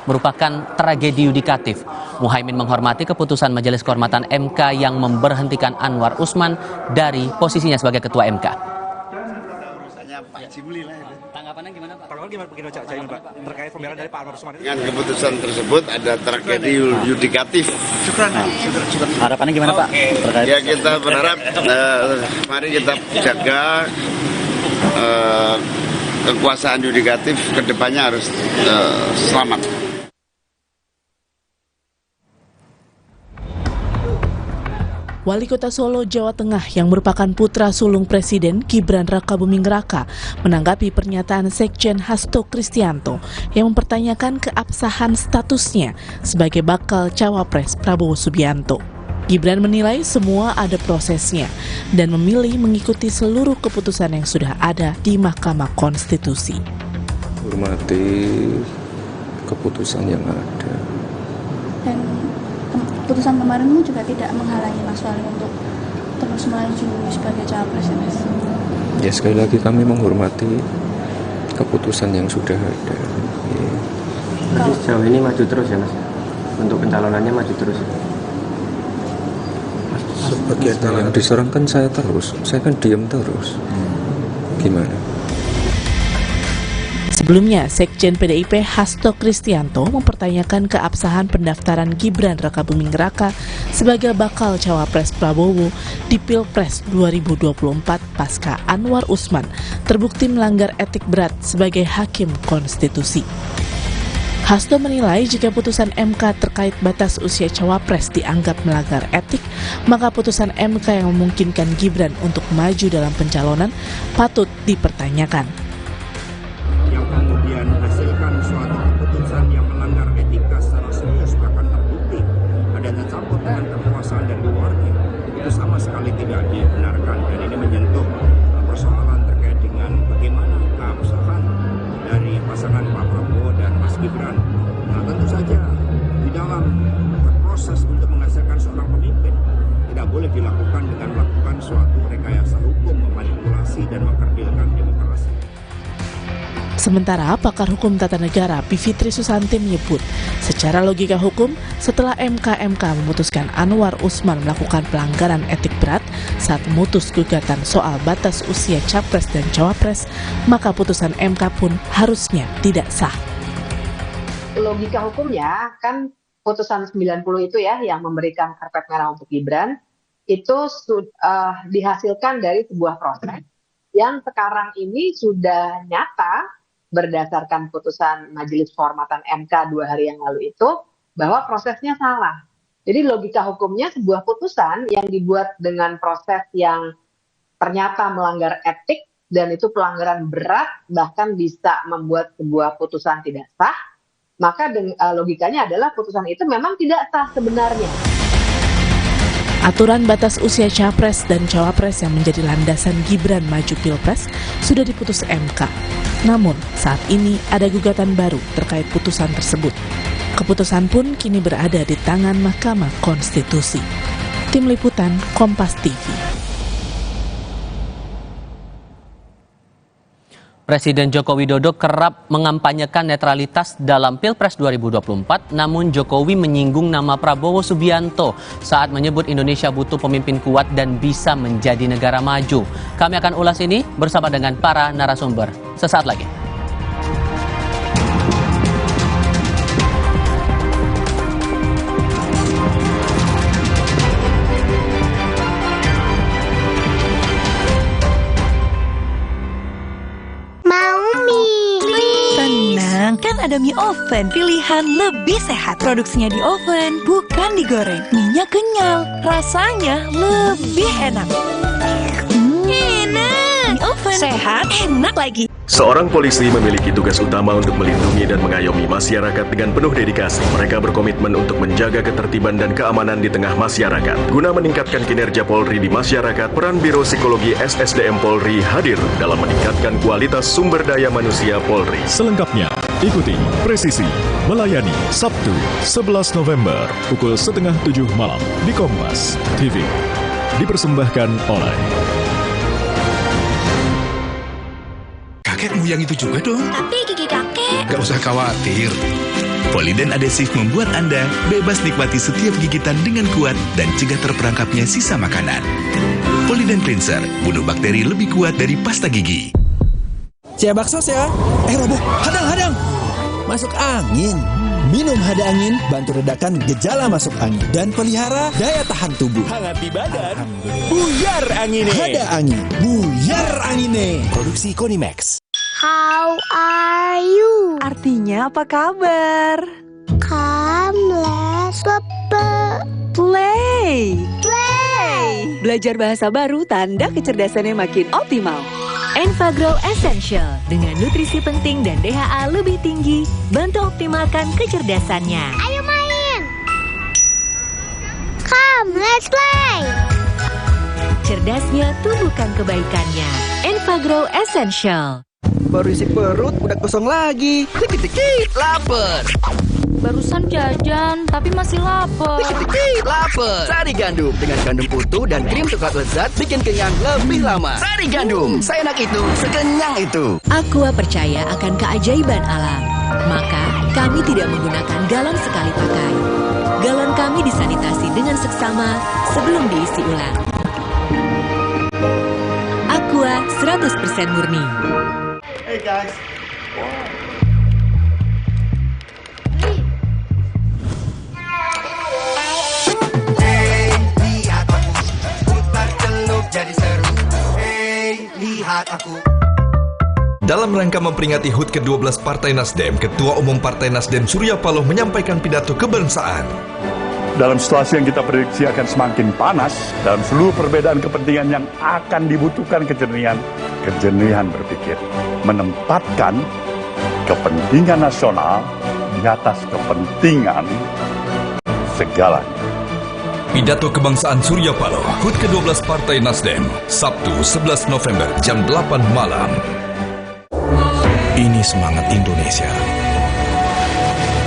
merupakan tragedi yudikatif. Muhaimin menghormati keputusan Majelis Kehormatan MK yang memberhentikan Anwar Usman dari posisinya sebagai Ketua MK. Tanggapannya gimana Pak? Pak? Terkait pembelaan dari Pak Anwar Usman itu? Dengan keputusan tersebut ada tragedi yudikatif. Harapannya gimana Pak? Terkait Ya kita berharap mari kita jaga kekuasaan yudikatif kedepannya harus selamat. Wali Kota Solo, Jawa Tengah yang merupakan putra sulung Presiden Gibran Rakabuming Raka menanggapi pernyataan Sekjen Hasto Kristianto yang mempertanyakan keabsahan statusnya sebagai bakal cawapres Prabowo Subianto. Gibran menilai semua ada prosesnya dan memilih mengikuti seluruh keputusan yang sudah ada di Mahkamah Konstitusi. Hormati keputusan yang ada. Dan keputusan kemarin juga tidak menghalangi Mas Wali untuk terus melaju sebagai cawapres ya Mas? Ya sekali lagi kami menghormati keputusan yang sudah ada. Ya. Jadi sejauh ini maju terus ya Mas? Untuk pencalonannya maju terus? Sebagai yang diserangkan saya terus, saya kan diam terus. Gimana? Sebelumnya, Sekjen PDIP Hasto Kristianto mempertanyakan keabsahan pendaftaran Gibran Rakabuming Raka sebagai bakal cawapres Prabowo di Pilpres 2024 pasca Anwar Usman terbukti melanggar etik berat sebagai hakim konstitusi. Hasto menilai jika putusan MK terkait batas usia cawapres dianggap melanggar etik, maka putusan MK yang memungkinkan Gibran untuk maju dalam pencalonan patut dipertanyakan. Yang kemudian hasilkan suatu keputusan yang melanggar etika secara serius bahkan terbukti ada tercampur dengan kekuasaan dan keluarga, itu sama sekali tidak dibenarkan, dan ini menyentuh persoalan terkait dengan bagaimana keabsahan dari pasangan Pak Prabowo dan Mas Gibran. Nah tentu saja di dalam proses untuk menghasilkan seorang pemimpin tidak boleh dilakukan dengan melakukan suatu rekayasa hukum, memanipulasi dan mengkerdilkan demokrasi. Sementara pakar hukum tata negara Bivitri Susanti menyebut, secara logika hukum, setelah MK memutuskan Anwar Usman melakukan pelanggaran etik berat saat memutus gugatan soal batas usia capres dan cawapres, maka putusan MK pun harusnya tidak sah. Logika hukumnya kan putusan 90 itu ya yang memberikan karpet merah untuk Gibran itu dihasilkan dari sebuah proses yang sekarang ini sudah nyata berdasarkan putusan Majelis Kehormatan MK 2 hari yang lalu itu bahwa prosesnya salah. Jadi logika hukumnya sebuah putusan yang dibuat dengan proses yang ternyata melanggar etik dan itu pelanggaran berat bahkan bisa membuat sebuah putusan tidak sah, maka logikanya adalah putusan itu memang tidak sah sebenarnya. Aturan batas usia capres dan cawapres yang menjadi landasan Gibran maju Pilpres sudah diputus MK. Namun, saat ini ada gugatan baru terkait putusan tersebut. Keputusan pun kini berada di tangan Mahkamah Konstitusi. Tim Liputan Kompas TV. Presiden Joko Widodo kerap mengampanyekan netralitas dalam Pilpres 2024, namun Jokowi menyinggung nama Prabowo Subianto saat menyebut Indonesia butuh pemimpin kuat dan bisa menjadi negara maju. Kami akan ulas ini bersama dengan para narasumber sesaat lagi. Kan ada mie oven, pilihan lebih sehat. Produksinya di oven, bukan digoreng. Mie-nya kenyal, rasanya lebih enak. Enak, mie oven, sehat, enak lagi. Seorang polisi memiliki tugas utama untuk melindungi dan mengayomi masyarakat dengan penuh dedikasi. Mereka berkomitmen untuk menjaga ketertiban dan keamanan di tengah masyarakat. Guna meningkatkan kinerja Polri di masyarakat, peran Biro Psikologi SSDM Polri hadir dalam meningkatkan kualitas sumber daya manusia Polri. Selengkapnya, ikuti Presisi Melayani Sabtu 11 November pukul 6:30 malam di Kompas TV. Dipersembahkan oleh kakekmu yang itu juga dong. Tapi gigi kakek. Gak usah khawatir. Polident Adhesive membuat Anda bebas nikmati setiap gigitan dengan kuat dan cegah terperangkapnya sisa makanan. Polident Cleanser, bunuh bakteri lebih kuat dari pasta gigi. Saya bakso ya. Roboh, hadang. Masuk angin. Minum Hada Angin, bantu redakan gejala masuk angin dan pelihara daya tahan tubuh. Hangat di badan. Buyar angine. Hada Angin, buyar angine. Produksi Konimax. How are you? Artinya apa kabar? Come, let's Play. Belajar bahasa baru tanda kecerdasannya makin optimal. Enfagrow Essential dengan nutrisi penting dan DHA lebih tinggi, bantu optimalkan kecerdasannya. Ayo main. Come, let's play. Cerdasnya tumbuhkan kebaikannya. Enfagrow Essential. Baru isi perut, udah kosong lagi. Dikit-dikit, lapar. Barusan jajan, tapi masih lapar. Dikit-dikit, lapar. Sari Gandum dengan gandum utuh dan krim coklat lezat bikin kenyang lebih lama. Sari Gandum, seenak itu, sekenyang itu. Aqua percaya akan keajaiban alam. Maka, kami tidak menggunakan galon sekali pakai. Galon kami disanitasi dengan seksama sebelum diisi ulang. Aqua 100% murni. Hey guys. Jadi seru, hey, lihat aku. Dalam rangka memperingati HUT ke-12 Partai Nasdem, Ketua Umum Partai Nasdem Surya Paloh menyampaikan pidato kebangsaan. Dalam situasi yang kita prediksi akan semakin panas, dalam seluruh perbedaan kepentingan yang akan dibutuhkan kejenihan berpikir, menempatkan kepentingan nasional di atas kepentingan segalanya. Pidato kebangsaan Surya Paloh, HUT ke-12 Partai Nasdem, Sabtu 11 November jam 8 malam. Ini semangat Indonesia.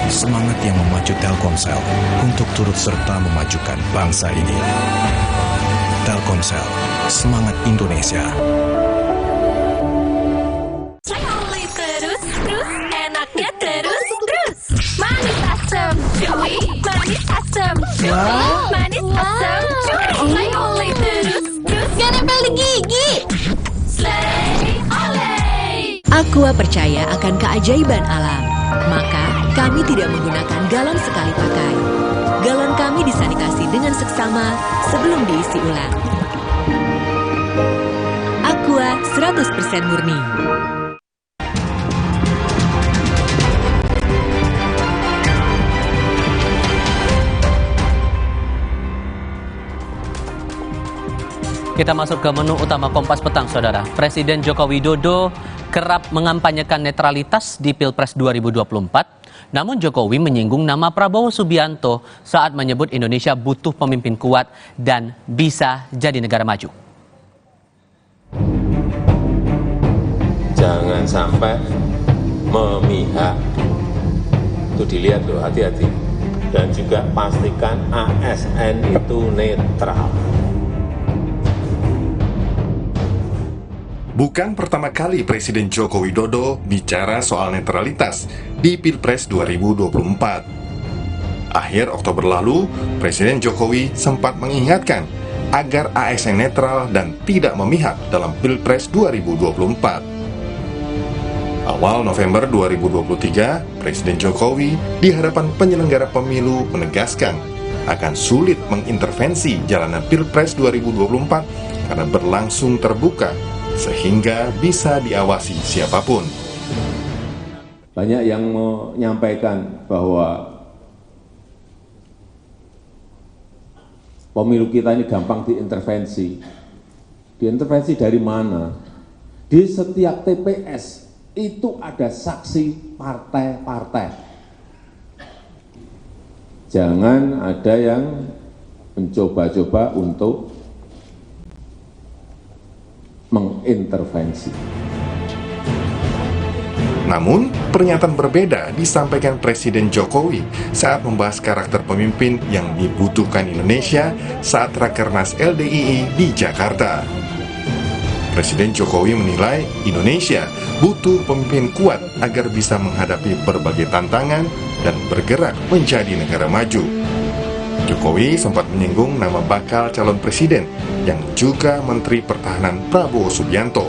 Semangat yang memacu Telkomsel untuk turut serta memajukan bangsa ini. Telkomsel, semangat Indonesia. Terus, enaknya terus. Manis asam, chewy, manis asam, chewy, manis asam, chewy. Oleh terus, gak nempel di gigi. Slay, oleh. Aqua percaya akan keajaiban alam. Maka, kami tidak menggunakan galon sekali pakai. Galon kami disanitasi dengan seksama sebelum diisi ulang. Aqua 100% murni. Kita masuk ke menu utama Kompas Petang, Saudara. Presiden Joko Widodo kerap mengampanyekan netralitas di Pilpres 2024. Namun Jokowi menyinggung nama Prabowo Subianto saat menyebut Indonesia butuh pemimpin kuat dan bisa jadi negara maju. Jangan sampai memihak. Itu dilihat loh, hati-hati. Dan juga pastikan ASN itu netral. Bukan pertama kali Presiden Joko Widodo bicara soal netralitas di Pilpres 2024. Akhir Oktober lalu, Presiden Jokowi sempat mengingatkan agar ASN netral dan tidak memihak dalam Pilpres 2024. Awal November 2023, Presiden Jokowi di hadapan penyelenggara pemilu menegaskan akan sulit mengintervensi jalanan Pilpres 2024 karena berlangsung terbuka, sehingga bisa diawasi siapapun. Banyak yang menyampaikan bahwa pemilu kita ini gampang diintervensi. Diintervensi dari mana? Di setiap TPS itu ada saksi partai-partai. Jangan ada yang mencoba-coba untuk mengintervensi. Namun, pernyataan berbeda disampaikan Presiden Jokowi saat membahas karakter pemimpin yang dibutuhkan Indonesia saat Rakernas LDII di Jakarta. Presiden Jokowi menilai Indonesia butuh pemimpin kuat agar bisa menghadapi berbagai tantangan dan bergerak menjadi negara maju. Jokowi sempat menyinggung nama bakal calon presiden yang juga Menteri Pertahanan Prabowo Subianto.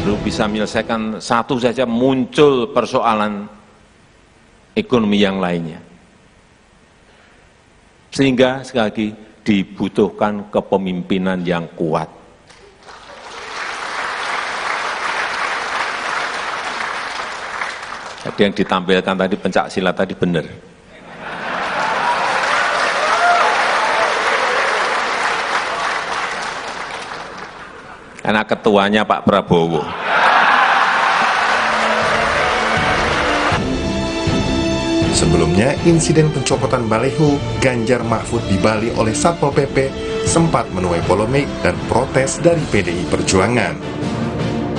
Belum bisa menyelesaikan satu saja muncul persoalan ekonomi yang lainnya. Sehingga sekali lagi dibutuhkan kepemimpinan yang kuat. Jadi yang ditampilkan tadi pencak silat tadi benar. Karena ketuanya Pak Prabowo. Sebelumnya, insiden pencopotan baliho Ganjar Mahfud di Bali oleh Satpol PP sempat menuai polemik dan protes dari PDI Perjuangan.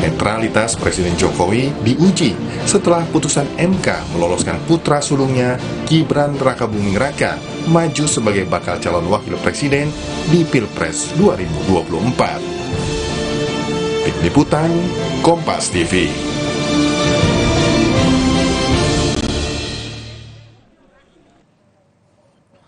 Netralitas Presiden Jokowi diuji setelah putusan MK meloloskan putra sulungnya Gibran Rakabuming Raka maju sebagai bakal calon wakil presiden di Pilpres 2024. Tim Liputan, Kompas TV.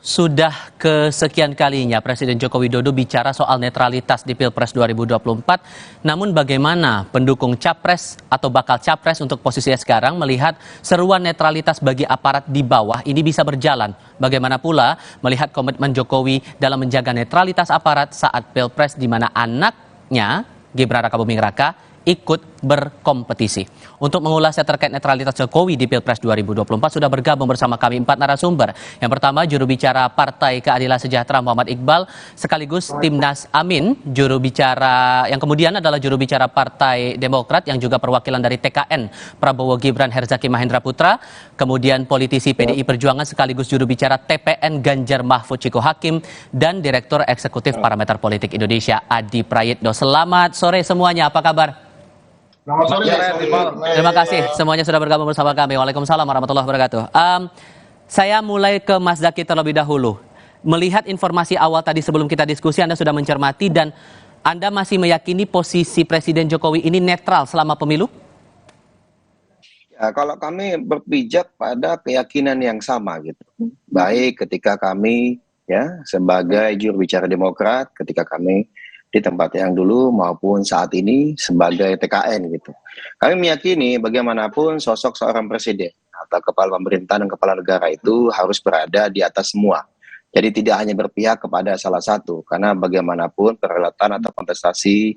Sudah kesekian kalinya Presiden Joko Widodo bicara soal netralitas di Pilpres 2024. Namun bagaimana pendukung capres atau bakal capres untuk posisinya sekarang melihat seruan netralitas bagi aparat di bawah ini bisa berjalan? Bagaimana pula melihat komitmen Jokowi dalam menjaga netralitas aparat saat Pilpres di mana anaknya Gibran Rakabuming Raka ikut berkompetisi. Untuk mengulasnya terkait netralitas Jokowi di Pilpres 2024 sudah bergabung bersama kami 4 narasumber. Yang pertama juru bicara Partai Keadilan Sejahtera Muhammad Iqbal sekaligus Timnas Amin, juru bicara yang kemudian adalah juru bicara Partai Demokrat yang juga perwakilan dari TKN Prabowo Gibran Herzaki Mahendra Putra, kemudian politisi PDI Perjuangan sekaligus juru bicara TPN Ganjar Mahfud Ciko Hakim dan Direktur Eksekutif Parameter Politik Indonesia Adi Prayitno. Selamat sore semuanya, apa kabar? Terima kasih semuanya sudah bergabung bersama kami. Waalaikumsalam warahmatullahi wabarakatuh. Saya mulai ke Mas Zaky terlebih dahulu. Melihat informasi awal tadi sebelum kita diskusi, Anda sudah mencermati dan Anda masih meyakini posisi Presiden Jokowi ini netral selama pemilu? Ya, kalau kami berpijak pada keyakinan yang sama gitu. Baik ketika kami ya sebagai juru bicara Demokrat, ketika kami di tempat yang dulu maupun saat ini sebagai TKN gitu. Kami meyakini bagaimanapun sosok seorang presiden atau kepala pemerintahan dan kepala negara itu harus berada di atas semua. Jadi tidak hanya berpihak kepada salah satu, karena bagaimanapun perhelatan atau kontestasi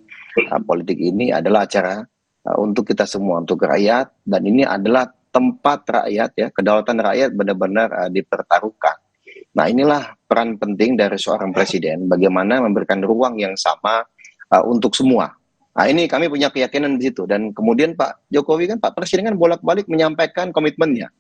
politik ini adalah acara untuk kita semua, untuk rakyat, dan ini adalah tempat rakyat ya, kedaulatan rakyat benar-benar dipertaruhkan. Nah inilah peran penting dari seorang presiden, bagaimana memberikan ruang yang sama untuk semua. Nah ini kami punya keyakinan di situ. Dan kemudian Pak Jokowi kan, Pak Presiden kan bolak-balik menyampaikan komitmennya.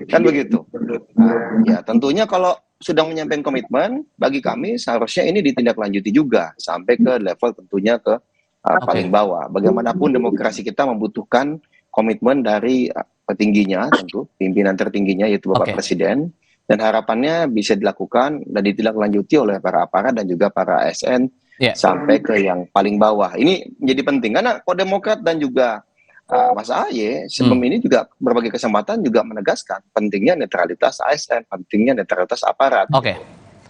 Kan begitu. Nah, ya tentunya kalau sudah menyampaikan komitmen, bagi kami seharusnya ini ditindaklanjuti juga. Sampai ke level tentunya ke paling bawah. Bagaimanapun demokrasi kita membutuhkan komitmen dari petingginya, tentu pimpinan tertingginya yaitu Bapak Presiden. Dan harapannya bisa dilakukan dan ditindaklanjuti oleh para aparat dan juga para ASN sampai ke yang paling bawah. Ini menjadi penting karena kok Demokrat dan juga Mas AHY sebelum ini juga berbagai kesempatan juga menegaskan pentingnya netralitas ASN, pentingnya netralitas aparat.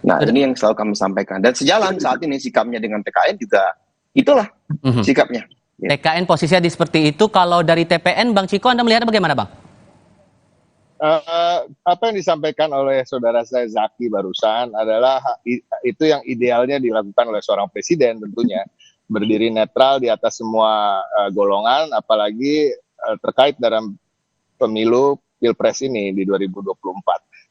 Nah ini yang selalu kami sampaikan. Dan sejalan saat ini sikapnya dengan TKN juga itulah sikapnya. TKN posisinya seperti itu. Kalau dari TPN, Bang Ciko, Anda melihatnya bagaimana, Bang? Apa yang disampaikan oleh saudara saya Zaky barusan adalah itu yang idealnya dilakukan oleh seorang presiden tentunya, berdiri netral di atas semua golongan, apalagi terkait dalam pemilu Pilpres ini di 2024.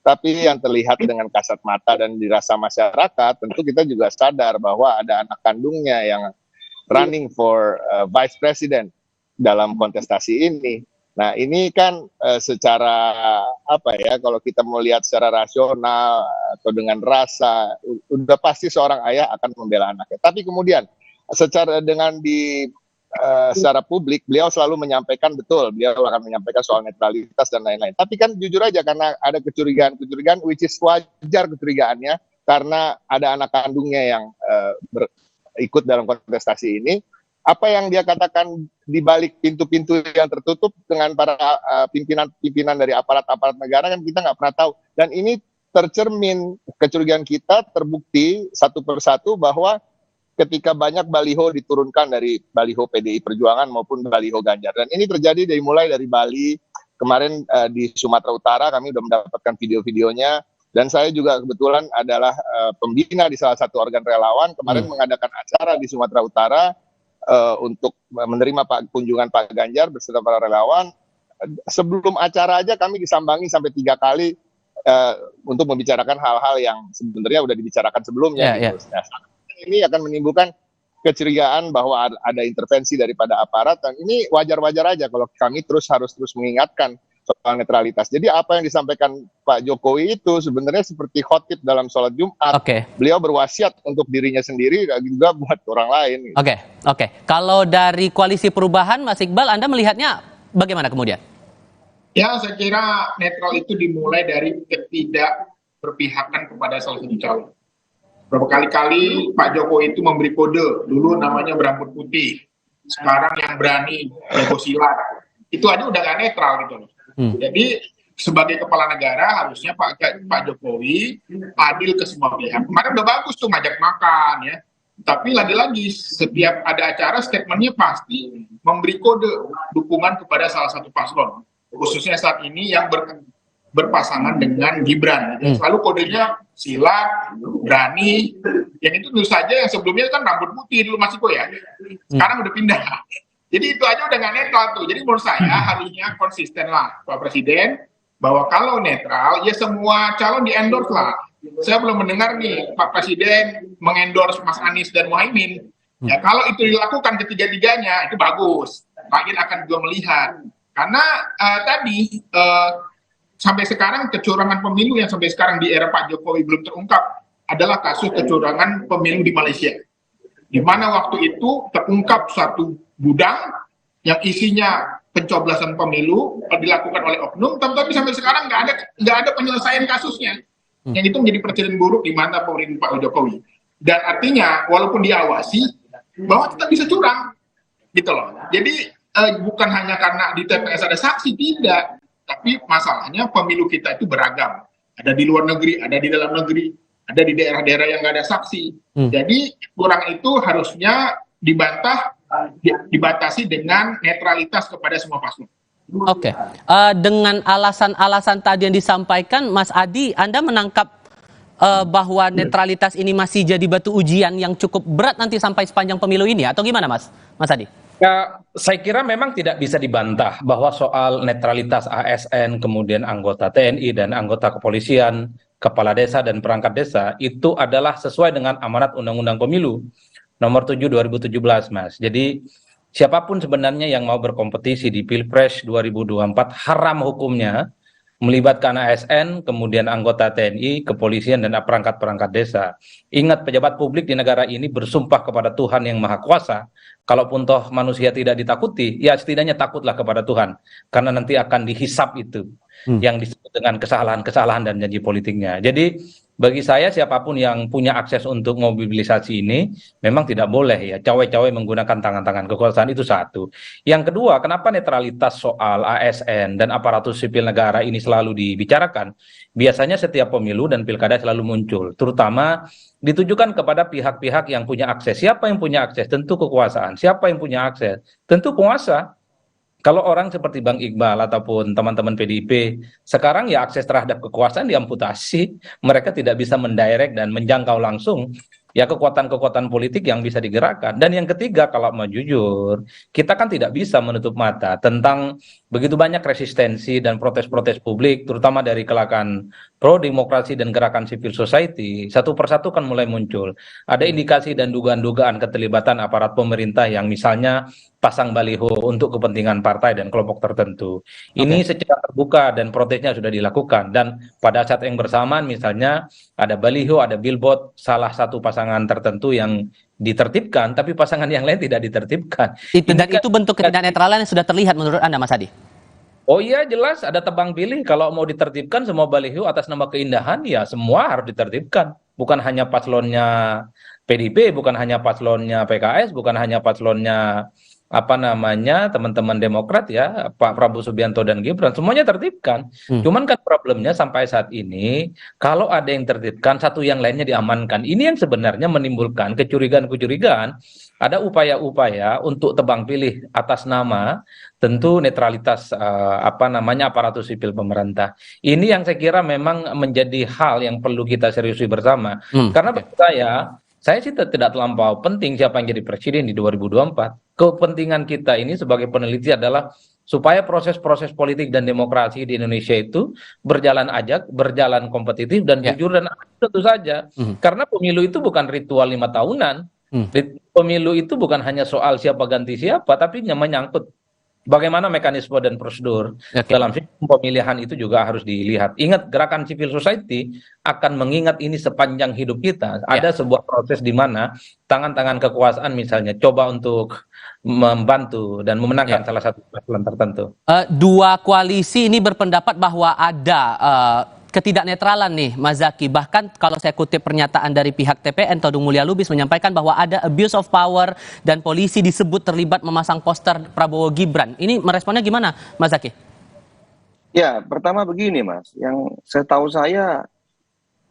Tapi yang terlihat dengan kasat mata dan dirasa masyarakat, tentu kita juga sadar bahwa ada anak kandungnya yang running for vice president dalam kontestasi ini. Nah ini kan secara apa ya, kalau kita melihat secara rasional atau dengan rasa, udah pasti seorang ayah akan membela anaknya. Tapi kemudian secara secara publik beliau selalu menyampaikan, betul beliau akan menyampaikan soal netralitas dan lain-lain. Tapi kan jujur aja karena ada kecurigaan which is wajar kecurigaannya karena ada anak kandungnya yang ikut dalam kontestasi ini. apa yang dia katakan di balik pintu-pintu yang tertutup dengan para pimpinan-pimpinan dari aparat-aparat negara kan kita nggak pernah tahu. Dan ini tercermin kecurigaan kita terbukti satu persatu bahwa ketika banyak baliho diturunkan dari baliho PDI Perjuangan maupun baliho Ganjar. Dan ini terjadi mulai dari Bali, kemarin di Sumatera Utara kami sudah mendapatkan video-videonya. Dan saya juga kebetulan adalah pembina di salah satu organ relawan, kemarin mengadakan acara di Sumatera Utara untuk menerima kunjungan Pak Ganjar beserta para relawan. Sebelum acara aja kami disambangi sampai 3 kali untuk membicarakan hal-hal yang sebenarnya udah dibicarakan sebelumnya. Gitu. Nah, ini akan menimbulkan kecurigaan bahwa ada intervensi daripada aparat, dan ini wajar-wajar aja kalau kami harus terus mengingatkan soal netralitas. Jadi apa yang disampaikan Pak Jokowi itu sebenarnya seperti khotib dalam sholat Jumat. Beliau berwasiat untuk dirinya sendiri dan juga buat orang lain. Gitu. Oke. Kalau dari Koalisi Perubahan, Mas Iqbal, Anda melihatnya bagaimana kemudian? Ya, saya kira netral itu dimulai dari ketidak berpihakan kepada salah satu calon. Berapa kali-kali Pak Jokowi itu memberi kode, dulu namanya berambut putih, sekarang yang berani silat. Itu aja udah gak netral gitu loh. Jadi sebagai kepala negara harusnya Pak Jokowi adil ke semua pihak. Kemarin udah bagus tuh ngajak makan ya. Tapi lagi-lagi setiap ada acara statementnya pasti memberi kode dukungan kepada salah satu paslon. Khususnya saat ini yang berpasangan dengan Gibran. Selalu kodenya silat, berani. Yang itu tentu saja yang sebelumnya kan rambut putih dulu Mas Iko ya. Sekarang udah pindah. Jadi itu aja udah nggak netral tuh. Jadi menurut saya harusnya konsisten lah Pak Presiden bahwa kalau netral ya semua calon di-endorse lah. Saya belum mendengar nih Pak Presiden mengendorse Mas Anies dan Muhaimin. Ya kalau itu dilakukan ketiga-tiganya itu bagus. Rakyat akan juga melihat. Karena tadi sampai sekarang kecurangan pemilu yang sampai sekarang di era Pak Jokowi belum terungkap adalah kasus kecurangan pemilu di Malaysia. Di mana waktu itu terungkap satu gudang yang isinya pencoblosan pemilu dilakukan oleh oknum, tapi sampai sekarang nggak ada penyelesaian kasusnya. Yang itu menjadi presiden buruk di mana pemerintah Pak Jokowi. Dan artinya walaupun diawasi bahwa kita bisa curang, gitu loh. Jadi bukan hanya karena di TPS ada saksi, tidak. Tapi masalahnya pemilu kita itu beragam. Ada di luar negeri, ada di dalam negeri, ada di daerah-daerah yang nggak ada saksi. Jadi kurang itu harusnya dibatasi dengan netralitas kepada semua paslon. Dengan alasan-alasan tadi yang disampaikan, Mas Adi, Anda menangkap bahwa netralitas ini masih jadi batu ujian yang cukup berat nanti sampai sepanjang pemilu ini, atau gimana Mas Adi? Ya, saya kira memang tidak bisa dibantah bahwa soal netralitas ASN, kemudian anggota TNI dan anggota kepolisian, kepala desa dan perangkat desa itu adalah sesuai dengan amanat Undang-Undang Pemilu nomor 7 2017, Mas. Jadi siapapun sebenarnya yang mau berkompetisi di Pilpres 2024 haram hukumnya melibatkan ASN, kemudian anggota TNI, kepolisian, dan perangkat-perangkat desa. Ingat, pejabat publik di negara ini bersumpah kepada Tuhan yang Maha Kuasa. Kalaupun toh manusia tidak ditakuti, ya setidaknya takutlah kepada Tuhan. Karena nanti akan dihisap itu, yang disebut dengan kesalahan-kesalahan dan janji politiknya. Jadi, bagi saya siapapun yang punya akses untuk mobilisasi ini memang tidak boleh ya cawe-cawe menggunakan tangan-tangan kekuasaan, itu satu. Yang kedua, kenapa netralitas soal ASN dan aparatur sipil negara ini selalu dibicarakan? Biasanya setiap pemilu dan pilkada selalu muncul, terutama ditujukan kepada pihak-pihak yang punya akses. Siapa yang punya akses? Tentu kekuasaan. Siapa yang punya akses? Tentu penguasa. Kalau orang seperti Bang Iqbal ataupun teman-teman PDIP, sekarang ya akses terhadap kekuasaan diamputasi, mereka tidak bisa mendirect dan menjangkau langsung ya kekuatan-kekuatan politik yang bisa digerakkan. Dan yang ketiga, kalau mau jujur, kita kan tidak bisa menutup mata tentang begitu banyak resistensi dan protes-protes publik, terutama dari kalangan pro-demokrasi dan gerakan civil society, satu persatu kan mulai muncul. Ada indikasi dan dugaan-dugaan keterlibatan aparat pemerintah yang misalnya pasang baliho untuk kepentingan partai dan kelompok tertentu. Ini secara terbuka dan protesnya sudah dilakukan. Dan pada saat yang bersamaan misalnya ada baliho, ada billboard salah satu pasangan tertentu yang ditertibkan, tapi pasangan yang lain tidak ditertibkan. Itu bentuk ketidaknetralan yang sudah terlihat menurut Anda, Mas Adi? Oh iya, jelas ada tebang pilih. Kalau mau ditertibkan semua baliho atas nama keindahan, ya semua harus ditertibkan. Bukan hanya paslonnya PDIP, bukan hanya paslonnya PKS, bukan hanya paslonnya teman-teman Demokrat ya, Pak Prabowo Subianto dan Gibran, semuanya tertibkan. Cuman kan problemnya sampai saat ini, kalau ada yang tertibkan, satu yang lainnya diamankan. Ini yang sebenarnya menimbulkan kecurigaan-kecurigaan. Ada upaya-upaya untuk tebang pilih atas nama tentu netralitas aparatus sipil pemerintah. Ini yang saya kira memang menjadi hal yang perlu kita seriusi bersama. Karena bagi saya sih tidak terlampau penting siapa yang jadi presiden di 2024. Kepentingan kita ini sebagai peneliti adalah supaya proses-proses politik dan demokrasi di Indonesia itu berjalan ajak, berjalan kompetitif dan jujur dan adil tentu saja. Karena pemilu itu bukan ritual 5 tahunan. Pemilu itu bukan hanya soal siapa ganti siapa, tapi menyangkut bagaimana mekanisme dan prosedur dalam sistem pemilihan itu juga harus dilihat. Ingat, gerakan civil society akan mengingat ini sepanjang hidup kita. Ada sebuah proses di mana tangan-tangan kekuasaan misalnya coba untuk membantu dan memenangkan salah satu paslon tertentu. Dua koalisi ini berpendapat bahwa ada ketidaknetralan nih, Mas Zaky. Bahkan kalau saya kutip pernyataan dari pihak TPN, Todung Mulya Lubis menyampaikan bahwa ada abuse of power dan polisi disebut terlibat memasang poster Prabowo Gibran. Ini meresponnya gimana, Mas Zaky? Ya, pertama begini Mas, yang setahu saya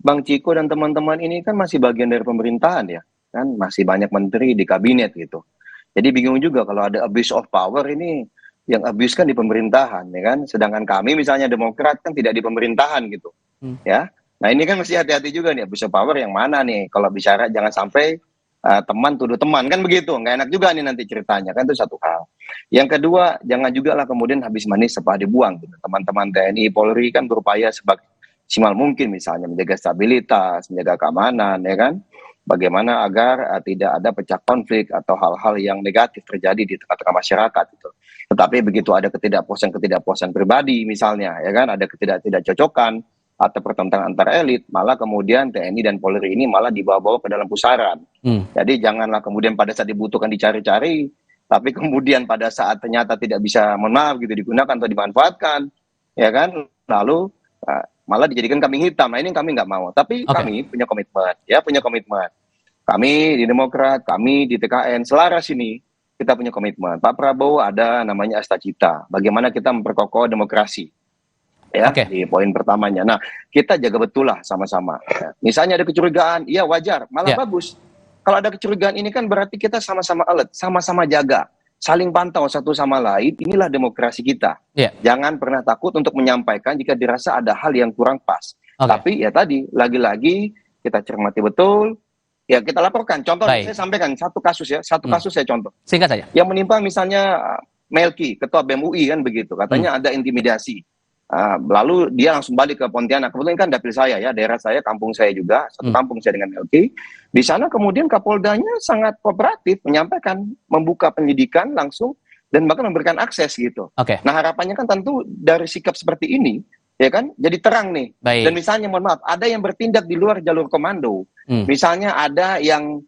Bang Ciko dan teman-teman ini kan masih bagian dari pemerintahan ya, kan masih banyak menteri di kabinet gitu. Jadi bingung juga kalau ada abuse of power ini, yang abuse kan di pemerintahan, ya kan? Sedangkan kami misalnya Demokrat kan tidak di pemerintahan gitu, ya. Nah ini kan mesti hati-hati juga nih, abuse of power yang mana nih? Kalau bicara jangan sampai teman tuduh teman, kan begitu? Nggak enak juga nih nanti ceritanya, kan itu satu hal. Yang kedua, jangan juga lah kemudian habis manis sepah dibuang. Gitu. Teman-teman TNI, Polri kan berupaya semaksimal mungkin misalnya menjaga stabilitas, menjaga keamanan, ya kan? Bagaimana agar tidak ada pecah konflik atau hal-hal yang negatif terjadi di tengah-tengah masyarakat itu. Tetapi begitu ada ketidakpuasan pribadi misalnya, ya kan, ada ketidakcocokan atau pertentangan antar elit, malah kemudian TNI dan Polri ini malah dibawa-bawa ke dalam pusaran. Jadi janganlah kemudian pada saat dibutuhkan dicari-cari, tapi kemudian pada saat ternyata tidak bisa, mohon maaf gitu, digunakan atau dimanfaatkan, ya kan, lalu malah dijadikan kambing hitam. Nah ini kami nggak mau. Tapi kami punya komitmen, ya punya komitmen. Kami di Demokrat, kami di TKN, selaras ini kita punya komitmen. Pak Prabowo ada namanya Asta Cita. Bagaimana kita memperkokoh demokrasi, ya di poin pertamanya. Nah kita jaga betul lah sama-sama. Ya. Misalnya ada kecurigaan, iya wajar, malah bagus. Kalau ada kecurigaan ini kan berarti kita sama-sama alert, sama-sama jaga, saling pantau satu sama lain. Inilah demokrasi kita. Jangan pernah takut untuk menyampaikan jika dirasa ada hal yang kurang pas. Tapi ya tadi lagi-lagi kita cermati betul. Ya kita laporkan. Contoh saya sampaikan satu kasus ya, kasus saya contoh. Singkat saja. Yang menimpa misalnya Melki, ketua BEM UI kan begitu. Katanya ada intimidasi. Lalu dia langsung balik ke Pontianak. Kebetulan kan dapil saya ya, daerah saya, kampung saya juga, satu kampung saya dengan Melki. Di sana kemudian Kapoldanya sangat kooperatif, menyampaikan, membuka penyidikan langsung dan bahkan memberikan akses gitu. Nah harapannya kan tentu dari sikap seperti ini, ya kan, jadi terang nih. Dan misalnya mohon maaf, ada yang bertindak di luar jalur komando. Misalnya ada yang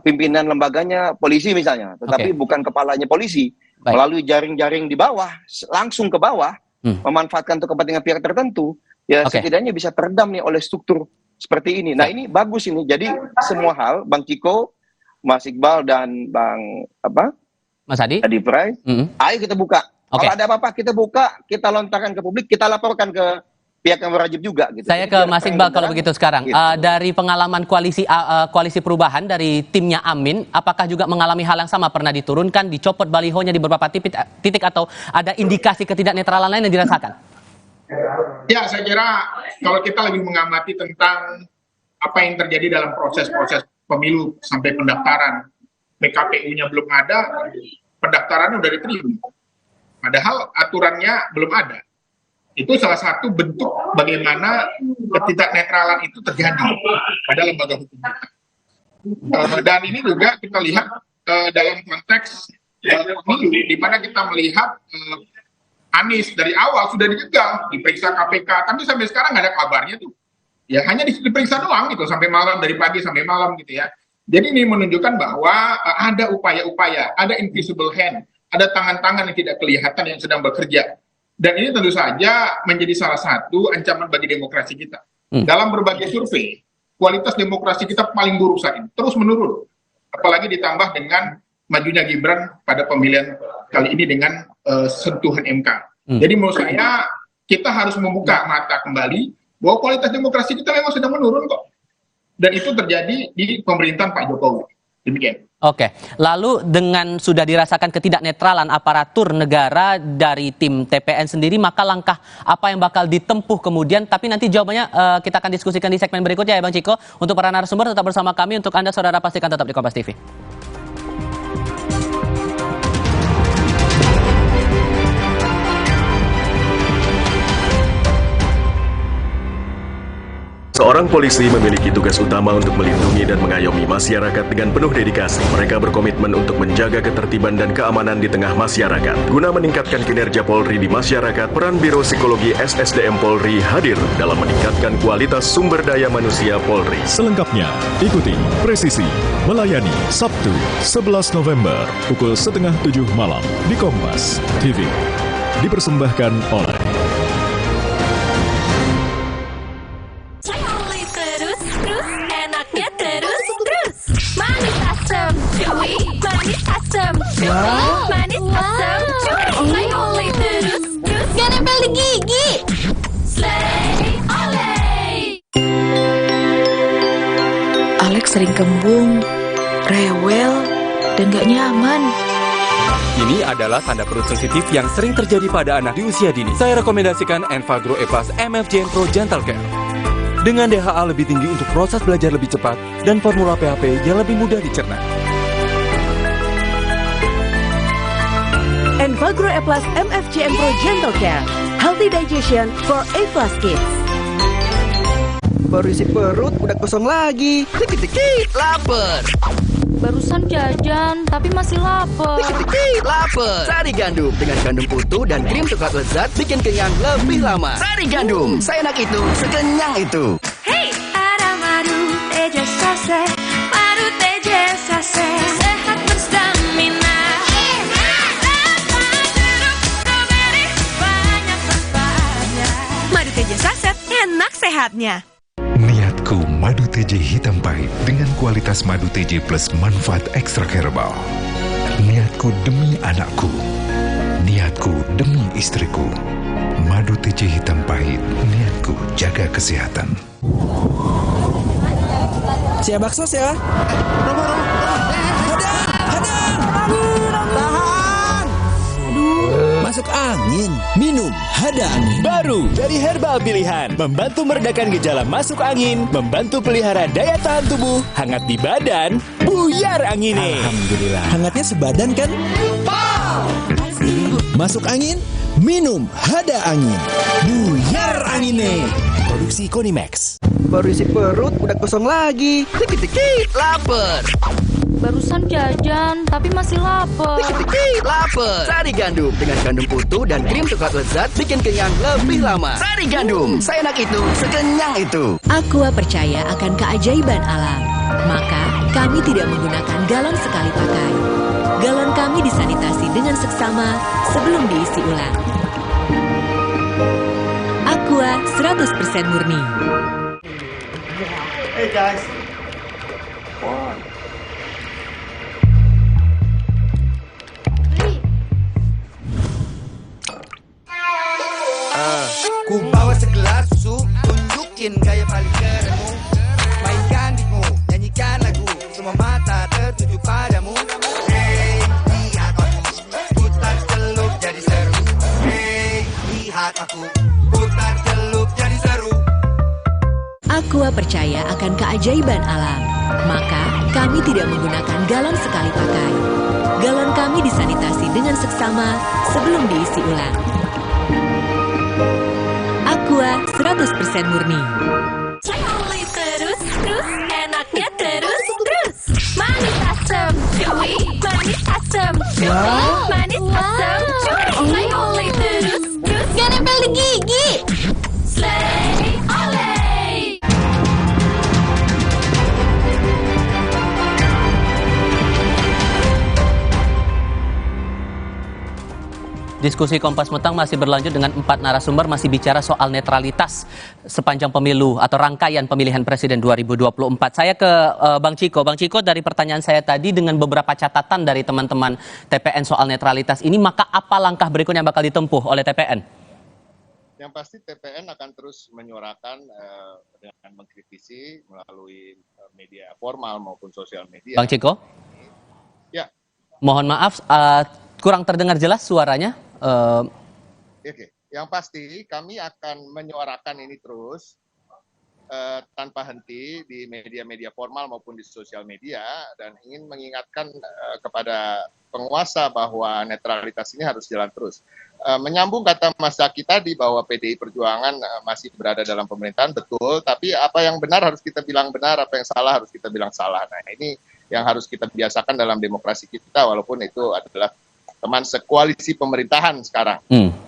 pimpinan lembaganya polisi misalnya, tetapi bukan kepalanya polisi, melalui jaring-jaring di bawah, langsung ke bawah, memanfaatkan untuk kepentingan pihak tertentu, ya setidaknya bisa teredam nih oleh struktur seperti ini. Nah ini bagus ini. Jadi semua hal, Bang Ciko, Mas Iqbal dan Bang Mas Adi Prai, ayo kita buka. Kalau ada apa-apa kita buka, kita lontarkan ke publik, kita laporkan ke pihak yang berwajib juga. Gitu. Saya ke Mas Iqbal kalau begitu sekarang. Gitu. Dari pengalaman koalisi perubahan dari timnya Amin, apakah juga mengalami hal yang sama? Pernah diturunkan, dicopot balihonya di beberapa titik atau ada indikasi ketidaknetralan lain yang dirasakan? Ya, saya kira kalau kita lebih mengamati tentang apa yang terjadi dalam proses-proses pemilu sampai pendaftaran, PKPU-nya belum ada, pendaftarannya sudah diterima. Padahal aturannya belum ada. Itu salah satu bentuk bagaimana ketidaknetralan itu terjadi pada lembaga hukum kita. Dan ini juga kita lihat dalam konteks pemilu, di mana kita melihat Anies dari awal sudah dijegal, diperiksa KPK, tapi sampai sekarang nggak ada kabarnya tuh. Ya hanya diperiksa doang gitu sampai malam, dari pagi sampai malam gitu ya. Jadi ini menunjukkan bahwa ada upaya-upaya, ada invisible hand, ada tangan-tangan yang tidak kelihatan yang sedang bekerja. Dan ini tentu saja menjadi salah satu ancaman bagi demokrasi kita. Dalam berbagai survei, kualitas demokrasi kita paling buruk saat ini, terus menurun. Apalagi ditambah dengan majunya Gibran pada pemilihan kali ini dengan sentuhan MK. Jadi menurut saya kita harus membuka mata kembali bahwa kualitas demokrasi kita memang sedang menurun kok. Dan itu terjadi di pemerintahan Pak Jokowi. Demikian. Oke, lalu dengan sudah dirasakan ketidaknetralan aparatur negara dari tim TPN sendiri, maka langkah apa yang bakal ditempuh kemudian? Tapi nanti jawabannya kita akan diskusikan di segmen berikutnya ya Bang Ciko. Untuk para narasumber tetap bersama kami, untuk Anda saudara pastikan tetap di Kompas TV. Seorang polisi memiliki tugas utama untuk melindungi dan mengayomi masyarakat dengan penuh dedikasi. Mereka berkomitmen untuk menjaga ketertiban dan keamanan di tengah masyarakat. Guna meningkatkan kinerja Polri di masyarakat, peran Biro Psikologi SSDM Polri hadir dalam meningkatkan kualitas sumber daya manusia Polri. Selengkapnya, ikuti Presisi Melayani Sabtu 11 November pukul 6:30 malam di Kompas TV. Dipersembahkan oleh manis asam, manis asam, Slay Olay terus. Gak nempel di gigi. Slay Olay. Alex sering kembung, rewel, dan gak nyaman. Ini adalah tanda perut sensitif yang sering terjadi pada anak di usia dini. Saya rekomendasikan Enfagro E+ MFJN Pro Gentle Care. Dengan DHA lebih tinggi untuk proses belajar lebih cepat dan formula PHP yang lebih mudah dicerna. Enfagro E+ MFJN Pro Gentle Care. Healthy digestion for A+ kids. Baru isi perut udah kosong lagi. Dikit-dikit lapar. Barusan jajan tapi masih lapar. Dikit-dikit lapar. Sari gandum dengan gandum utuh dan krim coklat lezat bikin kenyang lebih lama. Sari gandum, seenak itu, sekenyang itu. Hey, ada madu teja sase, madu teja sase, sehat berstamina. Madu teja saset, enak sehatnya. Niatku madu TJ hitam pahit dengan kualitas madu TJ plus manfaat ekstrak herbal. Niatku demi anakku. Niatku demi istriku. Madu TJ hitam pahit, niatku jaga kesehatan. Siap bakso ya? Masuk angin, minum Hada Angin. Baru dari herbal pilihan, membantu meredakan gejala masuk angin, membantu pelihara daya tahan tubuh, hangat di badan, buyar angine. Alhamdulillah. Hangatnya sebadan kan? Masuk angin, minum Hada Angin. Buyar angine. Produksi Konimax. Baru isi perut udah kosong lagi. Dikit-dikit lapar. Barusan jajan tapi masih lapar. Dikit-dikit lapar. Sari gandum dengan gandum utuh dan krim coklat lezat bikin kenyang lebih lama. Sari gandum, seenak itu, sekenyang itu. Aqua percaya akan keajaiban alam. Maka kami tidak menggunakan galon sekali pakai. Galon kami disanitasi dengan seksama sebelum diisi ulang. Aqua 100% murni. Hey guys. Ku bawa segelas susu, tunjukin gaya paling kerenmu. Mainkan beatmu, nyanyikan lagu, semua mata tertuju padamu. Hey, lihat aku, putar celup jadi seru. Hey, lihat aku, putar celup jadi seru. Aqua percaya akan keajaiban alam. Maka kami tidak menggunakan galon sekali pakai. Galon kami disanitasi dengan seksama sebelum diisi ulang. Aqua 100% murni. Slay Olay terus, enaknya terus. Manis asam, chewy, manis asam, chewy, manis asam, chewy. Slay Olay terus. Gak nempel di gigi. Slay Olay. Diskusi Kompas Petang masih berlanjut dengan 4 narasumber masih bicara soal netralitas sepanjang pemilu atau rangkaian pemilihan presiden 2024. Saya ke Bang Ciko. Bang Ciko, dari pertanyaan saya tadi dengan beberapa catatan dari teman-teman TPN soal netralitas ini, maka apa langkah berikutnya yang bakal ditempuh oleh TPN? Yang pasti TPN akan terus menyuarakan dengan mengkritisi melalui media formal maupun sosial media. Bang Ciko? Ya. Mohon maaf, kurang terdengar jelas suaranya. Oke. Yang pasti kami akan menyuarakan ini terus tanpa henti di media-media formal maupun di sosial media, dan ingin mengingatkan kepada penguasa bahwa netralitas ini harus jalan terus. Menyambung kata Mas Zaki tadi bahwa PDI Perjuangan masih berada dalam pemerintahan, betul, tapi apa yang benar harus kita bilang benar, apa yang salah harus kita bilang salah. Nah, ini yang harus kita biasakan dalam demokrasi kita, walaupun itu adalah teman sekoalisi pemerintahan sekarang.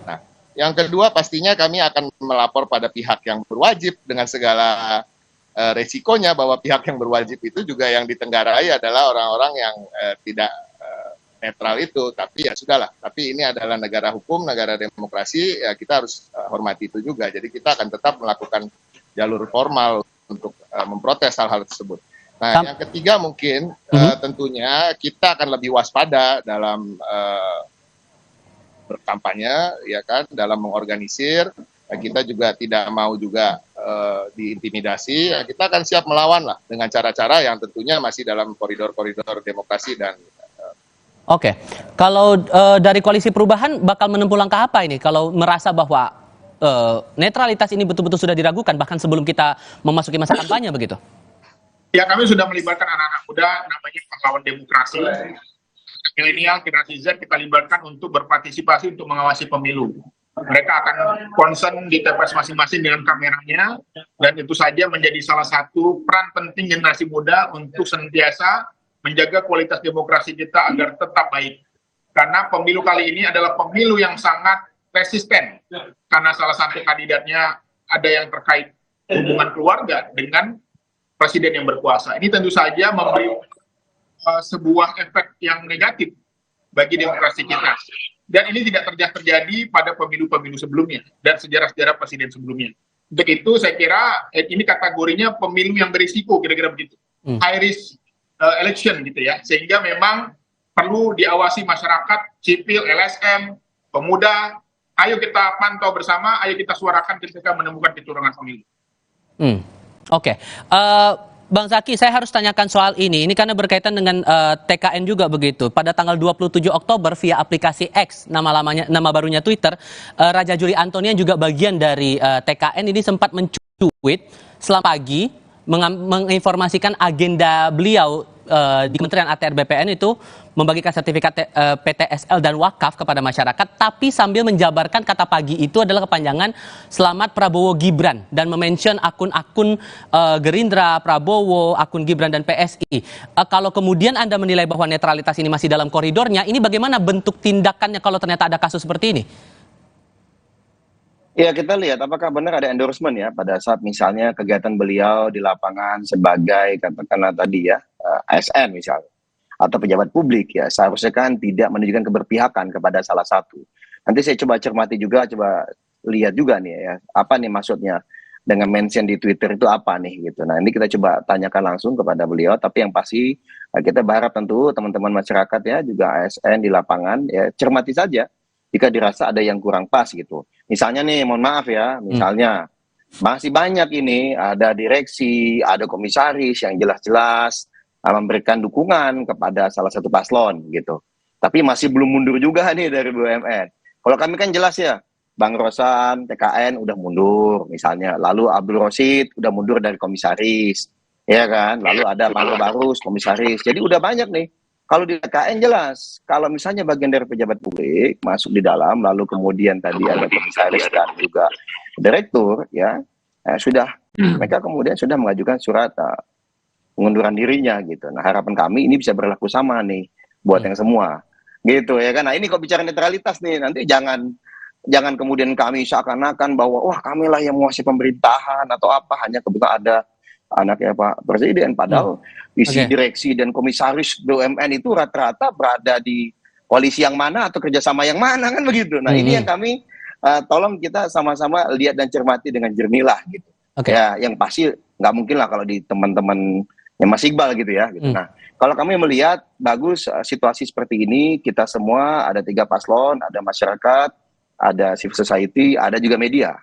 Nah, yang kedua pastinya kami akan melapor pada pihak yang berwajib dengan segala resikonya, bahwa pihak yang berwajib itu juga yang ditenggarai adalah orang-orang yang tidak netral itu. Tapi ya sudahlah, tapi ini adalah negara hukum, negara demokrasi, ya kita harus hormati itu juga. Jadi kita akan tetap melakukan jalur formal untuk memprotes hal-hal tersebut. Nah, yang ketiga mungkin tentunya kita akan lebih waspada dalam berkampanye, ya kan, dalam mengorganisir. Kita juga tidak mau juga diintimidasi. Kita akan siap melawan lah dengan cara-cara yang tentunya masih dalam koridor-koridor demokrasi dan. Oke, kalau dari Koalisi Perubahan bakal menempuh langkah apa ini? Kalau merasa bahwa netralitas ini betul-betul sudah diragukan bahkan sebelum kita memasuki masa kampanye begitu? Ya, kami sudah melibatkan anak-anak muda, namanya pahlawan demokrasi. Milenial, generasi Z kita libatkan untuk berpartisipasi untuk mengawasi pemilu. Mereka akan concern di TPS masing-masing dengan kameranya, dan itu saja menjadi salah satu peran penting generasi muda untuk senantiasa menjaga kualitas demokrasi kita agar tetap baik. Karena pemilu kali ini adalah pemilu yang sangat resisten, karena salah satu kandidatnya ada yang terkait hubungan keluarga dengan presiden yang berkuasa. Ini tentu saja memberi sebuah efek yang negatif bagi demokrasi kita. Dan ini tidak terjadi pada pemilu-pemilu sebelumnya dan sejarah-sejarah presiden sebelumnya. Untuk itu saya kira ini kategorinya pemilu yang berisiko, kira-kira begitu. High risk election gitu ya. Sehingga memang perlu diawasi masyarakat, sipil, LSM, pemuda. Ayo kita pantau bersama, ayo kita suarakan ketika menemukan kecurangan pemilu. Oke. Bang Zaki, saya harus tanyakan soal ini. Ini karena berkaitan dengan TKN juga begitu. Pada tanggal 27 Oktober via aplikasi X, nama barunya Twitter, Raja Juli Antonian juga bagian dari TKN ini sempat mencuit selama pagi menginformasikan agenda beliau di Kementerian ATR BPN itu membagikan sertifikat PTSL dan wakaf kepada masyarakat, tapi sambil menjabarkan kata pagi itu adalah kepanjangan Selamat Prabowo Gibran dan memention akun-akun Gerindra, Prabowo, akun Gibran dan PSI. Kalau kemudian Anda menilai bahwa netralitas ini masih dalam koridornya, ini bagaimana bentuk tindakannya kalau ternyata ada kasus seperti ini? Ya, kita lihat apakah benar ada endorsement ya pada saat misalnya kegiatan beliau di lapangan sebagai katakanlah tadi ya ASN misalnya atau pejabat publik ya, seharusnya kan tidak menunjukkan keberpihakan kepada salah satu. Nanti saya coba cermati juga, coba lihat juga nih ya, apa nih maksudnya dengan mention di Twitter itu apa nih gitu. Nah, ini kita coba tanyakan langsung kepada beliau, tapi yang pasti kita berharap tentu teman-teman masyarakat ya juga ASN di lapangan ya cermati saja jika dirasa ada yang kurang pas gitu. Misalnya nih, mohon maaf ya, misalnya masih banyak ini, ada direksi, ada komisaris yang jelas-jelas memberikan dukungan kepada salah satu paslon gitu. Tapi masih belum mundur juga nih dari BUMN. Kalau kami kan jelas ya, Bang Rosan, TKN udah mundur misalnya, lalu Abdul Rosid udah mundur dari komisaris, ya kan, lalu ada Bang Barus komisaris, jadi udah banyak nih. Kalau di TKN jelas, kalau misalnya bagian dari pejabat publik masuk di dalam, lalu kemudian tadi ada komisaris dan juga direktur, ya sudah mereka kemudian sudah mengajukan surat pengunduran dirinya gitu. Nah, harapan kami ini bisa berlaku sama nih buat yang semua, gitu ya kan. Nah, ini kok bicara netralitas nih, nanti jangan kemudian kami seakan-akan bahwa wah kami lah yang menguasai pemerintahan atau apa, hanya kebetulan ada anaknya Pak Presiden, padahal isi direksi dan komisaris BUMN itu rata-rata berada di koalisi yang mana atau kerjasama yang mana, kan begitu. Nah ini yang kami tolong kita sama-sama lihat dan cermati dengan jernih lah gitu. Ya, yang pasti nggak mungkin lah kalau di teman-temannya Mas Iqbal gitu ya. Gitu. Nah, kalau kami melihat bagus situasi seperti ini, kita semua ada 3 paslon, ada masyarakat, ada civil society, ada juga media.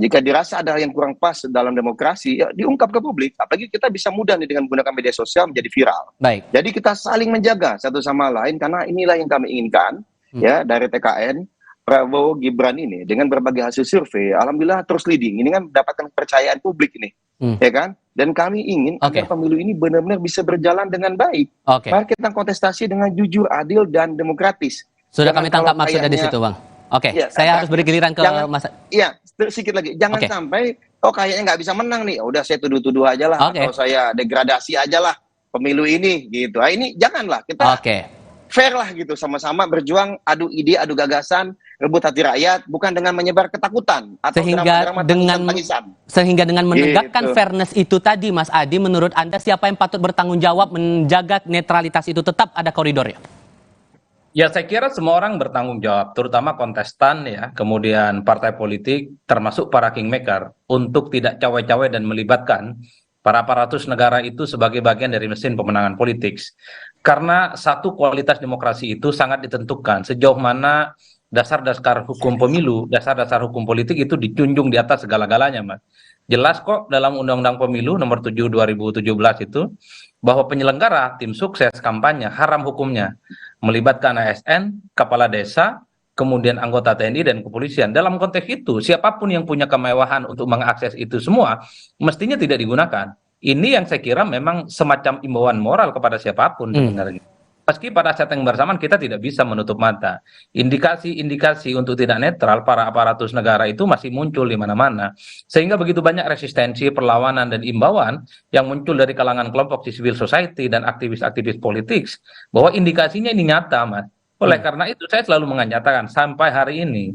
Jika dirasa ada yang kurang pas dalam demokrasi, ya diungkap ke publik. Apalagi kita bisa mudah nih dengan menggunakan media sosial menjadi viral. Jadi kita saling menjaga satu sama lain, karena inilah yang kami inginkan ya dari TKN. Prabowo Gibran ini dengan berbagai hasil survei, alhamdulillah terus leading. Ini kan mendapatkan kepercayaan publik ini, ya kan? Dan kami ingin agar pemilu ini benar-benar bisa berjalan dengan baik. Mari kita kontestasi dengan jujur, adil, dan demokratis. Sudah kami tangkap maksudnya di situ, Bang. Ya, saya harus beri giliran ke Mas. Iya, sedikit lagi. Jangan sampai, kayaknya nggak bisa menang nih. Udah saya tuduh-tuduh aja lah, atau saya degradasi aja lah pemilu ini, gitu. Nah, ini janganlah kita. Fair lah gitu, sama-sama berjuang, adu ide, adu gagasan, rebut hati rakyat, bukan dengan menyebar ketakutan atau sehingga dengan menegakkan fairness itu tadi, Mas Adi, menurut Anda siapa yang patut bertanggung jawab menjaga netralitas itu tetap ada koridornya? Ya, saya kira semua orang bertanggung jawab, terutama kontestan ya, kemudian partai politik, termasuk para kingmaker, untuk tidak cawe-cawe dan melibatkan para aparatus negara itu sebagai bagian dari mesin pemenangan politik. Karena satu, kualitas demokrasi itu sangat ditentukan sejauh mana dasar-dasar hukum pemilu, dasar-dasar hukum politik itu dijunjung di atas segala-galanya, Mas. Jelas kok dalam Undang-Undang Pemilu nomor 7 2017 itu bahwa penyelenggara tim sukses kampanye haram hukumnya melibatkan ASN, kepala desa, kemudian anggota TNI dan kepolisian. Dalam konteks itu, siapapun yang punya kemewahan untuk mengakses itu semua mestinya tidak digunakan. Ini yang saya kira memang semacam imbauan moral kepada siapapun sebenarnya. Meski pada saat yang bersamaan kita tidak bisa menutup mata. Indikasi-indikasi untuk tidak netral para aparatus negara itu masih muncul di mana-mana. Sehingga begitu banyak resistensi, perlawanan, dan imbauan yang muncul dari kalangan kelompok civil society dan aktivis-aktivis politik. Bahwa indikasinya ini nyata, Mas. Oleh karena itu saya selalu menyatakan sampai hari ini,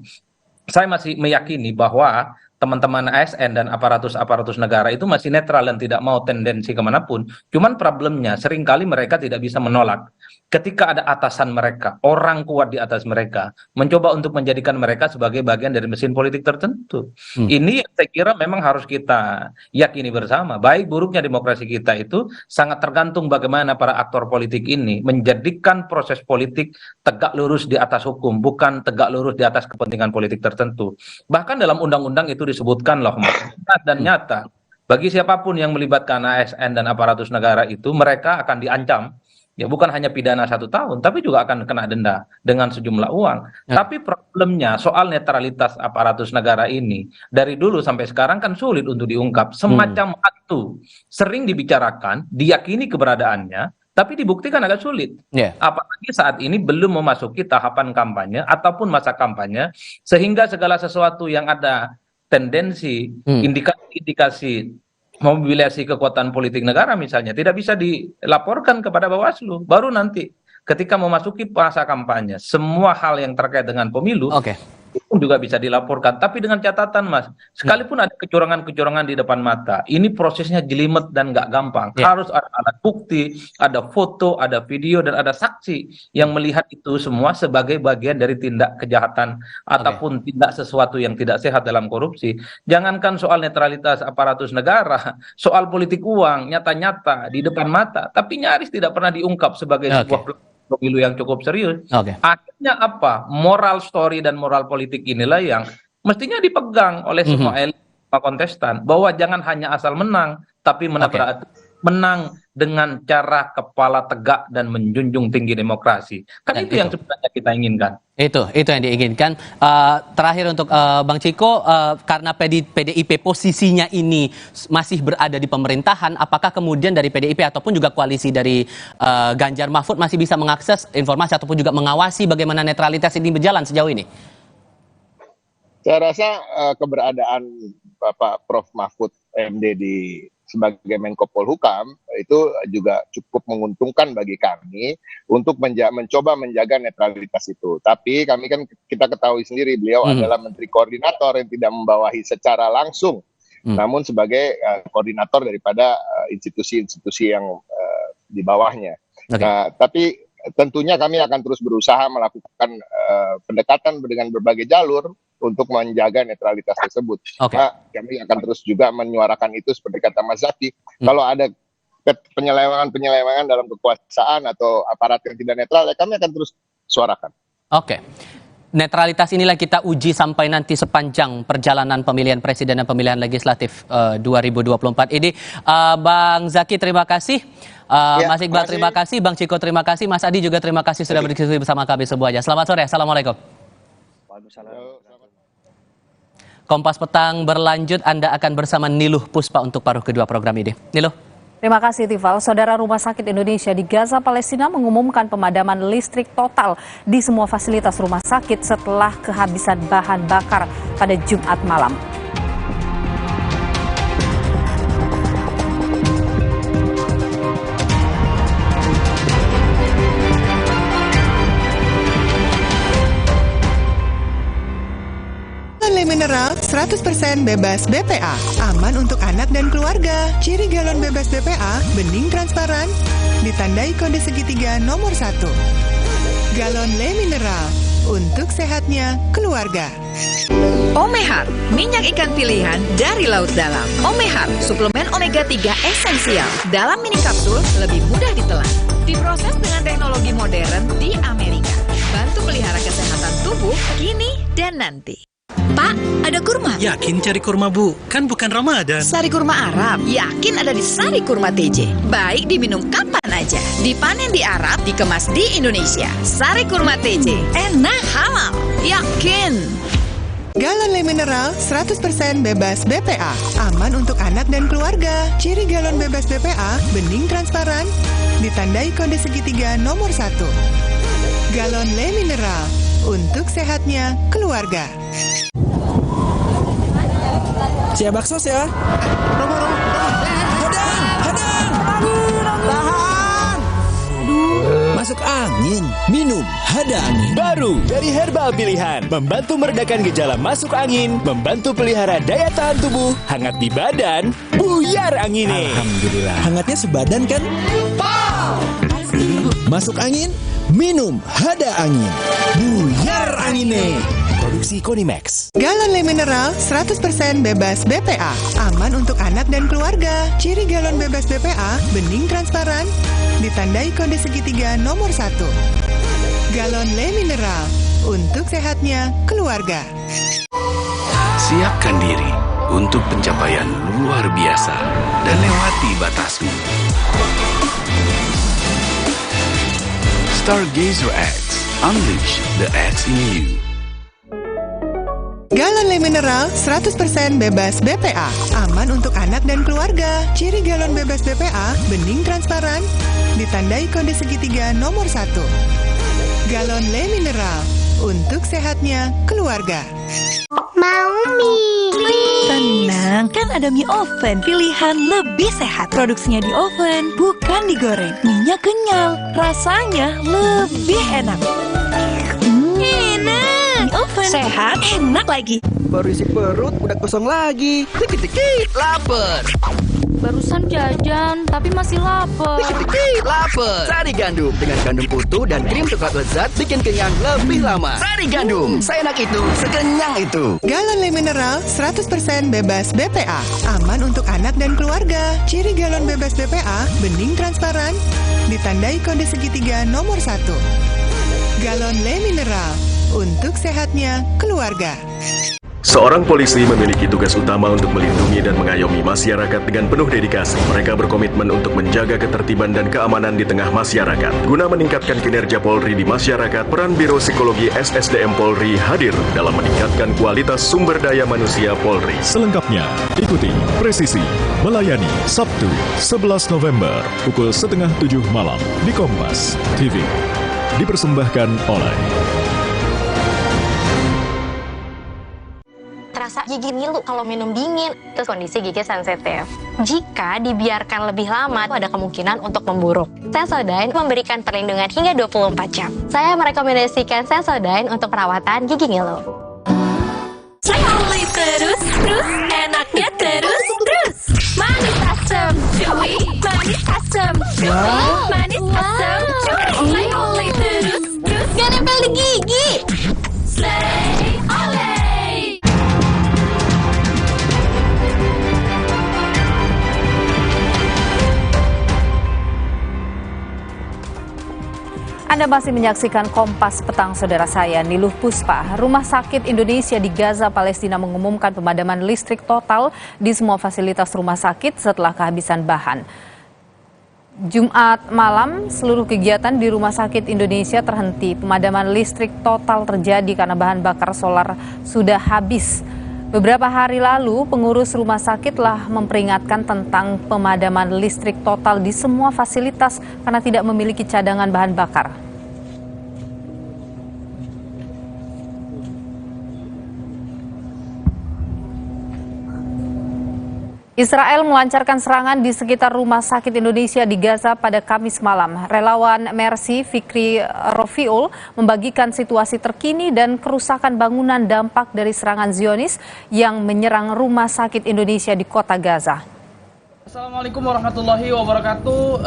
saya masih meyakini bahwa teman-teman ASN dan aparatus-aparatus negara itu masih netral dan tidak mau tendensi kemanapun. Cuman problemnya seringkali mereka tidak bisa menolak. Ketika ada atasan mereka, orang kuat di atas mereka, mencoba untuk menjadikan mereka sebagai bagian dari mesin politik tertentu. Ini yang saya kira memang harus kita yakini bersama. Baik buruknya demokrasi kita itu sangat tergantung bagaimana para aktor politik ini menjadikan proses politik tegak lurus di atas hukum, bukan tegak lurus di atas kepentingan politik tertentu. Bahkan dalam undang-undang itu disebutkan loh, dan nyata bagi siapapun yang melibatkan ASN dan aparatus negara itu mereka akan diancam, ya bukan hanya pidana 1 tahun tapi juga akan kena denda dengan sejumlah uang. Tapi problemnya soal netralitas aparatus negara ini dari dulu sampai sekarang kan sulit untuk diungkap. Semacam hantu sering dibicarakan, diyakini keberadaannya, tapi dibuktikan agak sulit. Apalagi saat ini belum memasuki tahapan kampanye ataupun masa kampanye, sehingga segala sesuatu yang ada tendensi, indikasi mobilisasi kekuatan politik negara misalnya tidak bisa dilaporkan kepada Bawaslu. Baru nanti ketika memasuki masa kampanye, semua hal yang terkait dengan pemilu itu juga bisa dilaporkan. Tapi dengan catatan, Mas, sekalipun ada kecurangan-kecurangan di depan mata, ini prosesnya jelimet dan nggak gampang. Harus ada alat bukti, ada foto, ada video, dan ada saksi yang melihat itu semua sebagai bagian dari tindak kejahatan ataupun tindak sesuatu yang tidak sehat dalam korupsi. Jangankan soal netralitas aparatus negara, soal politik uang nyata-nyata di depan mata, tapi nyaris tidak pernah diungkap sebagai sebuah pemilu yang cukup serius. Akhirnya apa? Moral story dan moral politik inilah yang mestinya dipegang oleh semua elit kontestan, bahwa jangan hanya asal menang, tapi menang dengan cara kepala tegak dan menjunjung tinggi demokrasi. Kan itu yang sebenarnya kita inginkan. Itu yang diinginkan. Terakhir untuk Bang Ciko, karena PDIP posisinya ini masih berada di pemerintahan, apakah kemudian dari PDIP ataupun juga koalisi dari Ganjar Mahfud masih bisa mengakses informasi ataupun juga mengawasi bagaimana netralitas ini berjalan sejauh ini? Saya rasa keberadaan Bapak Prof. Mahfud MD sebagai Menko Polhukam itu juga cukup menguntungkan bagi kami untuk mencoba menjaga netralitas itu. Tapi kami kan kita ketahui sendiri beliau adalah Menteri Koordinator yang tidak membawahi secara langsung, namun sebagai koordinator daripada institusi-institusi yang di bawahnya. Nah, tapi tentunya kami akan terus berusaha melakukan pendekatan dengan berbagai jalur untuk menjaga netralitas tersebut. Nah, kami akan terus juga menyuarakan itu seperti kata Mas Zaki. Kalau ada penyelewengan dalam kekuasaan atau aparat yang tidak netral, ya kami akan terus suarakan. Oke. Netralitas inilah kita uji sampai nanti sepanjang perjalanan pemilihan presiden dan pemilihan legislatif 2024 ini. Bang Zaki, terima kasih. Mas Iqbal, terima kasih. Bang Ciko, terima kasih. Mas Adi juga terima kasih sudah berdiskusi bersama kami semuanya. Selamat sore. Assalamualaikum. Kompas Petang berlanjut. Anda akan bersama Niluh Puspa untuk paruh kedua program ini. Niluh. Terima kasih, Tifal. Saudara, Rumah Sakit Indonesia di Gaza, Palestina mengumumkan pemadaman listrik total di semua fasilitas rumah sakit setelah kehabisan bahan bakar pada Jumat malam. Mineral 100% bebas BPA, aman untuk anak dan keluarga. Ciri galon bebas BPA, bening transparan, ditandai kode segitiga nomor 1. Galon Le Mineral, untuk sehatnya keluarga. Omehar, minyak ikan pilihan dari laut dalam. Omehar, suplemen omega 3 esensial. Dalam mini kapsul, lebih mudah ditelan. Diproses dengan teknologi modern di Amerika. Bantu pelihara kesehatan tubuh kini dan nanti. Pak, ada kurma? Yakin cari kurma, Bu? Kan bukan Ramadan. Sari kurma Arab, yakin ada di Sari Kurma TJ. Baik diminum kapan aja. Dipanen di Arab, dikemas di Indonesia. Sari Kurma TJ, enak, halal, yakin. Galon Le Mineral 100% bebas BPA, aman untuk anak dan keluarga. Ciri galon bebas BPA, bening transparan, ditandai kode segitiga nomor 1. Galon Le Mineral, untuk sehatnya keluarga. Cia bakso ya. Tahan. Masuk angin, minum Hada Angin. Baru dari Herbal Pilihan, membantu meredakan gejala masuk angin, membantu pelihara daya tahan tubuh, hangat di badan, buyar anginnya. Alhamdulillah. Hangatnya sebadan kan? Masuk angin, minum Hada Angin. Buyar anginnya. Produksi Konimax. Galon Le Mineral 100% bebas BPA, aman untuk anak dan keluarga. Ciri galon bebas BPA, bening transparan, ditandai kode segitiga nomor 1. Galon Le Mineral, untuk sehatnya keluarga. Siapkan diri untuk pencapaian luar biasa dan lewati batasmu. Stargazer X, unleash the X in you. Galon Le Mineral 100% bebas BPA, aman untuk anak dan keluarga. Ciri galon bebas BPA, bening transparan, ditandai kode segitiga nomor 1. Galon Le Mineral, untuk sehatnya keluarga. Mau mie. Tenang, kan ada mie oven, pilihan lebih sehat. Produksinya di oven, bukan digoreng. Mie-nya kenyal, rasanya lebih enak. Enak. Oven sehat, enak lagi. Baru isi perut, udah kosong lagi. Dikit-dikit, lapar. Barusan jajan, tapi masih lapar. Dikit-dikit, lapar. Sari Gandum dengan gandum utuh dan krim coklat lezat bikin kenyang lebih lama. Sari Gandum, seenak itu, sekenyang itu. Galon Le Mineral 100% bebas BPA, aman untuk anak dan keluarga. Ciri galon bebas BPA, bening transparan, ditandai kode segitiga nomor 1. Galon Le Mineral, untuk sehatnya keluarga. Seorang polisi memiliki tugas utama untuk melindungi dan mengayomi masyarakat dengan penuh dedikasi. Mereka berkomitmen untuk menjaga ketertiban dan keamanan di tengah masyarakat. Guna meningkatkan kinerja Polri di masyarakat, peran Biro Psikologi SSDM Polri hadir dalam meningkatkan kualitas sumber daya manusia Polri. Selengkapnya, ikuti Presisi Melayani Sabtu 11 November pukul 6:30 malam di Kompas TV. Dipersembahkan oleh Terasa gigi ngilu kalau minum dingin. Terus kondisi gigi sensitif. Jika dibiarkan lebih lama, ada kemungkinan untuk memburuk. Sensodyne memberikan perlindungan hingga 24 jam. Saya merekomendasikan Sensodyne untuk perawatan gigi ngilu. Saya only terus, enaknya terus. Manis asam, chewy, manis asam, chewy, manis asam, chewy. Saya only Anda masih menyaksikan Kompas Petang, saudara saya, Niluh Puspa. Rumah Sakit Indonesia di Gaza, Palestina mengumumkan pemadaman listrik total di semua fasilitas rumah sakit setelah kehabisan bahan. Jumat malam, seluruh kegiatan di Rumah Sakit Indonesia terhenti. Pemadaman listrik total terjadi karena bahan bakar solar sudah habis. Beberapa hari lalu, pengurus rumah sakit telah memperingatkan tentang pemadaman listrik total di semua fasilitas karena tidak memiliki cadangan bahan bakar. Israel melancarkan serangan di sekitar Rumah Sakit Indonesia di Gaza pada Kamis malam. Relawan Mercy Fikri Rofiul membagikan situasi terkini dan kerusakan bangunan dampak dari serangan Zionis yang menyerang Rumah Sakit Indonesia di kota Gaza. Assalamualaikum warahmatullahi wabarakatuh.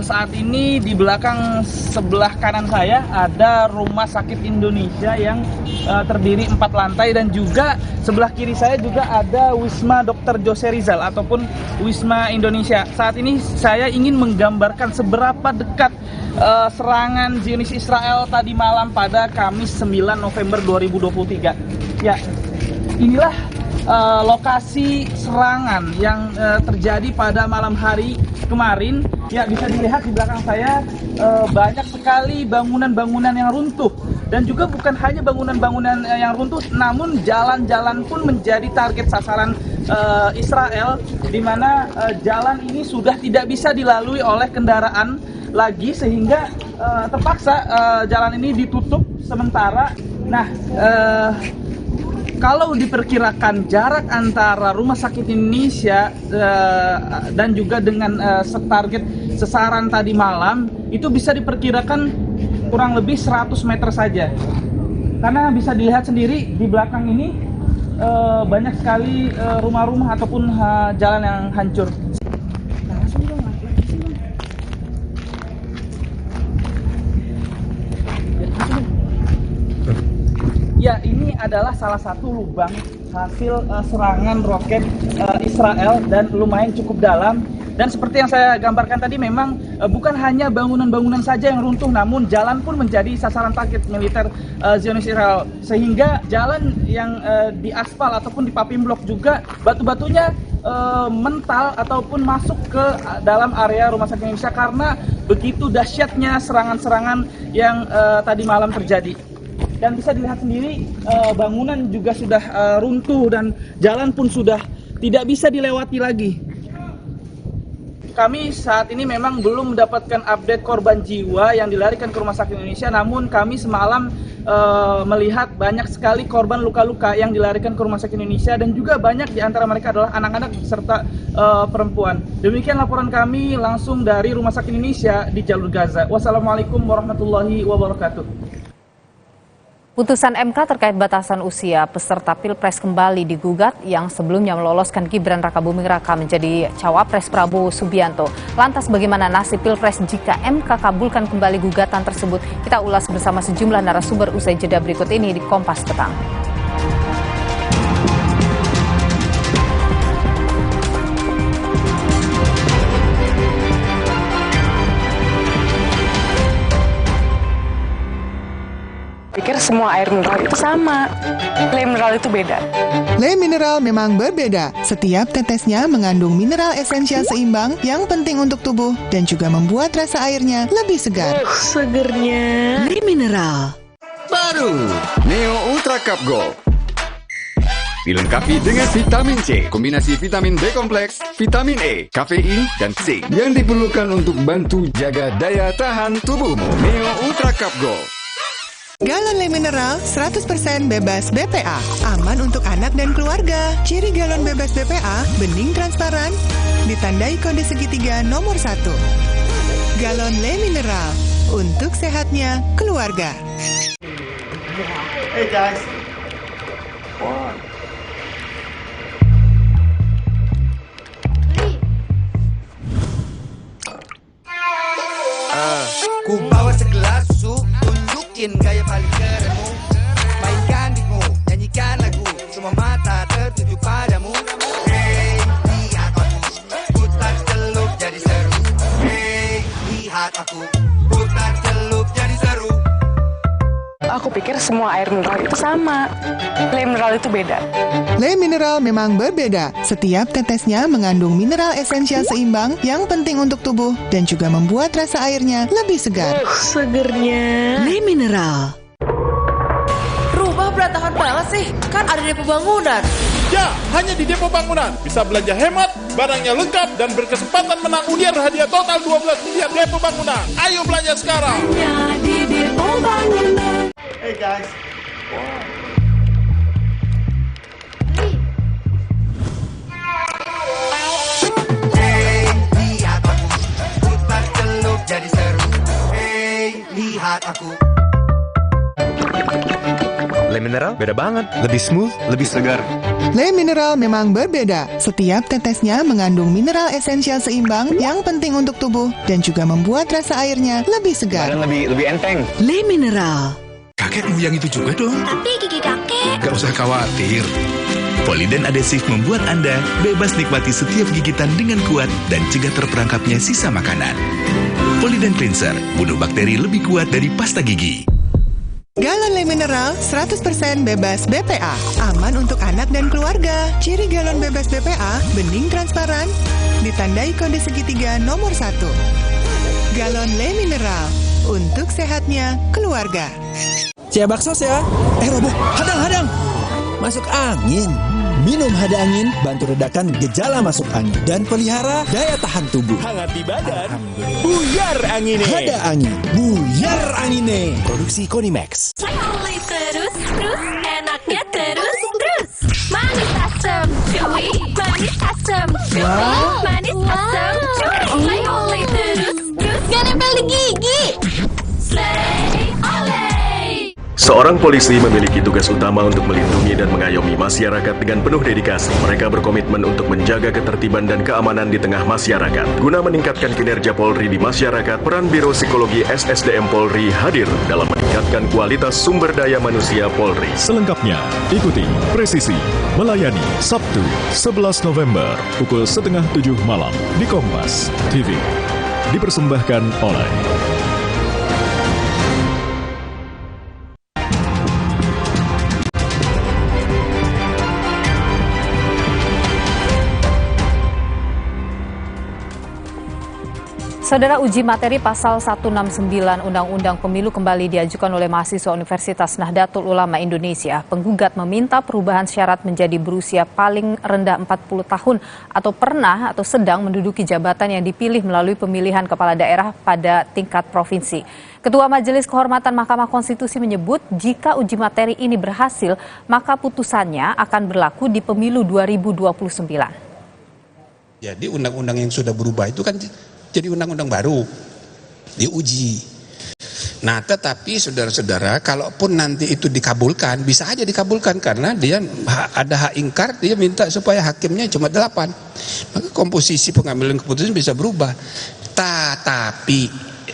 Saat ini di belakang sebelah kanan saya ada Rumah Sakit Indonesia yang terdiri 4 lantai, dan juga sebelah kiri saya juga ada Wisma Dr. Jose Rizal ataupun Wisma Indonesia. Saat ini saya ingin menggambarkan seberapa dekat serangan Zionis Israel tadi malam pada Kamis 9 November 2023. Ya, inilah lokasi serangan yang terjadi pada malam hari kemarin. Ya, bisa dilihat di belakang saya banyak sekali bangunan-bangunan yang runtuh, dan juga bukan hanya bangunan-bangunan yang runtuh, namun jalan-jalan pun menjadi target sasaran Israel, di mana jalan ini sudah tidak bisa dilalui oleh kendaraan lagi, sehingga terpaksa jalan ini ditutup sementara. Nah, kalau diperkirakan jarak antara Rumah Sakit Indonesia dan juga dengan target sasaran tadi malam, itu bisa diperkirakan kurang lebih 100 meter saja. Karena bisa dilihat sendiri di belakang ini banyak sekali rumah-rumah ataupun jalan yang hancur. Ya, ini adalah salah satu lubang hasil serangan roket Israel dan lumayan cukup dalam. Dan seperti yang saya gambarkan tadi, memang bukan hanya bangunan-bangunan saja yang runtuh, namun jalan pun menjadi sasaran target militer Zionis Israel. Sehingga jalan yang di aspal ataupun di paving block juga batu-batunya mental ataupun masuk ke dalam area Rumah Sakit Indonesia karena begitu dahsyatnya serangan-serangan yang tadi malam terjadi. Dan bisa dilihat sendiri bangunan juga sudah runtuh dan jalan pun sudah tidak bisa dilewati lagi. Kami saat ini memang belum mendapatkan update korban jiwa yang dilarikan ke Rumah Sakit Indonesia, namun kami semalam melihat banyak sekali korban luka-luka yang dilarikan ke Rumah Sakit Indonesia, dan juga banyak di antara mereka adalah anak-anak serta perempuan. Demikian laporan kami langsung dari Rumah Sakit Indonesia di jalur Gaza. Wassalamualaikum warahmatullahi wabarakatuh. Putusan MK terkait batasan usia peserta Pilpres kembali digugat, yang sebelumnya meloloskan Gibran Rakabuming Raka menjadi cawapres Prabowo Subianto. Lantas bagaimana nasib Pilpres jika MK kabulkan kembali gugatan tersebut? Kita ulas bersama sejumlah narasumber usai jeda berikut ini di Kompas Petang. Pikir semua air mineral itu sama. Le mineral itu beda. Le mineral memang berbeda. Setiap tetesnya mengandung mineral esensial seimbang yang penting untuk tubuh dan juga membuat rasa airnya lebih segar. Segernya. Le mineral baru Neo Ultra Cup Gold. Dilengkapi dengan vitamin C, kombinasi vitamin B kompleks, vitamin E, kafein, dan zinc yang diperlukan untuk bantu jaga daya tahan tubuhmu. Neo Ultra Cup Gold. Galon Le Mineral 100% bebas BPA, aman untuk anak dan keluarga. Ciri galon bebas BPA, bening transparan, ditandai kode segitiga nomor 1. Galon Le Mineral, untuk sehatnya keluarga. Hey guys. Ku bawa segelas susu, tunjukin gaya paling kerenmu. Mainkan beatmu, nyanyikan lagu, semua mata tertuju padamu. Hey, lihat aku, putar celup jadi seru. Hey, lihat aku, putar celup jadi seru. pikir semua air mineral itu sama. Le mineral itu beda. Le mineral memang berbeda. Setiap tetesnya mengandung mineral esensial seimbang yang penting untuk tubuh dan juga membuat rasa airnya lebih segar. Segernya. Le mineral. Rumah berantakan banget sih, kan ada Depo Bangunan. Ya, hanya di Depo Bangunan. Bisa belanja hemat, barangnya lengkap, dan berkesempatan menang undian hadiah total 12 miliar Depo Bangunan. Ayo belanja sekarang. Hanya di Depo Bangunan. Hey guys. Lihat aku, putar celup jadi seru. Hey, lihat aku. Le mineral beda banget, lebih smooth, lebih segar. Le mineral memang berbeda. Setiap tetesnya mengandung mineral esensial seimbang yang penting untuk tubuh dan juga membuat rasa airnya lebih segar. Dan lebih enteng. Le mineral. Kakek mau yang itu juga dong. Tapi gigi kakek. Gak usah khawatir. Poliden adhesif membuat Anda bebas nikmati setiap gigitan dengan kuat dan cegah terperangkapnya sisa makanan. Poliden Cleanser, bunuh bakteri lebih kuat dari pasta gigi. Galon Le mineral 100% bebas BPA. Aman untuk anak dan keluarga. Ciri galon bebas BPA, bening transparan, ditandai kode segitiga nomor 1. Galon Le mineral, untuk sehatnya keluarga. Cia bakso ya. Robo, hadang. Masuk angin. Minum hada angin, bantu redakan gejala masuk angin dan pelihara daya tahan tubuh. Hangat di badan. Buyar angine. Hada angin, buyar angine. Produksi Konimax. Oleh terus, enaknya terus. Manis asam, cuy. Manis asam, cuy. Manis asam, cuy. Oleh terus. Gak nempel di gigi. Slay, oleh. Seorang polisi memiliki tugas utama untuk melindungi dan mengayomi masyarakat dengan penuh dedikasi. Mereka berkomitmen untuk menjaga ketertiban dan keamanan di tengah masyarakat. Guna meningkatkan kinerja Polri di masyarakat, peran Biro Psikologi SSDM Polri hadir dalam meningkatkan kualitas sumber daya manusia Polri. Selengkapnya, ikuti Presisi Melayani Sabtu 11 November pukul 6:30 malam di Kompas TV. Dipersembahkan oleh Saudara, uji materi pasal 169 Undang-Undang Pemilu kembali diajukan oleh mahasiswa Universitas Nahdlatul Ulama Indonesia. Penggugat meminta perubahan syarat menjadi berusia paling rendah 40 tahun atau pernah atau sedang menduduki jabatan yang dipilih melalui pemilihan kepala daerah pada tingkat provinsi. Ketua Majelis Kehormatan Mahkamah Konstitusi menyebut jika uji materi ini berhasil, maka putusannya akan berlaku di pemilu 2029. Jadi undang-undang yang sudah berubah itu kan jadi undang-undang baru, diuji. Nah, tetapi saudara-saudara, kalaupun nanti itu dikabulkan, bisa aja dikabulkan karena dia ada hak ingkar, dia minta supaya hakimnya cuma 8. Maka komposisi pengambilan keputusan bisa berubah. Tetapi,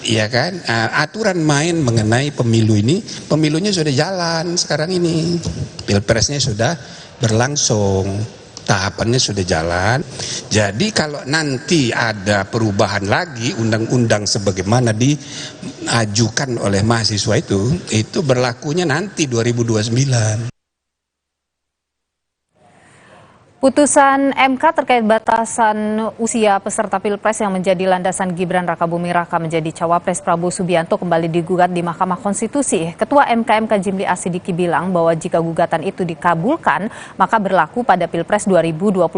ya kan, aturan main mengenai pemilu ini, pemilunya sudah jalan sekarang ini. Pilpresnya sudah berlangsung. Tahapannya sudah jalan. Jadi kalau nanti ada perubahan lagi undang-undang sebagaimana diajukan oleh mahasiswa itu berlakunya nanti 2029. Putusan MK terkait batasan usia peserta Pilpres yang menjadi landasan Gibran Rakabuming Raka menjadi cawapres Prabowo Subianto kembali digugat di Mahkamah Konstitusi. Ketua MK Jimli Asidiki bilang bahwa jika gugatan itu dikabulkan, maka berlaku pada Pilpres 2029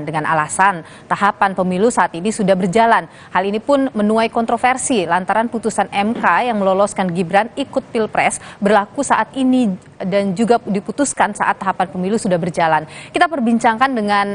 dengan alasan tahapan pemilu saat ini sudah berjalan. Hal ini pun menuai kontroversi lantaran putusan MK yang meloloskan Gibran ikut Pilpres berlaku saat ini dan juga diputuskan saat tahapan pemilu sudah berjalan. Kita perbincangkan dengan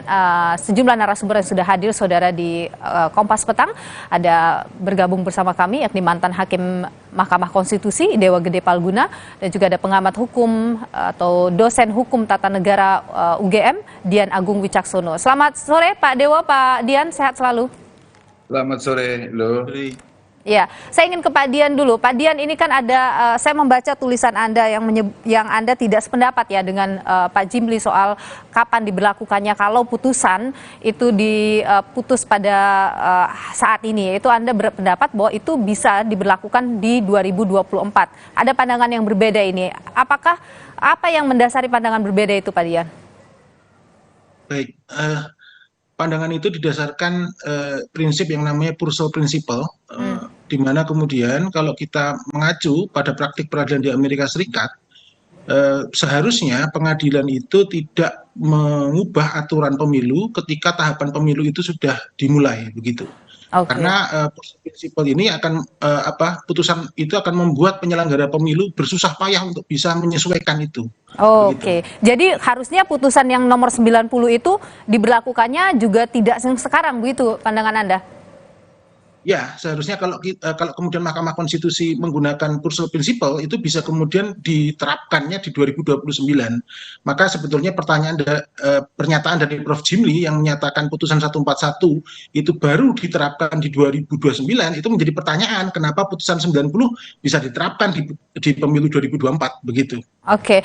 sejumlah narasumber yang sudah hadir, saudara, di Kompas Petang. Ada bergabung bersama kami yakni mantan Hakim Mahkamah Konstitusi Dewa Gede Palguna dan juga ada pengamat hukum atau dosen hukum tata negara UGM Dian Agung Wicaksono. Selamat sore Pak Dewa, Pak Dian, sehat selalu. Selamat sore, Lo. Ya, saya ingin ke Pak Dian dulu. Pak Dian, ini kan ada, saya membaca tulisan Anda yang Anda tidak sependapat ya dengan Pak Jimli soal kapan diberlakukannya. Kalau putusan itu diputus pada saat ini, itu Anda berpendapat bahwa itu bisa diberlakukan di 2024. Ada pandangan yang berbeda ini. Apakah apa yang mendasari pandangan berbeda itu, Pak Dian? Baik, pandangan itu didasarkan prinsip yang namanya Purcell Principle, di mana kemudian kalau kita mengacu pada praktik peradilan di Amerika Serikat, seharusnya pengadilan itu tidak mengubah aturan pemilu ketika tahapan pemilu itu sudah dimulai, begitu. Karena prinsipal ini akan putusan itu akan membuat penyelenggara pemilu bersusah payah untuk bisa menyesuaikan itu. Oke. Jadi harusnya putusan yang nomor 90 itu diberlakukannya juga tidak sekarang, begitu pandangan Anda? Ya, seharusnya kalau kemudian Mahkamah Konstitusi menggunakan Purcell Principle itu bisa kemudian diterapkannya di 2029. Maka sebetulnya pernyataan dari Prof. Jimli yang menyatakan putusan 141 itu baru diterapkan di 2029 itu menjadi pertanyaan kenapa putusan 90 bisa diterapkan di pemilu 2024 begitu. Oke.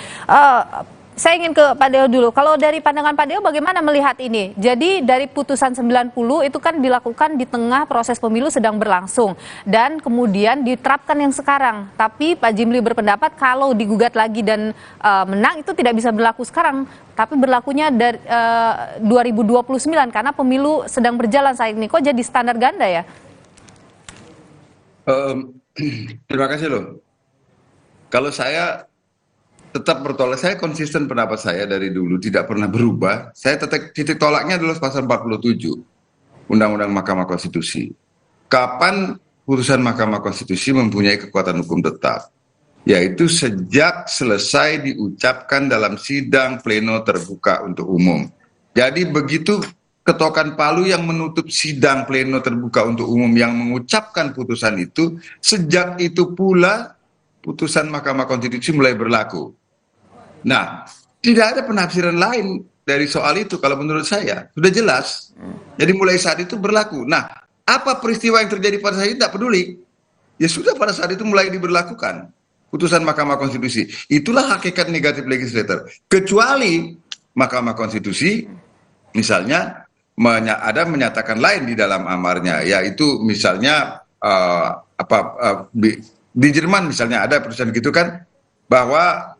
Saya ingin ke Pak Deo dulu. Kalau dari pandangan Pak Deo bagaimana melihat ini? Jadi dari putusan 90 itu kan dilakukan di tengah proses pemilu sedang berlangsung dan kemudian diterapkan yang sekarang. Tapi Pak Jimli berpendapat kalau digugat lagi dan menang itu tidak bisa berlaku sekarang, tapi berlakunya dari 2029 karena pemilu sedang berjalan saat ini. Kok jadi standar ganda ya? Terima kasih loh. Kalau saya tetap bertolak, saya konsisten pendapat saya dari dulu tidak pernah berubah. Saya titik tolaknya adalah pasal 47 Undang-Undang Mahkamah Konstitusi. Kapan putusan Mahkamah Konstitusi mempunyai kekuatan hukum tetap? Yaitu sejak selesai diucapkan dalam sidang pleno terbuka untuk umum. Jadi begitu ketokan palu yang menutup sidang pleno terbuka untuk umum yang mengucapkan putusan itu, sejak itu pula putusan Mahkamah Konstitusi mulai berlaku. Nah, tidak ada penafsiran lain dari soal itu kalau menurut saya. Sudah jelas. Jadi mulai saat itu berlaku. Nah, apa peristiwa yang terjadi pada saat itu tidak peduli. Ya sudah pada saat itu mulai diberlakukan putusan Mahkamah Konstitusi. Itulah hakikat negatif legislator. Kecuali Mahkamah Konstitusi misalnya ada menyatakan lain di dalam amarnya, yaitu misalnya di Jerman misalnya ada putusan gitu kan, bahwa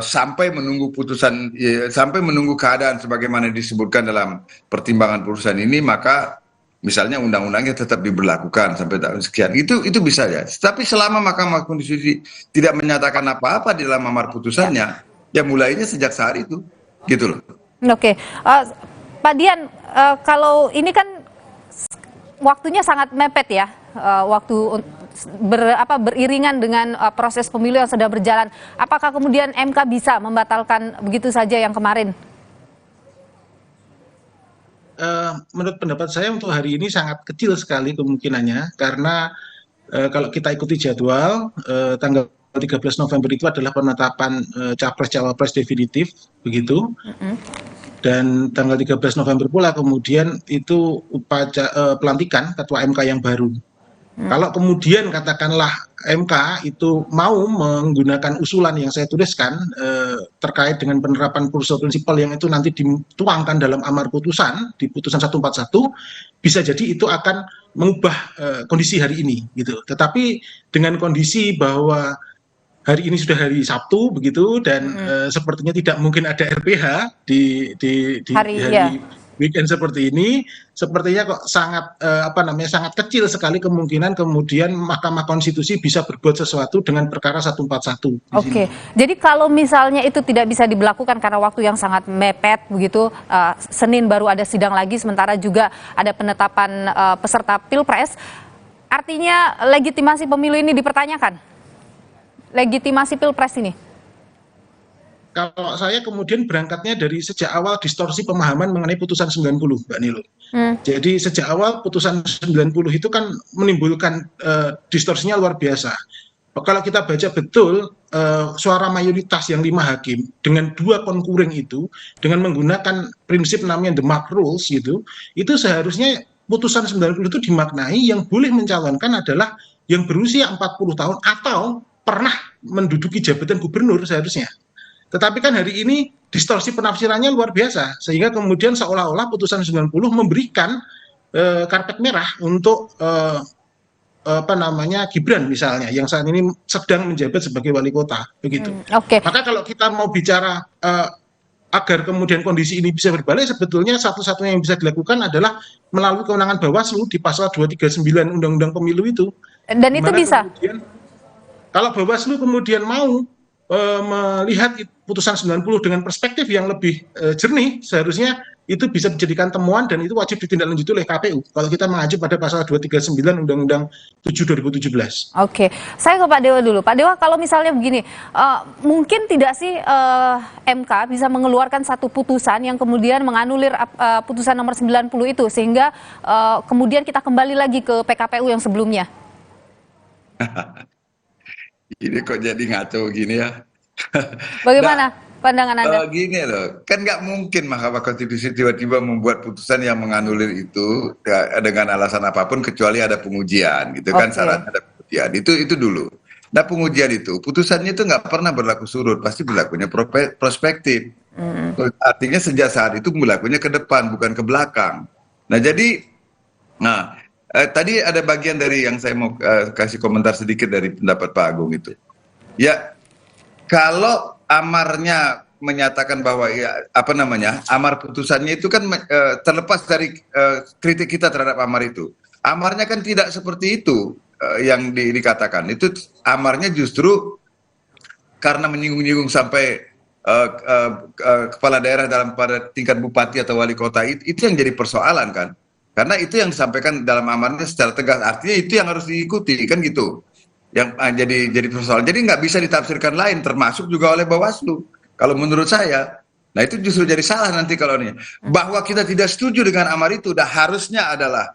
sampai menunggu putusan, sampai menunggu keadaan sebagaimana disebutkan dalam pertimbangan putusan ini, maka misalnya undang-undangnya tetap diberlakukan sampai tahun sekian. Itu bisa ya. Tapi selama Mahkamah Konstitusi tidak menyatakan apa-apa di dalam amar putusannya, ya mulainya sejak saat itu, gitu loh. Oke, Pak Dian, kalau ini kan waktunya sangat mepet ya, waktu beriringan dengan proses pemilu yang sedang berjalan. Apakah kemudian MK bisa membatalkan begitu saja yang kemarin? Menurut pendapat saya untuk hari ini sangat kecil sekali kemungkinannya, karena kalau kita ikuti jadwal, tanggal 13 November itu adalah penetapan capres-cawapres definitif, begitu. Dan tanggal 13 November pula kemudian itu pelantikan ketua MK yang baru. Kalau kemudian katakanlah MK itu mau menggunakan usulan yang saya tuliskan terkait dengan penerapan Purcell Principle yang itu nanti dituangkan dalam amar putusan di putusan 141, bisa jadi itu akan mengubah kondisi hari ini gitu. Tetapi dengan kondisi bahwa hari ini sudah hari Sabtu begitu dan sepertinya tidak mungkin ada RPH di hari weekend seperti ini, sepertinya kok sangat sangat kecil sekali kemungkinan kemudian Mahkamah Konstitusi bisa berbuat sesuatu dengan perkara 141. Oke, jadi kalau misalnya itu tidak bisa diberlakukan karena waktu yang sangat mepet begitu, Senin baru ada sidang lagi, sementara juga ada penetapan peserta Pilpres, artinya legitimasi pemilu ini dipertanyakan? Legitimasi Pilpres ini? Kalau saya kemudian berangkatnya dari sejak awal distorsi pemahaman mengenai putusan 90, Mbak Nilo. Jadi sejak awal putusan 90 itu kan menimbulkan distorsinya luar biasa. Kalau kita baca betul suara mayoritas yang 5 hakim dengan 2 konkuring itu dengan menggunakan prinsip namanya the Mark Rules gitu, itu seharusnya putusan 90 itu dimaknai yang boleh mencalonkan adalah yang berusia 40 tahun atau pernah menduduki jabatan gubernur seharusnya. Tetapi kan hari ini distorsi penafsirannya luar biasa, sehingga kemudian seolah-olah putusan 90 memberikan karpet merah untuk Gibran misalnya, yang saat ini sedang menjabat sebagai wali kota, begitu. Maka kalau kita mau bicara agar kemudian kondisi ini bisa berbalik, sebetulnya satu-satunya yang bisa dilakukan adalah melalui kewenangan Bawaslu di pasal 239 Undang-Undang Pemilu itu. Dan itu bisa? Kemudian, kalau Bawaslu kemudian mau melihat putusan 90 dengan perspektif yang lebih jernih, seharusnya itu bisa dijadikan temuan dan itu wajib ditindaklanjuti oleh KPU kalau kita mengacu pada pasal 239 Undang-Undang 7 2017. Oke, saya ke Pak Dewa dulu. Pak Dewa, kalau misalnya begini, mungkin tidak sih MK bisa mengeluarkan satu putusan yang kemudian menganulir putusan nomor 90 itu, sehingga kemudian kita kembali lagi ke PKPU yang sebelumnya? Ini kok jadi ngaco gini ya? Bagaimana pandangan Anda? Gini loh, kan nggak mungkin Mahkamah Konstitusi tiba-tiba membuat putusan yang menganulir itu dengan alasan apapun kecuali ada pengujian, gitu kan? Syaratnya ada pengujian. Itu dulu. Nah, pengujian itu putusannya itu nggak pernah berlaku surut, pasti berlakunya prospektif. Artinya sejak saat itu berlakunya ke depan, bukan ke belakang. Nah, jadi, tadi ada bagian dari yang saya mau kasih komentar sedikit dari pendapat Pak Agung itu. Ya, kalau amarnya menyatakan bahwa amar putusannya itu kan terlepas dari kritik kita terhadap amar itu. Amarnya kan tidak seperti itu yang dikatakan. Itu amarnya justru karena menyinggung-nyinggung sampai kepala daerah pada tingkat bupati atau wali kota, itu yang jadi persoalan kan. Karena itu yang disampaikan dalam amarnya secara tegas, artinya itu yang harus diikuti, kan gitu. Yang jadi persoalan. Jadi nggak bisa ditafsirkan lain, termasuk juga oleh Bawaslu. Kalau menurut saya, nah itu justru jadi salah nanti kalau ini. Bahwa kita tidak setuju dengan amar itu, dah harusnya adalah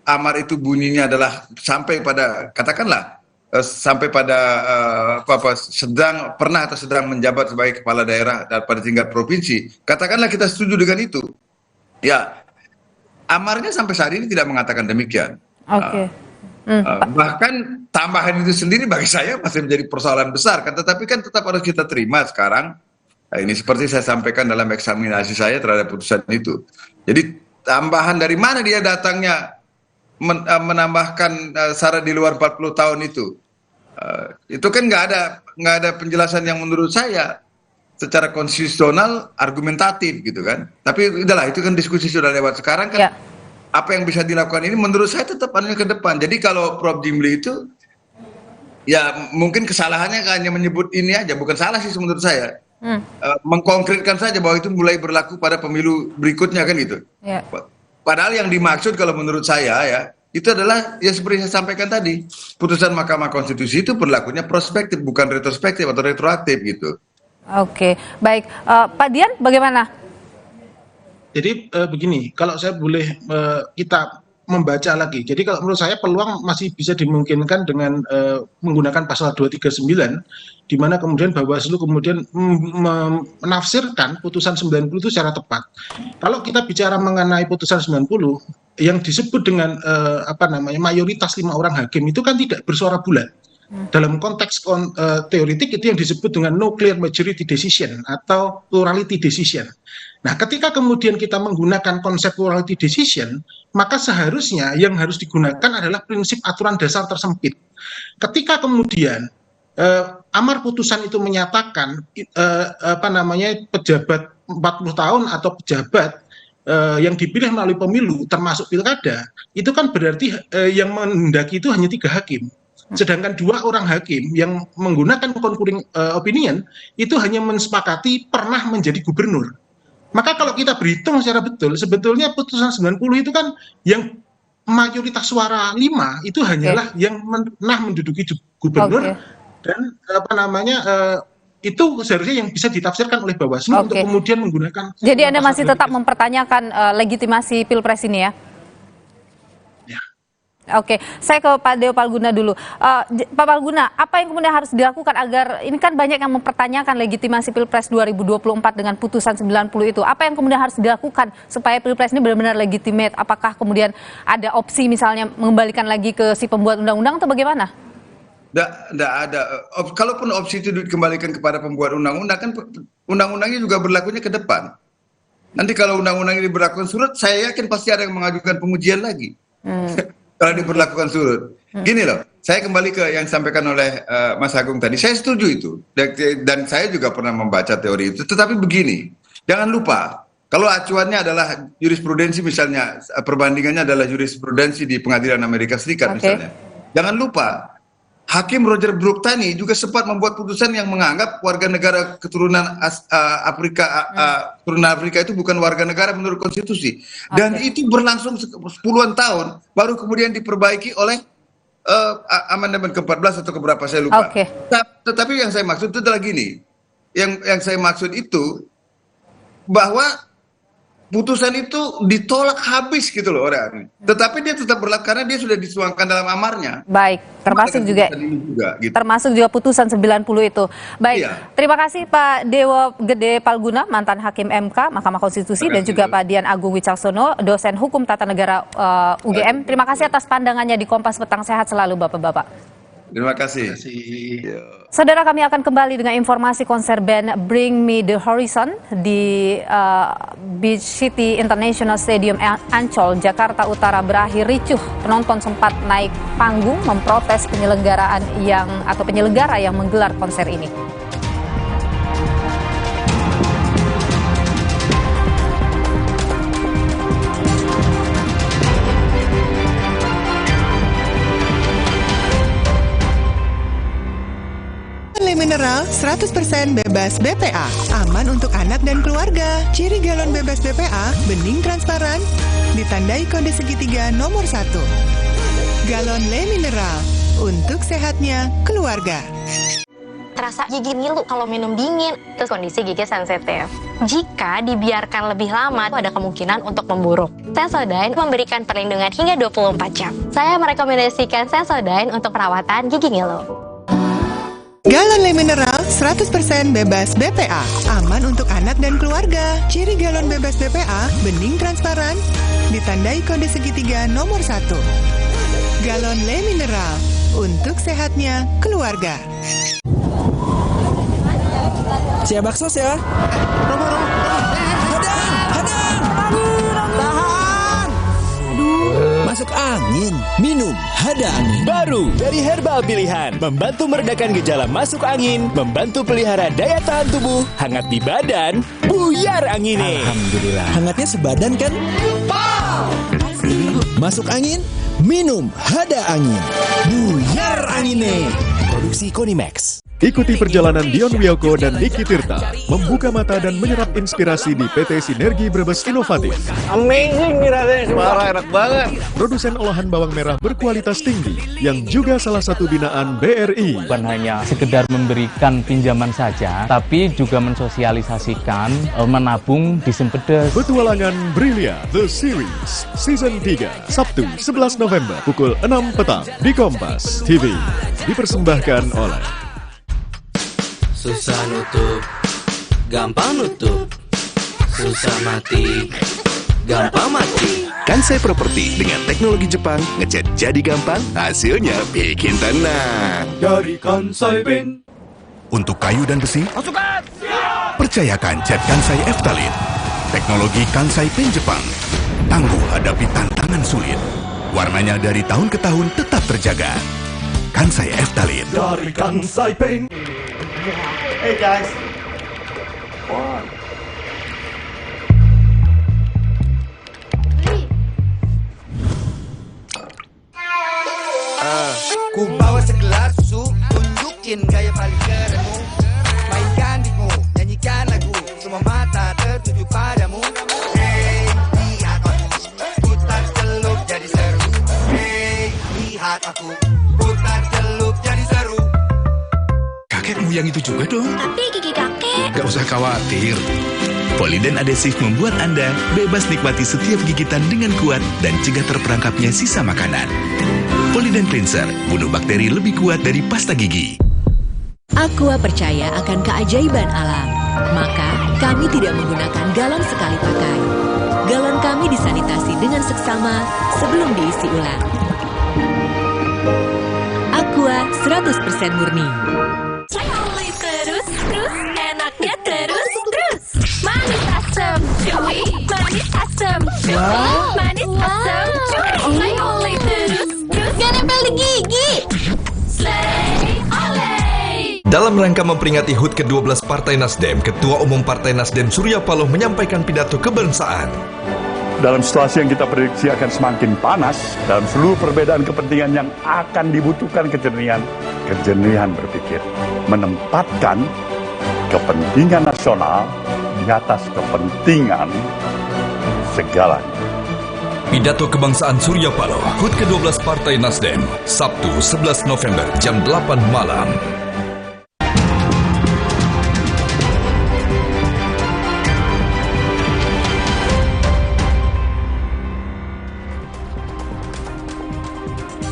amar itu bunyinya adalah sampai pada, katakanlah, sampai pada pernah atau sedang menjabat sebagai kepala daerah pada tingkat provinsi. Katakanlah kita setuju dengan itu. Ya, amarnya sampai saat ini tidak mengatakan demikian. Bahkan tambahan itu sendiri bagi saya masih menjadi persoalan besar. Tetapi kan tetap harus kita terima sekarang. Nah, ini seperti saya sampaikan dalam eksaminasi saya terhadap putusan itu. Jadi tambahan dari mana dia datangnya menambahkan syarat di luar 40 tahun itu. Itu kan nggak ada penjelasan yang menurut saya secara konstitusional argumentatif gitu kan. Tapi udahlah, itu kan diskusi sudah lewat. Sekarang kan apa yang bisa dilakukan ini menurut saya tetap hanya ke depan. Jadi kalau Prof. Jimli itu ya mungkin kesalahannya hanya menyebut ini aja, bukan salah sih menurut saya. Mengkonkretkan saja bahwa itu mulai berlaku pada pemilu berikutnya kan gitu. Padahal yang dimaksud kalau menurut saya ya itu adalah ya seperti saya sampaikan tadi, putusan Mahkamah Konstitusi itu berlakunya prospektif bukan retrospektif atau retroaktif gitu. Oke, baik. Pak Dian bagaimana? Jadi begini, kalau saya boleh kita membaca lagi. Jadi kalau menurut saya peluang masih bisa dimungkinkan dengan menggunakan pasal 239, di mana kemudian Bawaslu kemudian menafsirkan putusan 90 itu secara tepat. Kalau kita bicara mengenai putusan 90, yang disebut dengan mayoritas 5 orang hakim itu kan tidak bersuara bulat. Dalam konteks teoritik itu yang disebut dengan no clear majority decision atau plurality decision. Nah, ketika kemudian kita menggunakan konsep plurality decision, maka seharusnya yang harus digunakan adalah prinsip aturan dasar tersempit. Ketika kemudian amar putusan itu menyatakan pejabat 40 tahun atau pejabat yang dipilih melalui pemilu termasuk pilkada, itu kan berarti yang menghendaki itu hanya 3 hakim. Sedangkan 2 orang hakim yang menggunakan concurring opinion itu hanya mensepakati pernah menjadi gubernur. Maka kalau kita berhitung secara betul, sebetulnya putusan 90 itu kan yang mayoritas suara 5 itu hanyalah yang pernah menduduki gubernur dan itu seharusnya yang bisa ditafsirkan oleh Bawaslu untuk kemudian menggunakan. Jadi Anda masih tetap mempertanyakan legitimasi Pilpres ini ya? Oke, saya ke Pak Deo Palguna dulu. Pak Palguna, apa yang kemudian harus dilakukan agar, ini kan banyak yang mempertanyakan legitimasi Pilpres 2024 dengan putusan 90 itu. Apa yang kemudian harus dilakukan supaya Pilpres ini benar-benar legitimate? Apakah kemudian ada opsi misalnya mengembalikan lagi ke si pembuat undang-undang atau bagaimana? Tidak ada. Kalaupun opsi itu dikembalikan kepada pembuat undang-undang, kan undang-undangnya juga berlakunya ke depan. Nanti kalau undang-undang ini berlakukan surut, saya yakin pasti ada yang mengajukan pengujian lagi. Kalau diberlakukan surut. Gini loh, saya kembali ke yang disampaikan oleh Mas Agung tadi. Saya setuju itu. Dan saya juga pernah membaca teori itu. Tetapi begini, jangan lupa, kalau acuannya adalah jurisprudensi misalnya, perbandingannya adalah jurisprudensi di pengadilan Amerika Serikat misalnya. Jangan lupa, Hakim Roger Brooktani juga sempat membuat putusan yang menganggap warga negara keturunan keturunan Afrika itu bukan warga negara menurut konstitusi. Dan itu berlangsung puluhan tahun, baru kemudian diperbaiki oleh amandemen ke-14 atau keberapa saya lupa. Tetapi yang saya maksud itu adalah gini, yang saya maksud itu bahwa putusan itu ditolak habis gitu loh orang. Tetapi dia tetap berlaku karena dia sudah disuangkan dalam amarnya. Baik, termasuk juga gitu. Termasuk juga putusan 90 itu. Baik, terima kasih Pak Dewo Gede Palguna, mantan Hakim MK Mahkamah Konstitusi, dan juga Pak Dian Agung Wicaksono, dosen Hukum Tata Negara UGM. Terima kasih atas pandangannya di Kompas Petang. Sehat selalu Bapak-bapak. Terima kasih. Saudara, kami akan kembali dengan informasi konser band Bring Me The Horizon di Beach City International Stadium Ancol, Jakarta Utara berakhir ricuh. Penonton sempat naik panggung memprotes penyelenggara yang menggelar konser ini. Mineral 100% bebas BPA, aman untuk anak dan keluarga. Ciri galon bebas BPA, bening transparan, ditandai kode segitiga nomor 1. Galon Le Mineral, untuk sehatnya keluarga. Terasa gigi ngilu kalau minum dingin, terus kondisi gigi sensitif. Jika dibiarkan lebih lama, ada kemungkinan untuk memburuk. Sensodyne memberikan perlindungan hingga 24 jam. Saya merekomendasikan Sensodyne untuk perawatan gigi ngilu. Galon Le Mineral 100% bebas BPA, aman untuk anak dan keluarga. Ciri galon bebas BPA, bening transparan, ditandai kode segitiga nomor 1. Galon Le Mineral, untuk sehatnya keluarga. Siap bakso ya? Masuk angin, minum Hada Angin. Baru dari herbal pilihan, membantu meredakan gejala masuk angin, membantu pelihara daya tahan tubuh, hangat di badan, buyar angine. Alhamdulillah. Hangatnya sebadan kan? Masuk angin, minum Hada Angin. Buyar angine. Produksi Konimax. Ikuti perjalanan Dion Wiyoko dan Diki Tirta membuka mata dan menyerap inspirasi di PT Sinergi Brebes Inovatif. Amazing nih rasanya, parah enak banget. Produsen olahan bawang merah berkualitas tinggi yang juga salah satu binaan BRI. Bukan hanya sekedar memberikan pinjaman saja, tapi juga mensosialisasikan menabung di Sempedes. Petualangan Brilian The Series Season 3 Sabtu 11 November pukul 6 petang di Kompas TV. Dipersembahkan oleh susah nutup, gampang nutup, susah mati, gampang mati. Kansai Property dengan teknologi Jepang, ngecat jadi gampang, hasilnya bikin tenang. Dari Kansai Bin. Untuk kayu dan besi, Masukkan! percayakan cat Kansai Eftalin. Teknologi Kansai Pen Jepang, tangguh hadapi tantangan sulit. Warnanya dari tahun ke tahun tetap terjaga. Kansai Eftalin. Dari Kansai Pen. Hey guys. Ku bawa segelas susu, tunjukin gaya paling kerenmu. Mainkan beatmu, nyanyikan lagu, semua mata tertuju padamu. Hey, lihat aku, putar celup jadi seru. Hey, lihat aku, putar celup jadi seru. Kakekmu yang itu juga dong. Tapi gigi kakek. Gak usah khawatir. Poliden adhesif membuat Anda bebas nikmati setiap gigitan dengan kuat dan cegah terperangkapnya sisa makanan. Polydent Cleanser, bunuh bakteri lebih kuat dari pasta gigi. Aqua percaya akan keajaiban alam, maka kami tidak menggunakan galon sekali pakai. Galon kami disanitasi dengan seksama sebelum diisi ulang. Aqua 100% murni. Terus, enaknya terus. Manis asam, cuy. Manis asam, cuy. Manis asam, cuy. Saya oleh terus. Gak nempel di gigi. Slay, oleh. Dalam rangka memperingati HUT ke-12 Partai Nasdem, Ketua Umum Partai Nasdem Surya Paloh menyampaikan pidato kebangsaan. Dalam situasi yang kita prediksi akan semakin panas, dalam seluruh perbedaan kepentingan yang akan dibutuhkan kejenihan berpikir, menempatkan kepentingan nasional di atas kepentingan segalanya. Pidato kebangsaan Surya Paloh, HUT ke-12 Partai Nasdem, Sabtu 11 November jam 8 malam.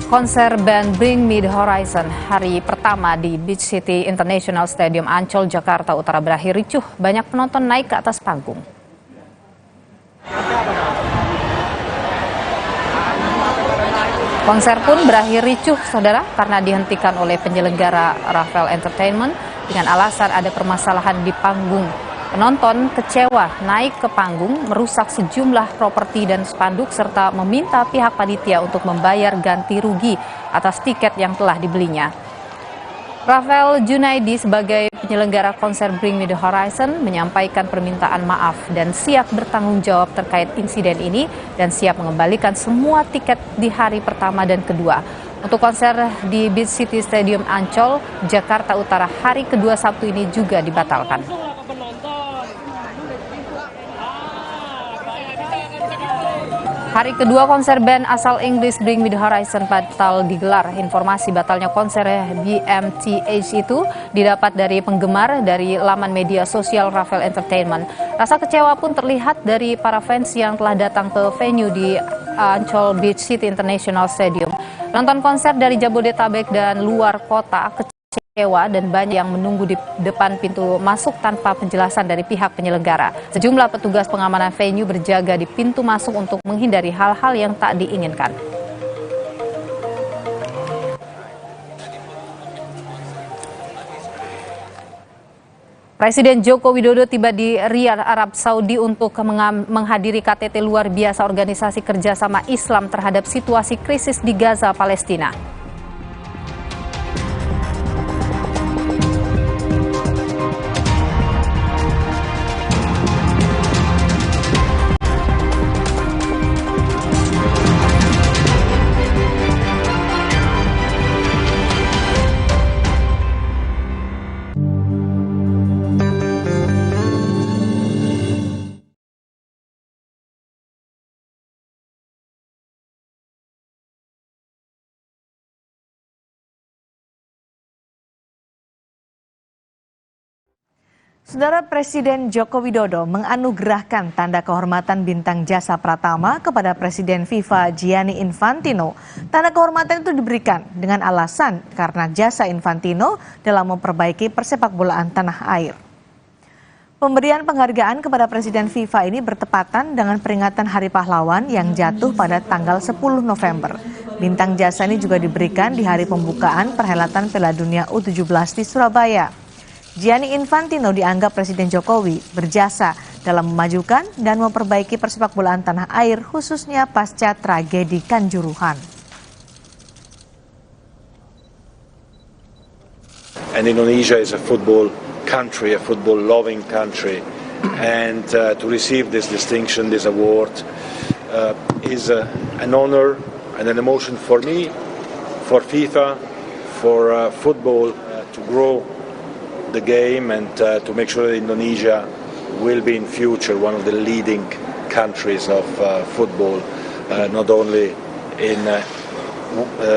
Konser band Bring Me The Horizon hari pertama di Beach City International Stadium Ancol, Jakarta Utara berakhir ricuh. Banyak penonton naik ke atas panggung. Konser pun berakhir ricuh, saudara, karena dihentikan oleh penyelenggara Rafael Entertainment dengan alasan ada permasalahan di panggung. Penonton kecewa naik ke panggung, merusak sejumlah properti dan spanduk, serta meminta pihak panitia untuk membayar ganti rugi atas tiket yang telah dibelinya. Rafael Junaidi sebagai penyelenggara konser Bring Me The Horizon menyampaikan permintaan maaf dan siap bertanggung jawab terkait insiden ini dan siap mengembalikan semua tiket di hari pertama dan kedua. Untuk konser di Beach City Stadium Ancol, Jakarta Utara hari kedua Sabtu ini juga dibatalkan. Hari kedua konser band asal Inggris Bring Me The Horizon batal digelar. Informasi batalnya konser BMTH itu didapat dari penggemar dari laman media sosial Rafael Entertainment. Rasa kecewa pun terlihat dari para fans yang telah datang ke venue di Ancol Beach City International Stadium. Nonton konser dari Jabodetabek dan luar kota kecewa dan banyak yang menunggu di depan pintu masuk tanpa penjelasan dari pihak penyelenggara. Sejumlah petugas pengamanan venue berjaga di pintu masuk untuk menghindari hal-hal yang tak diinginkan. Presiden Joko Widodo tiba di Riyadh, Arab Saudi untuk menghadiri KTT luar biasa Organisasi Kerjasama Islam terhadap situasi krisis di Gaza, Palestina. Saudara, Presiden Joko Widodo menganugerahkan tanda kehormatan Bintang Jasa Pratama kepada Presiden FIFA Gianni Infantino. Tanda kehormatan itu diberikan dengan alasan karena jasa Infantino dalam memperbaiki persepakbolaan tanah air. Pemberian penghargaan kepada Presiden FIFA ini bertepatan dengan peringatan Hari Pahlawan yang jatuh pada tanggal 10 November. Bintang jasa ini juga diberikan di hari pembukaan perhelatan Piala Dunia U17 di Surabaya. Gianni Infantino dianggap Presiden Jokowi berjasa dalam memajukan dan memperbaiki persepakbolaan tanah air, khususnya pasca tragedi Kanjuruhan. And Indonesia is a football country, a football-loving country, and to receive this distinction, this award, is an honor and an emotion for me, for FIFA, for football to grow the game and to make sure that Indonesia will be in future one of the leading countries of football, not only in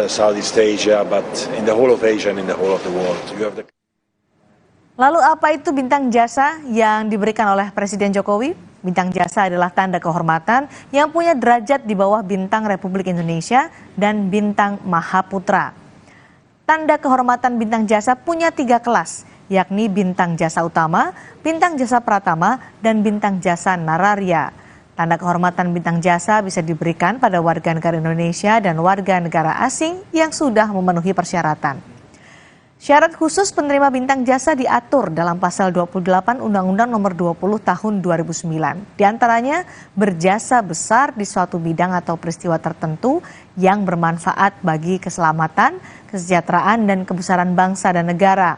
Southeast Asia but in the whole of Asia and in the whole of the world. Lalu apa itu bintang jasa yang diberikan oleh Presiden Jokowi? Bintang Jasa adalah tanda kehormatan yang punya derajat di bawah Bintang Republik Indonesia dan Bintang Mahaputra. Tanda kehormatan Bintang Jasa punya 3 kelas, yakni Bintang Jasa Utama, Bintang Jasa Pratama, dan Bintang Jasa Nararya. Tanda kehormatan Bintang Jasa bisa diberikan pada warga negara Indonesia dan warga negara asing yang sudah memenuhi persyaratan. Syarat khusus penerima Bintang Jasa diatur dalam pasal 28 Undang-Undang Nomor 20 Tahun 2009. Di antaranya berjasa besar di suatu bidang atau peristiwa tertentu yang bermanfaat bagi keselamatan, kesejahteraan, dan kebesaran bangsa dan negara.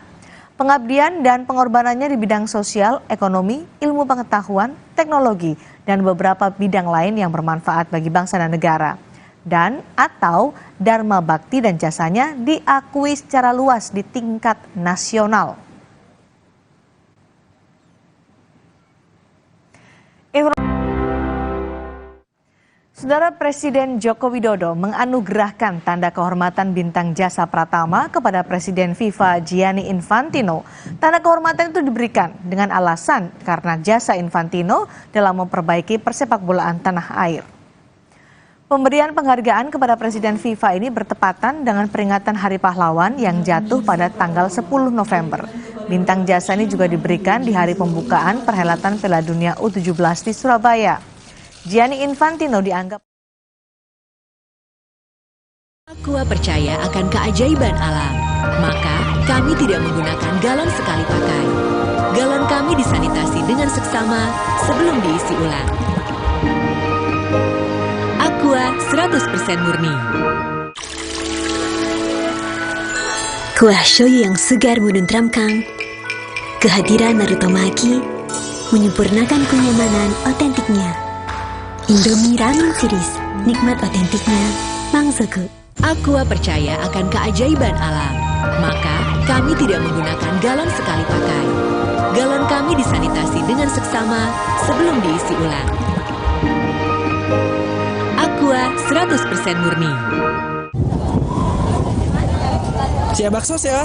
Pengabdian dan pengorbanannya di bidang sosial, ekonomi, ilmu pengetahuan, teknologi, dan beberapa bidang lain yang bermanfaat bagi bangsa dan negara. Dan atau dharma bakti dan jasanya diakui secara luas di tingkat nasional. Saudara Presiden Joko Widodo menganugerahkan tanda kehormatan Bintang Jasa Pratama kepada Presiden FIFA Gianni Infantino. Tanda kehormatan itu diberikan dengan alasan karena jasa Infantino dalam memperbaiki persepakbolaan tanah air. Pemberian penghargaan kepada Presiden FIFA ini bertepatan dengan peringatan Hari Pahlawan yang jatuh pada tanggal 10 November. Bintang Jasa ini juga diberikan di hari pembukaan perhelatan Piala Dunia U17 di Surabaya. Gianni Infantino dianggap Aqua percaya akan keajaiban alam, maka kami tidak menggunakan galon sekali pakai. Galon kami disanitasi dengan seksama sebelum diisi ulang. Aqua 100% murni. Kuah shoyu yang segar menenteramkan. Kehadiran Naruto Maki menyempurnakan kenyamanan otentiknya. Indomie Ramen Series, nikmat otentiknya, Mangsoku. Aqua percaya akan keajaiban alam, maka kami tidak menggunakan galon sekali pakai. Galon kami disanitasi dengan seksama sebelum diisi ulang. Aqua 100% murni. Cia bakso ya.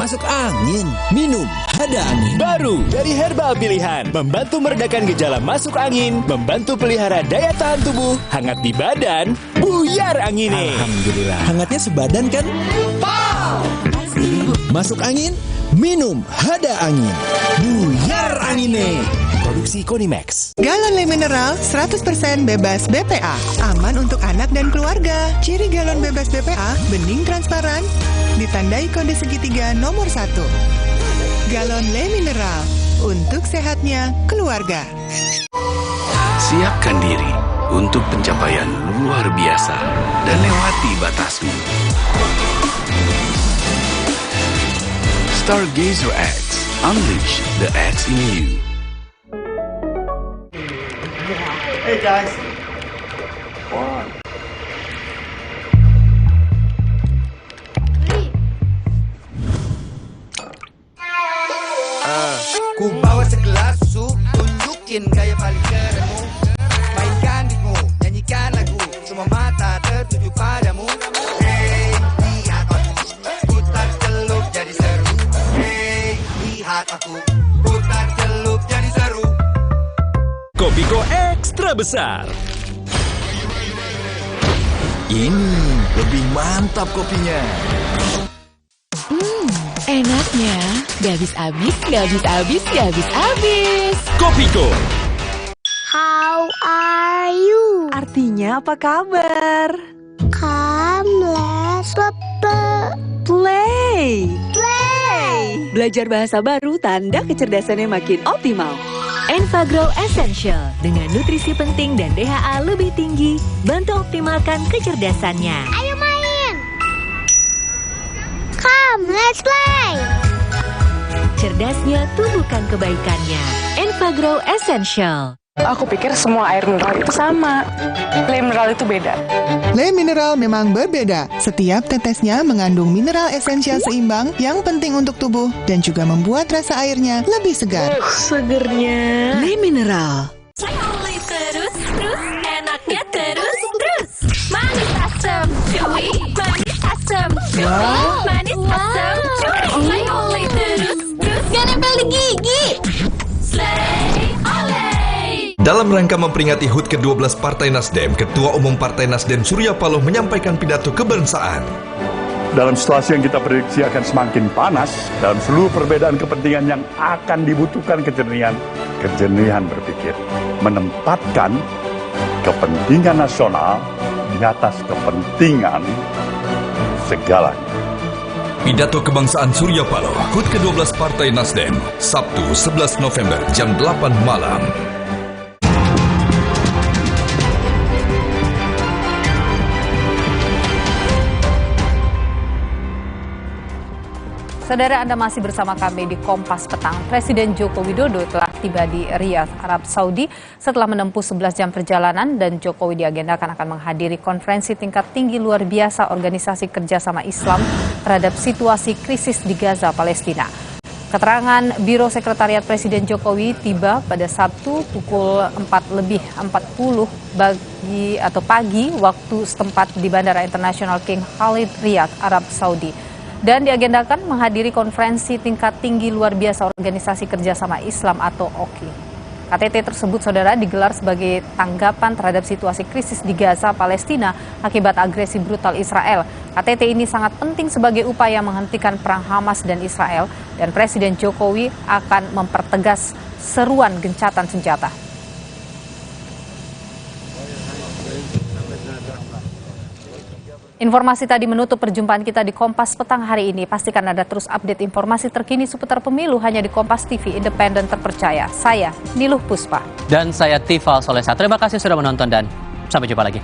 Masuk angin, minum Hada Angin. Baru dari herbal pilihan, membantu meredakan gejala masuk angin, membantu pelihara daya tahan tubuh, hangat di badan, buyar angine. Alhamdulillah. Hangatnya sebadan kan? Masuk angin, minum Hada Angin. Buyar angine. Produksi Konimax. Galon Le Mineral 100% bebas BPA. Aman untuk anak dan keluarga. Ciri galon bebas BPA, bening transparan, ditandai kode segitiga nomor 1. Galon Le Mineral, untuk sehatnya keluarga. Siapkan diri untuk pencapaian luar biasa dan lewati batasmu. Stargazer X, unleash the X in you. Hey guys. Ku bawa segelas sup, tunjukin gaya paling kerenmu. Mainkan beatmu, nyanyikan lagu, semua mata tertuju padamu. Hey, lihat aku, putar celup jadi seru. Hey, lihat aku, putar celup jadi seru. Kopiko ekstra besar. Ini lebih mantap kopinya. Enaknya, gak habis-habis, gak habis-habis, gak habis-habis. Kopiko. How are you? Artinya apa kabar? Come, let's Play. play. Belajar bahasa baru tanda kecerdasannya makin optimal. Enfagrow Essential dengan nutrisi penting dan DHA lebih tinggi, bantu optimalkan kecerdasannya. Ayo main. Come, let's play. Cerdasnya tumbuhkan kebaikannya. Enfagrow Essential. Aku pikir semua air mineral itu sama. Le Mineral itu beda. Le Mineral memang berbeda. Setiap tetesnya mengandung mineral esensial seimbang yang penting untuk tubuh dan juga membuat rasa airnya lebih segar. Segernya. Le Mineral. Only terus, enaknya terus. Manis asam, cuy. Manis asam, cuy. Manis asam, cuy. Gak nempel di gigi. Dalam rangka memperingati HUT ke-12 Partai Nasdem, Ketua Umum Partai Nasdem Surya Paloh menyampaikan pidato kebangsaan. Dalam situasi yang kita prediksi akan semakin panas, dalam seluruh perbedaan kepentingan yang akan dibutuhkan kejenihan berpikir, menempatkan kepentingan nasional di atas kepentingan segalanya. Pidato kebangsaan Surya Paloh, HUT ke-12 Partai Nasdem, Sabtu 11 November jam 8 malam. Saudara, Anda masih bersama kami di Kompas Petang. Presiden Joko Widodo telah tiba di Riyadh, Arab Saudi setelah menempuh 11 jam perjalanan dan Jokowi diagendakan akan menghadiri konferensi tingkat tinggi luar biasa Organisasi Kerjasama Islam terhadap situasi krisis di Gaza, Palestina. Keterangan Biro Sekretariat Presiden Jokowi tiba pada Sabtu pukul 4:40 pagi waktu setempat di Bandara Internasional King Khalid, Riyadh, Arab Saudi. Dan diagendakan menghadiri konferensi tingkat tinggi luar biasa Organisasi Kerjasama Islam atau OKI. KTT tersebut, saudara, digelar sebagai tanggapan terhadap situasi krisis di Gaza, Palestina akibat agresi brutal Israel. KTT ini sangat penting sebagai upaya menghentikan perang Hamas dan Israel, dan Presiden Jokowi akan mempertegas seruan gencatan senjata. Informasi tadi menutup perjumpaan kita di Kompas Petang hari ini. Pastikan Anda terus update informasi terkini seputar pemilu hanya di Kompas TV, independen terpercaya. Saya Niluh Puspa. Dan saya Tifal Solesa. Terima kasih sudah menonton dan sampai jumpa lagi.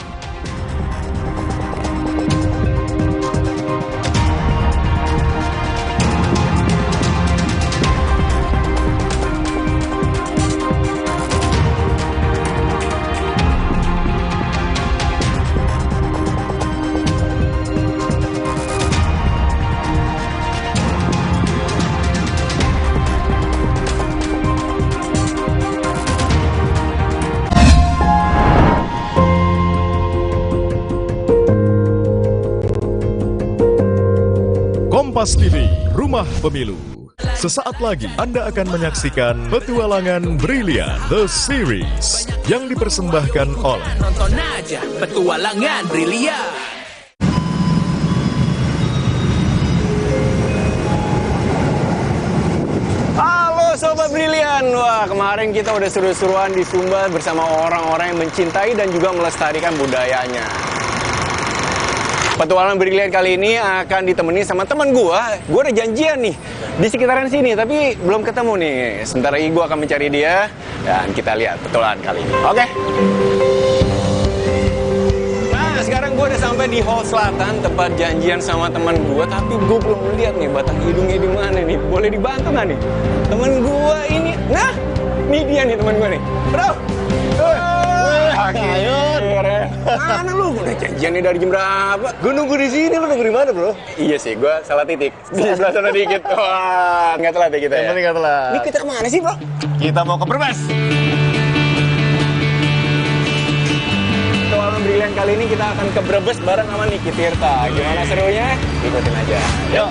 Kompas TV, Rumah Pemilu. Sesaat lagi Anda akan menyaksikan Petualangan Brilian The Series yang dipersembahkan oleh Nonton aja Petualangan Brilian. Halo Sobat Brilian. Wah, kemarin kita udah seru-seruan di Sumba bersama orang-orang yang mencintai dan juga melestarikan budayanya. Petualangan Brilian kali ini akan ditemani sama teman gua. Gua udah janjian nih di sekitaran sini, tapi belum ketemu nih. Sebentar lagi gua akan mencari dia dan kita lihat petualangan kali ini. Oke? Nah, sekarang gua udah sampai di Hall Selatan, tempat janjian sama teman gua, tapi gua belum lihat nih batang hidungnya di mana nih. Boleh dibantu nggak nih? Teman gua ini. Nah, ini dia nih teman gua nih. Bro. Akhirnya. Mana lu? Udah janjian nih dari jam berapa? Gue nunggu di sini, lu nunggu di mana, bro? Iya sih, gue salah titik. Di sebelah sana dikit. Wah, nggak telat ya kita ya? Yang penting nggak telat. Ini kita kemana sih, bro? Kita mau ke Brebes. Petualangan Brilian kali ini kita akan ke Brebes bareng sama Niki Tirta. Gimana serunya? Ikutin aja. Yuk.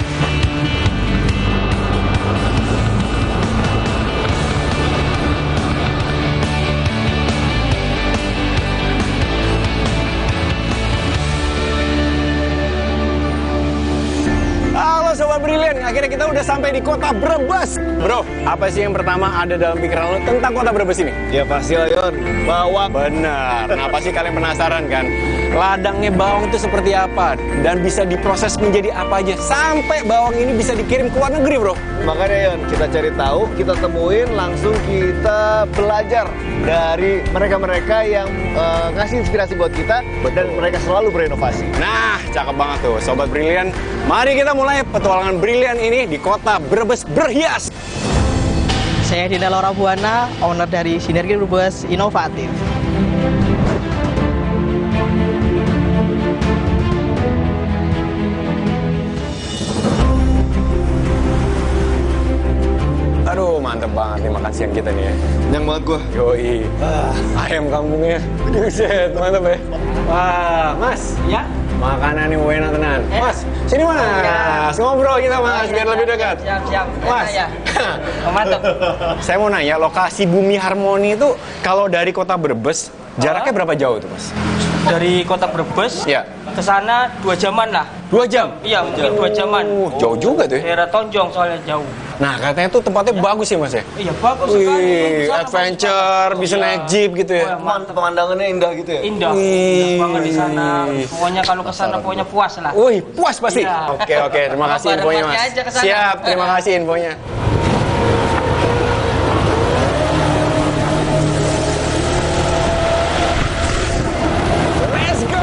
Sobat Brilian, akhirnya kita udah sampai di kota Brebes. Bro, apa sih yang pertama ada dalam pikiran lo tentang kota Brebes ini? Ya pasti lah, Yon. Bawang. Benar. Nah, pasti kalian penasaran kan? Ladangnya bawang itu seperti apa? Dan bisa diproses menjadi apa aja? Sampai bawang ini bisa dikirim ke luar negeri, bro. Makanya, Yon, kita cari tahu, kita temuin, langsung kita belajar dari mereka-mereka yang ngasih inspirasi buat kita. Betul. Dan mereka selalu berinovasi. Nah, cakep banget tuh, Sobat Brilian. Mari kita mulai petualangan Brilian ini di kota Brebes berhias. Saya Dinda Laura Buana, owner dari Sinergi Brebes Inovatif. Aduh, mantep banget nih makan siang kita nih ya. Kenyang banget gua. Yoi. Ayam kampungnya. Buset, mantep ya. Wah, Mas. Ya? Makanan nih enak tenan. Mas, sini Mas. Ngobrol kita Mas, biar lebih dekat. Siap. Mas. Ya. Mantap. Saya mau nanya, lokasi Bumi Harmoni itu kalau dari kota Brebes, jaraknya berapa jauh tuh Mas? Dari kota Brebes ya. Ke sana 2 jaman lah. 2 jam? Iya, mungkin 2 jaman. Jauh juga tuh ya. Daerah Tonjong soalnya jauh. Nah, katanya tuh tempatnya bagus ya Mas ya? Iya, bagus Wih, sekali. adventure, bisa naik jeep gitu ya. Pemandangannya indah gitu ya? Indah banget di sana. Pokoknya kalau ke sana pokoknya puas lah. Wih, puas pasti. Iya. Oke, terima kasih infonya Mas. Siap, terima kasih infonya. Let's go,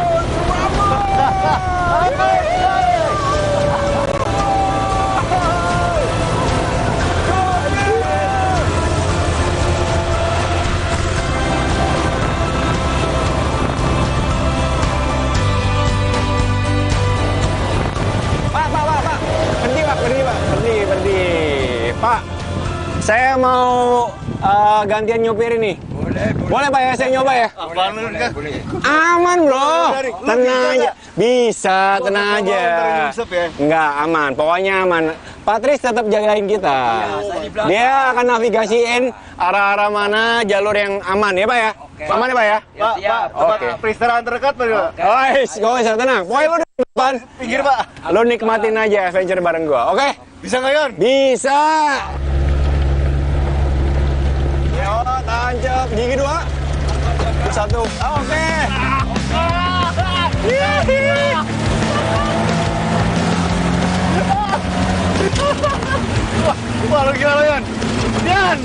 Pak, saya mau gantian nyopir ini. Boleh Pak ya, saya nyoba ya? Aman bro, tenang aja. Bisa, tenang aja. Enggak, aman, pokoknya aman. Pak Tris tetap jagain kita. Dia akan navigasiin arah-arah mana jalur yang aman ya Pak ya? Aman ya Pak ya? Pak, tempat peristirahatan terdekat Pak. Gak usah, tenang. Pokoknya lo di depan. Pinggir Pak. Lo nikmatin aja adventure bareng gua, oke? Bisa nggak Yon? Bisa. Yo, tancap. Gigi 2. 1. Oke. Wah, lu gila lo Yon. Yan.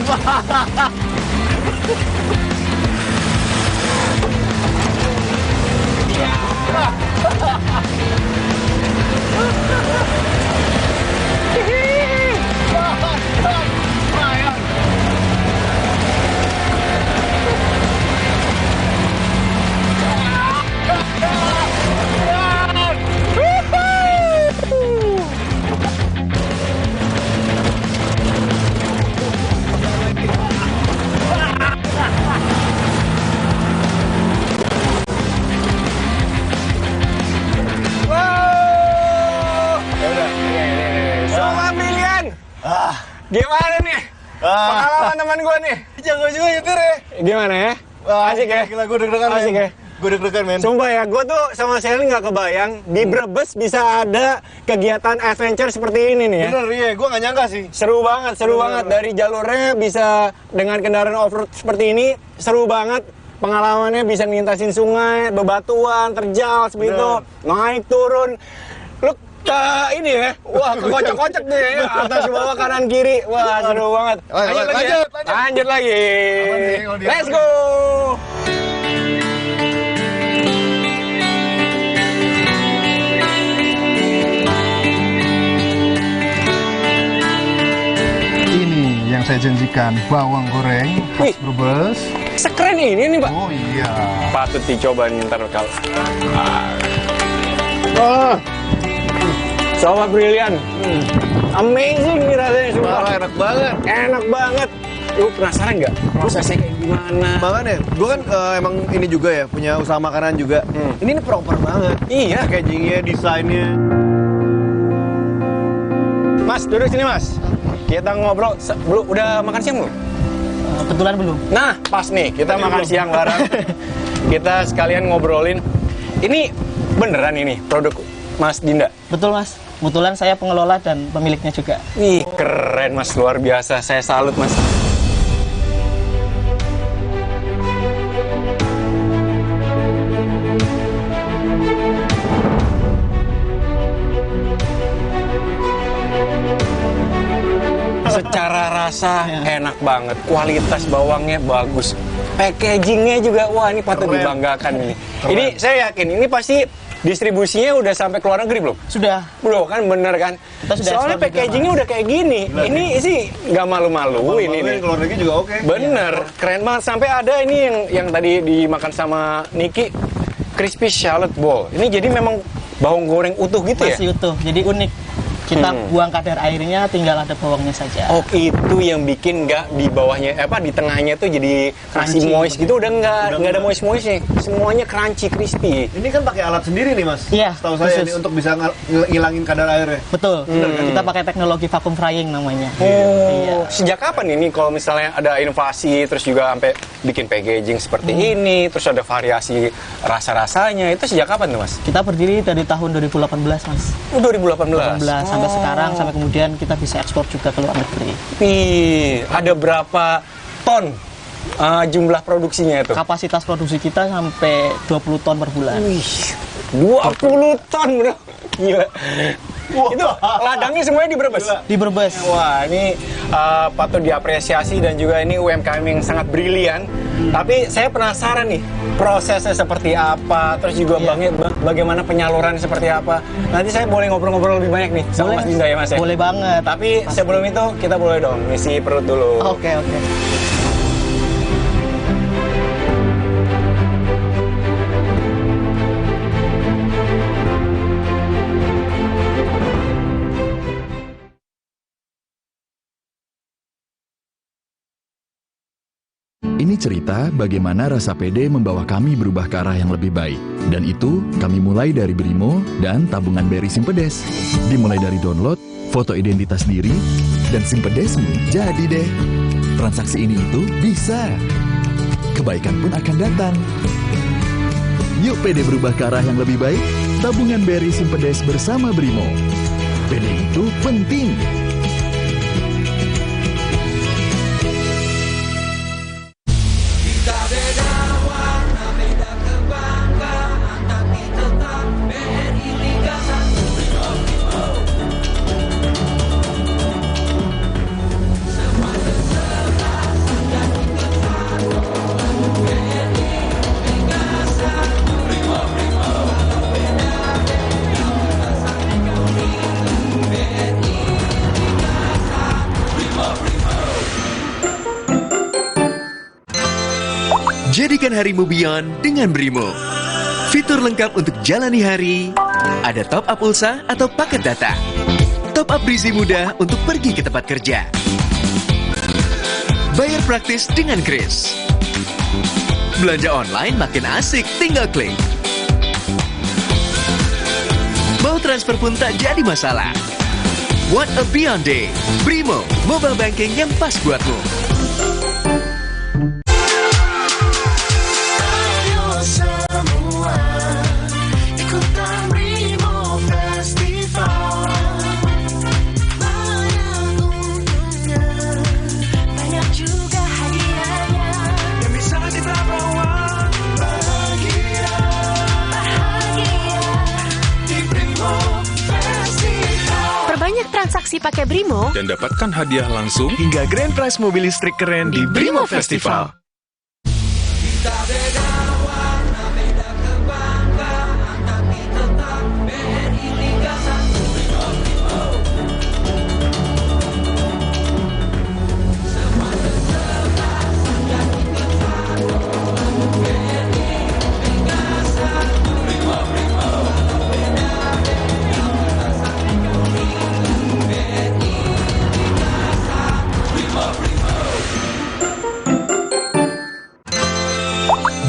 Gimana nih? Pengalaman teman gue nih. Jago juga nyetir ya. Gimana ya? Asik ya? Gila, gue deg-degan. Asik ya? Gue deg-degan men. Sumpah ya, gue tuh sama Shelly nggak kebayang di Brebes bisa ada kegiatan adventure seperti ini nih ya. Bener, iya. Gue nggak nyangka sih. Seru banget, seru banget. Dari jalurnya bisa dengan kendaraan off-road seperti ini, seru banget. Pengalamannya bisa ngintasin sungai, bebatuan, terjal, seperti itu. Naik, turun. Lu ini ya, wah kocok-kocok deh, atas bawah kanan kiri, wah seru banget. Lanjut lagi. Let's go. Ini yang saya janjikan, bawang goreng khas Brebes. Sekeren ini nih Pak. Oh iya. Patut dicoba nih ntar kalau. Sobat Brilian, amazing nih rasanya semua. Enak banget. Enak banget. Lu penasaran nggak prosesnya kayak gimana? Makanya, gue kan emang ini juga ya, punya usaha makanan juga. Ini proper banget. Iya. Packagingnya, desainnya. Mas, duduk sini Mas. Kita ngobrol. Belum, udah makan siang belum? Kebetulan belum. Nah, pas nih, kita makan siang bareng. Kita sekalian ngobrolin. Ini beneran ini produk Mas Dinda? Betul Mas. Kebetulan saya pengelola dan pemiliknya juga. Ih, keren Mas, luar biasa. Saya salut Mas. Secara rasa enak banget, kualitas bawangnya bagus, packagingnya juga wah ini patut dibanggakan ini. Ini saya yakin ini pasti distribusinya udah sampai ke luar negeri belum? Sudah. Belum kan, bener kan? Soalnya packagingnya udah kayak gini. Ini sih nggak malu-maluin ini. Ke luar negeri juga oke. Bener, keren banget. Sampai ada ini yang tadi dimakan sama Niki, crispy shallot bowl. Ini jadi memang bawang goreng utuh gitu ya? Masih utuh, jadi unik. Kita buang kadar airnya, tinggal ada bawangnya saja. Oh, itu yang bikin nggak di bawahnya, di tengahnya tuh jadi masih moist gitu, udah nggak ada moist-moistnya. Semuanya crunchy, crispy. Ini kan pakai alat sendiri nih, Mas? Iya. Setahu saya ini untuk bisa ngilangin kadar airnya. Betul. Kita pakai teknologi vacuum frying namanya. Iya. Sejak kapan ini kalau misalnya ada inovasi, terus juga sampai bikin packaging seperti ini, terus ada variasi rasa-rasanya, itu sejak kapan tuh, Mas? Kita berdiri dari tahun 2018, Mas. 2018? Sampai sekarang, sampai kemudian kita bisa ekspor juga ke luar negeri. Ada berapa ton jumlah produksinya itu? Kapasitas produksi kita sampai 20 ton per bulan. 20 ton, bro. Gila. Itu ladangnya semuanya di Brebes? Di Brebes. Wah, ini patut diapresiasi dan juga ini UMKM yang sangat brilian. Tapi saya penasaran nih, prosesnya seperti apa, terus juga bagaimana penyaluran seperti apa. Nanti saya boleh ngobrol-ngobrol lebih banyak nih sama Mas Dinda ya, Mas ya? Boleh banget. Tapi sebelum itu kita boleh dong ngisi perut dulu. Oke. Ini cerita bagaimana rasa pede membawa kami berubah ke arah yang lebih baik. Dan itu kami mulai dari Brimo dan tabungan BRI Simpedes. Dimulai dari download, foto identitas diri, dan Simpedesmu jadi deh. Transaksi ini itu bisa. Kebaikan pun akan datang. Yuk pede berubah ke arah yang lebih baik. Tabungan BRI Simpedes bersama Brimo. Pede itu penting. Jadikan harimu beyond dengan Brimo. Fitur lengkap untuk jalani hari, ada top up pulsa atau paket data. Top up berisi mudah untuk pergi ke tempat kerja. Bayar praktis dengan Kris. Belanja online makin asik, tinggal klik. Mau transfer pun tak jadi masalah. What a beyond day. Brimo, mobile banking yang pas buatmu. Transaksi pakai Brimo dan dapatkan hadiah langsung hingga grand prize mobil listrik keren di Brimo Festival.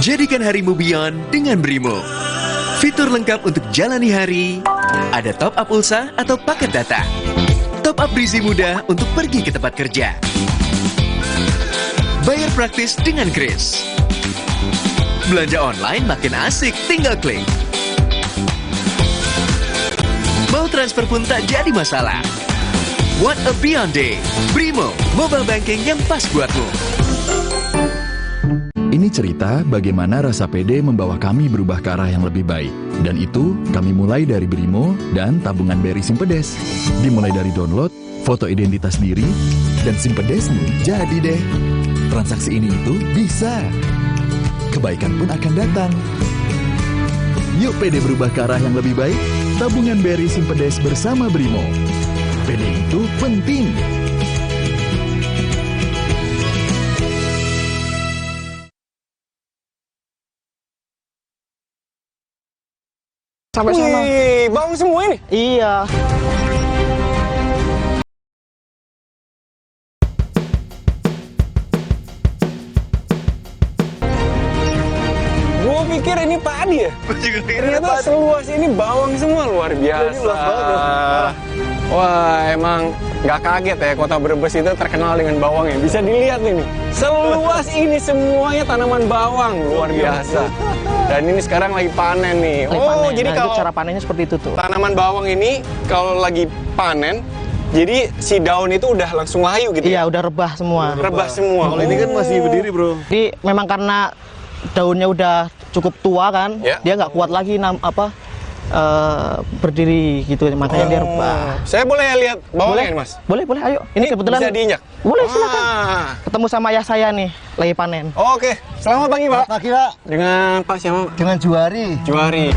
Jadikan harimu beyond dengan Brimo. Fitur lengkap untuk jalani hari, ada top up pulsa atau paket data. Top up berisi mudah untuk pergi ke tempat kerja. Bayar praktis dengan Kris. Belanja online makin asik, tinggal klik. Mau transfer pun tak jadi masalah. What a beyond day. Brimo, mobile banking yang pas buatmu. Ini cerita bagaimana rasa pede membawa kami berubah ke arah yang lebih baik. Dan itu kami mulai dari Brimo dan tabungan BRI Simpedes. Dimulai dari download, foto identitas diri, dan Simpedesmu jadi deh. Transaksi ini itu bisa. Kebaikan pun akan datang. Yuk pede berubah ke arah yang lebih baik. Tabungan BRI Simpedes bersama Brimo. Pede itu penting. Sampai sana. Wih, bang semua ini? Iya. pikir ini padi ya. Ternyata seluas ini bawang semua, luar biasa. Wah, emang nggak kaget ya Kota Brebes itu terkenal dengan bawangnya. Bisa dilihat ini, seluas ini semuanya tanaman bawang, luar biasa. Dan ini sekarang lagi panen nih. Jadi nah, kalau cara panennya seperti itu tuh. Tanaman bawang ini kalau lagi panen, jadi si daun itu udah langsung layu gitu. Iya, udah rebah semua. Rebah semua. Kalau ini kan masih berdiri, bro. Jadi memang karena daunnya udah cukup tua kan, dia nggak kuat lagi berdiri gitu, makanya dia rebah. Saya boleh lihat bawangnya, Mas? Boleh, ayo. Ini kebetulan bisa diinjak? Boleh, silakan. Ketemu sama ayah saya nih, lagi panen. Oke, selamat pagi, Pak. Pagi, Pak. Dengan Pak siapa? Dengan Juari. Juari.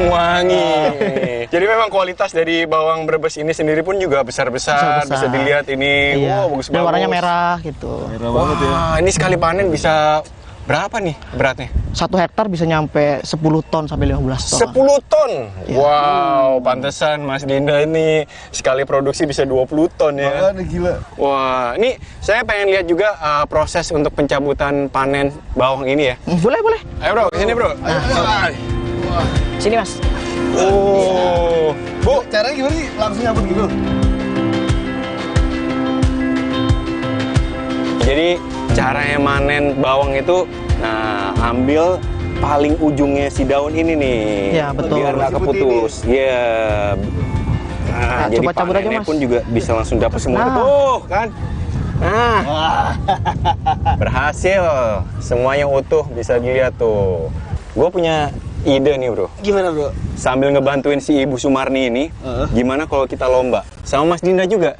Wangi. Jadi memang kualitas dari bawang Brebes ini sendiri pun juga besar-besar. Bisa dilihat ini. Iya. Bagus Dan banget. warnanya merah gitu. Merah banget ya. Ini sekali panen bisa berapa nih beratnya? 1 hektar bisa nyampe 10 ton sampai 15 ton. 10 ton? Ya. Wow, pantesan Mas Dinda ini sekali produksi bisa 20 ton ya. Gila. Wah, ini saya pengen lihat juga proses untuk pencabutan panen bawang ini ya. Boleh. Ayo bro, kesini bro. Sini Mas. Oh, Bu, caranya gimana sih? Langsung nyabut gitu? Jadi caranya manen bawang itu, nah ambil paling ujungnya si daun ini nih. Ya, betul. Biar nggak keputus. Iya. Nah, jadi coba cabut aja, panennya Mas. pun juga bisa langsung dapat semua. Nah. Tuh, kan? Nah, berhasil. Semuanya utuh, bisa dilihat tuh. Gue punya ide nih bro. Gimana bro? Sambil ngebantuin si Ibu Sumarni ini, gimana kalau kita lomba? Sama Mas Dinda juga.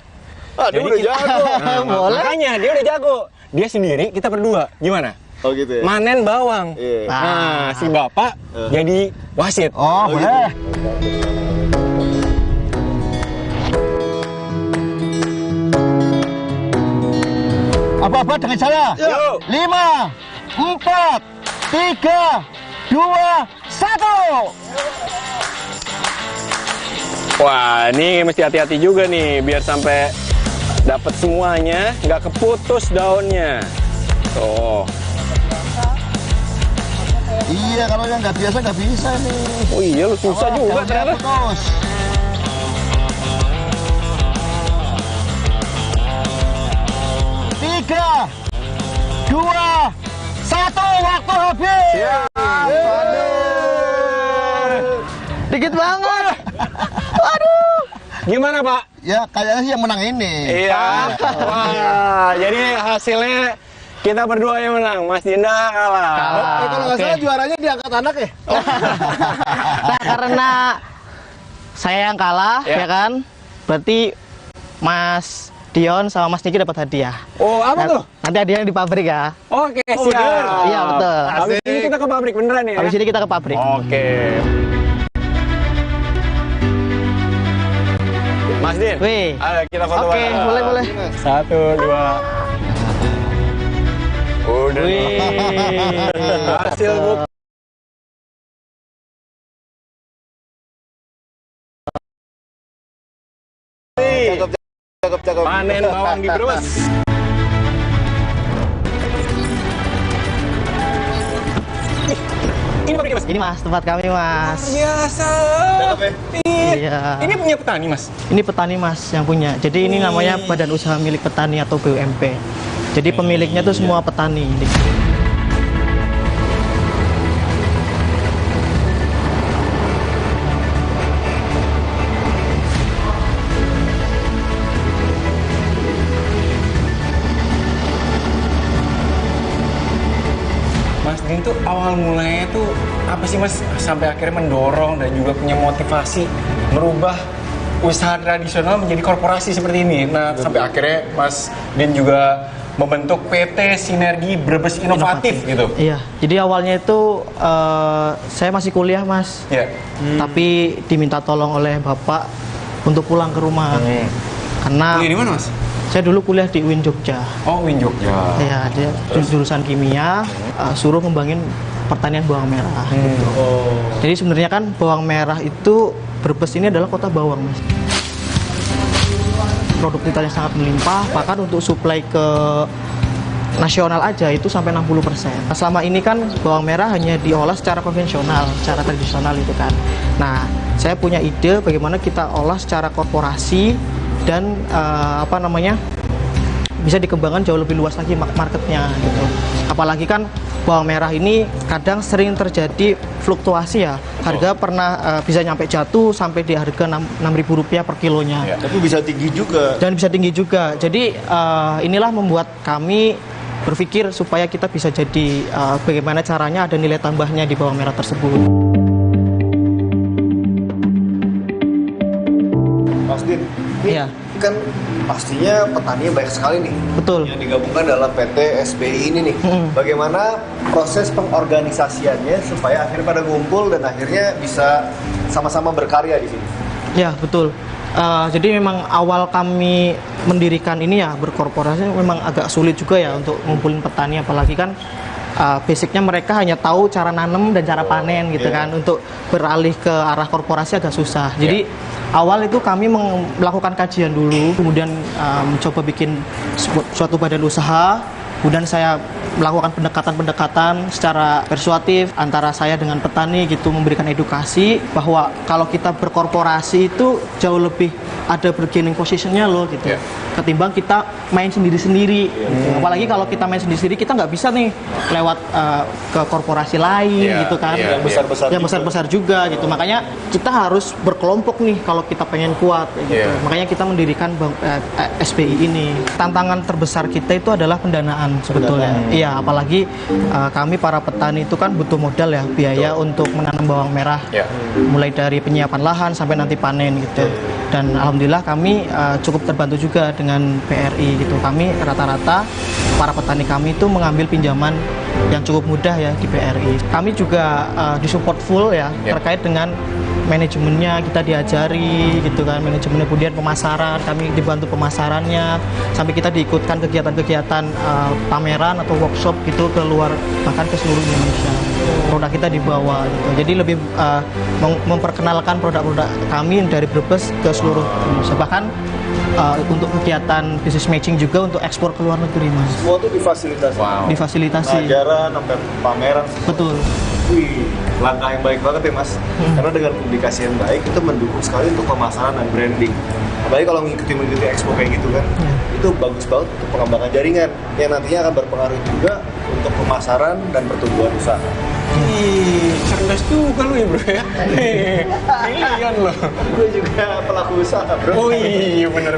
Dia udah jago. Boleh. Makanya dia udah jago. Dia sendiri, kita berdua. Gimana? Oh gitu ya? Manen bawang. Nah, si bapak jadi wasit. Oh, boleh. Apa-apa dengan saya? Yuk. 5, 4, 3, 2, 1. Wah, ini mesti hati-hati juga nih, biar sampai dapat semuanya, nggak keputus daunnya. Tuh. Iya, kalau yang nggak biasa nggak bisa nih. Oh iya, lu susah juga ternyata. Putus. Tiga, 2, 1, waktu habis. Dikit banget. Waduh. Gimana Pak? Ya, kayaknya sih yang menang ini. Iya. Wah, jadi hasilnya kita berdua yang menang. Mas Dinda kalah. Kalau nggak salah juaranya diangkat anak ya? Nah, karena saya yang kalah, ya kan? Berarti Mas Dion sama Mas Niki dapat hadiah. Oh, apa tuh? Nanti hadiahnya di pabrik ya. Oke, Oh, siap. bener? Iya, betul. Habis ini kita ke pabrik beneran ya? Habis ini kita ke pabrik. Oke. Mas Din, Wih. ayo kita foto Oke, bareng. boleh. 1, 2. Udah. Hasil buk. Cakep. Panen bawang di Brebes. Ini pabriknya Mas? Ini Mas, tempat kami Mas. Biasa. Iya. Ini punya petani Mas? Ini petani Mas yang punya. Jadi ini namanya Badan Usaha Milik Petani atau BUMP. Jadi pemiliknya tuh semua petani. Mas Din tuh awal mulanya tuh apa sih Mas sampai akhirnya mendorong dan juga punya motivasi merubah usaha tradisional menjadi korporasi seperti ini. Nah, sampai akhirnya Mas Din juga membentuk PT Sinergi Brebes Inovatif gitu. Iya. Jadi awalnya itu saya masih kuliah Mas. Iya. Tapi diminta tolong oleh Bapak untuk pulang ke rumah. Karena Kuliah di mana Mas? saya dulu kuliah di UIN Jogja. Oh, UIN Jogja. Iya, dia jurusan kimia, suruh ngembangin pertanian bawang merah. Gitu. Jadi sebenarnya kan bawang merah itu Brebes ini adalah kota bawang Mas. produktivitasnya sangat melimpah, bahkan untuk suplai ke nasional aja itu sampai 60%. Selama ini kan bawang merah hanya diolah secara konvensional, secara tradisional itu kan. Nah, saya punya ide bagaimana kita olah secara korporasi dan bisa dikembangkan jauh lebih luas lagi marketnya gitu. Apalagi kan bawang merah ini kadang sering terjadi fluktuasi ya. Harga pernah bisa nyampe jatuh sampai di harga Rp6.000 per kilonya. Ya, tapi bisa tinggi juga. Dan bisa tinggi juga. Jadi inilah membuat kami berpikir supaya kita bisa jadi bagaimana caranya ada nilai tambahnya di bawang merah tersebut. Mas Din, ini kan pastinya petani banyak sekali nih. Betul. Yang digabungkan dalam PT SBI ini nih. Bagaimana proses pengorganisasiannya supaya akhirnya pada ngumpul dan akhirnya bisa sama-sama berkarya di sini? Ya, betul. Jadi memang awal kami mendirikan ini ya berkorporasi memang agak sulit juga ya untuk ngumpulin petani, apalagi kan basicnya mereka hanya tahu cara nanam dan cara panen gitu kan. Untuk beralih ke arah korporasi agak susah. Jadi awal itu kami melakukan kajian dulu, kemudian mencoba bikin suatu badan usaha. Kemudian saya melakukan pendekatan-pendekatan secara persuasif antara saya dengan petani gitu, memberikan edukasi bahwa kalau kita berkorporasi itu jauh lebih ada bargaining positionnya loh gitu, ketimbang kita main sendiri-sendiri. Apalagi kalau kita main sendiri-sendiri kita nggak bisa nih lewat ke korporasi lain gitu kan, yang besar-besar juga gitu. Makanya kita harus berkelompok nih kalau kita pengen kuat gitu. Makanya kita mendirikan SBI ini. Tantangan terbesar kita itu adalah pendanaan sebetulnya. Iya, apalagi kami para petani itu kan butuh modal ya, biaya untuk menanam bawang merah, mulai dari penyiapan lahan sampai nanti panen gitu. Dan alhamdulillah kami cukup terbantu juga dengan BRI gitu. Kami rata-rata para petani kami itu mengambil pinjaman yang cukup mudah ya di BRI. Kami juga disupport full ya terkait dengan manajemennya, kita diajari gitu kan, manajemennya, kemudian pemasaran, kami dibantu pemasarannya, sampai kita diikutkan kegiatan-kegiatan pameran atau workshop gitu ke luar, bahkan ke seluruh Indonesia. Produk kita dibawa gitu. Jadi lebih memperkenalkan produk-produk kami dari Brebes ke seluruh Indonesia. Bahkan untuk kegiatan business matching juga untuk ekspor ke luar negeri, Mas. Semua itu difasilitasi. Difasilitasi. Pengajaran sampai pameran. Betul. Wih, langkah yang baik banget ya Mas. Karena dengan komunikasi yang baik itu mendukung sekali untuk pemasaran dan branding. Apalagi kalau mengikuti expo kayak gitu kan, itu bagus banget untuk pengembangan jaringan yang nantinya akan berpengaruh juga untuk pemasaran dan pertumbuhan usaha. Cerdas juga lu ya bro ya. Pilihan lo. Gue juga pelaku usaha bro. Oh iya benar.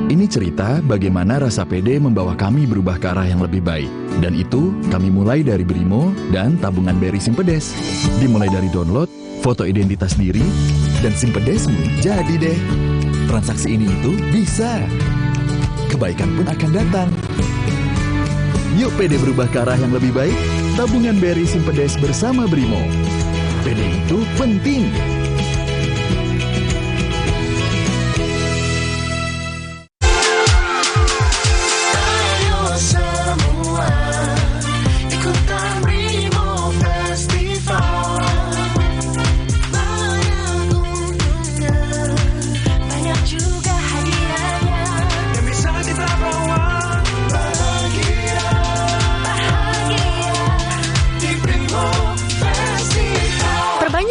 Ini cerita bagaimana rasa pede membawa kami berubah ke arah yang lebih baik. Dan itu kami mulai dari Brimo dan tabungan BRI Simpedes. Dimulai dari download, foto identitas diri, dan Simpedesmu jadi deh. Transaksi ini itu bisa. Kebaikan pun akan datang. Yuk pede berubah ke arah yang lebih baik. Tabungan BRI Simpedes bersama Brimo. Pede itu penting.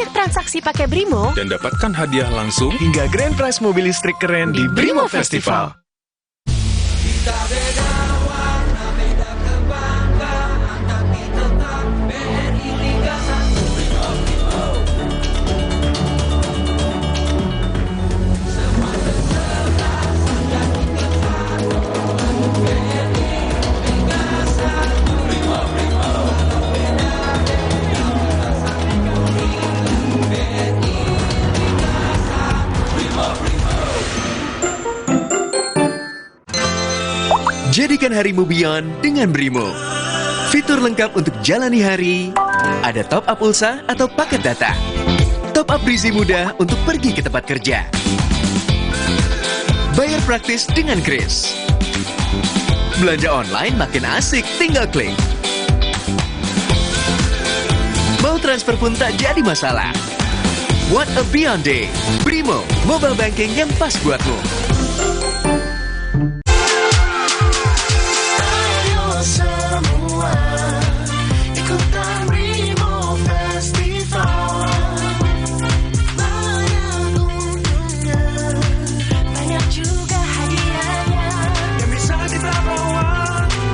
Transaksi pakai Brimo dan dapatkan hadiah langsung hingga grand prize mobil listrik keren di Brimo Festival. Kita beda warna, beda kebanggaan, tapi tetap BRI Liga 1. Semua tersebar, dan kita satu. BRI Liga 1. Jadikan harimu beyond dengan Brimo. Fitur lengkap untuk jalani hari. Ada top up pulsa atau paket data. Top up berisi mudah untuk pergi ke tempat kerja. Bayar praktis dengan Kris. Belanja online makin asik, tinggal klik. Mau transfer pun tak jadi masalah. What a Beyond Day. Brimo, mobile banking yang pas buatmu. Ayo semua ikutan Brimo Festival. Banyak untungnya, banyak juga hadiahnya yang bisa kita bawa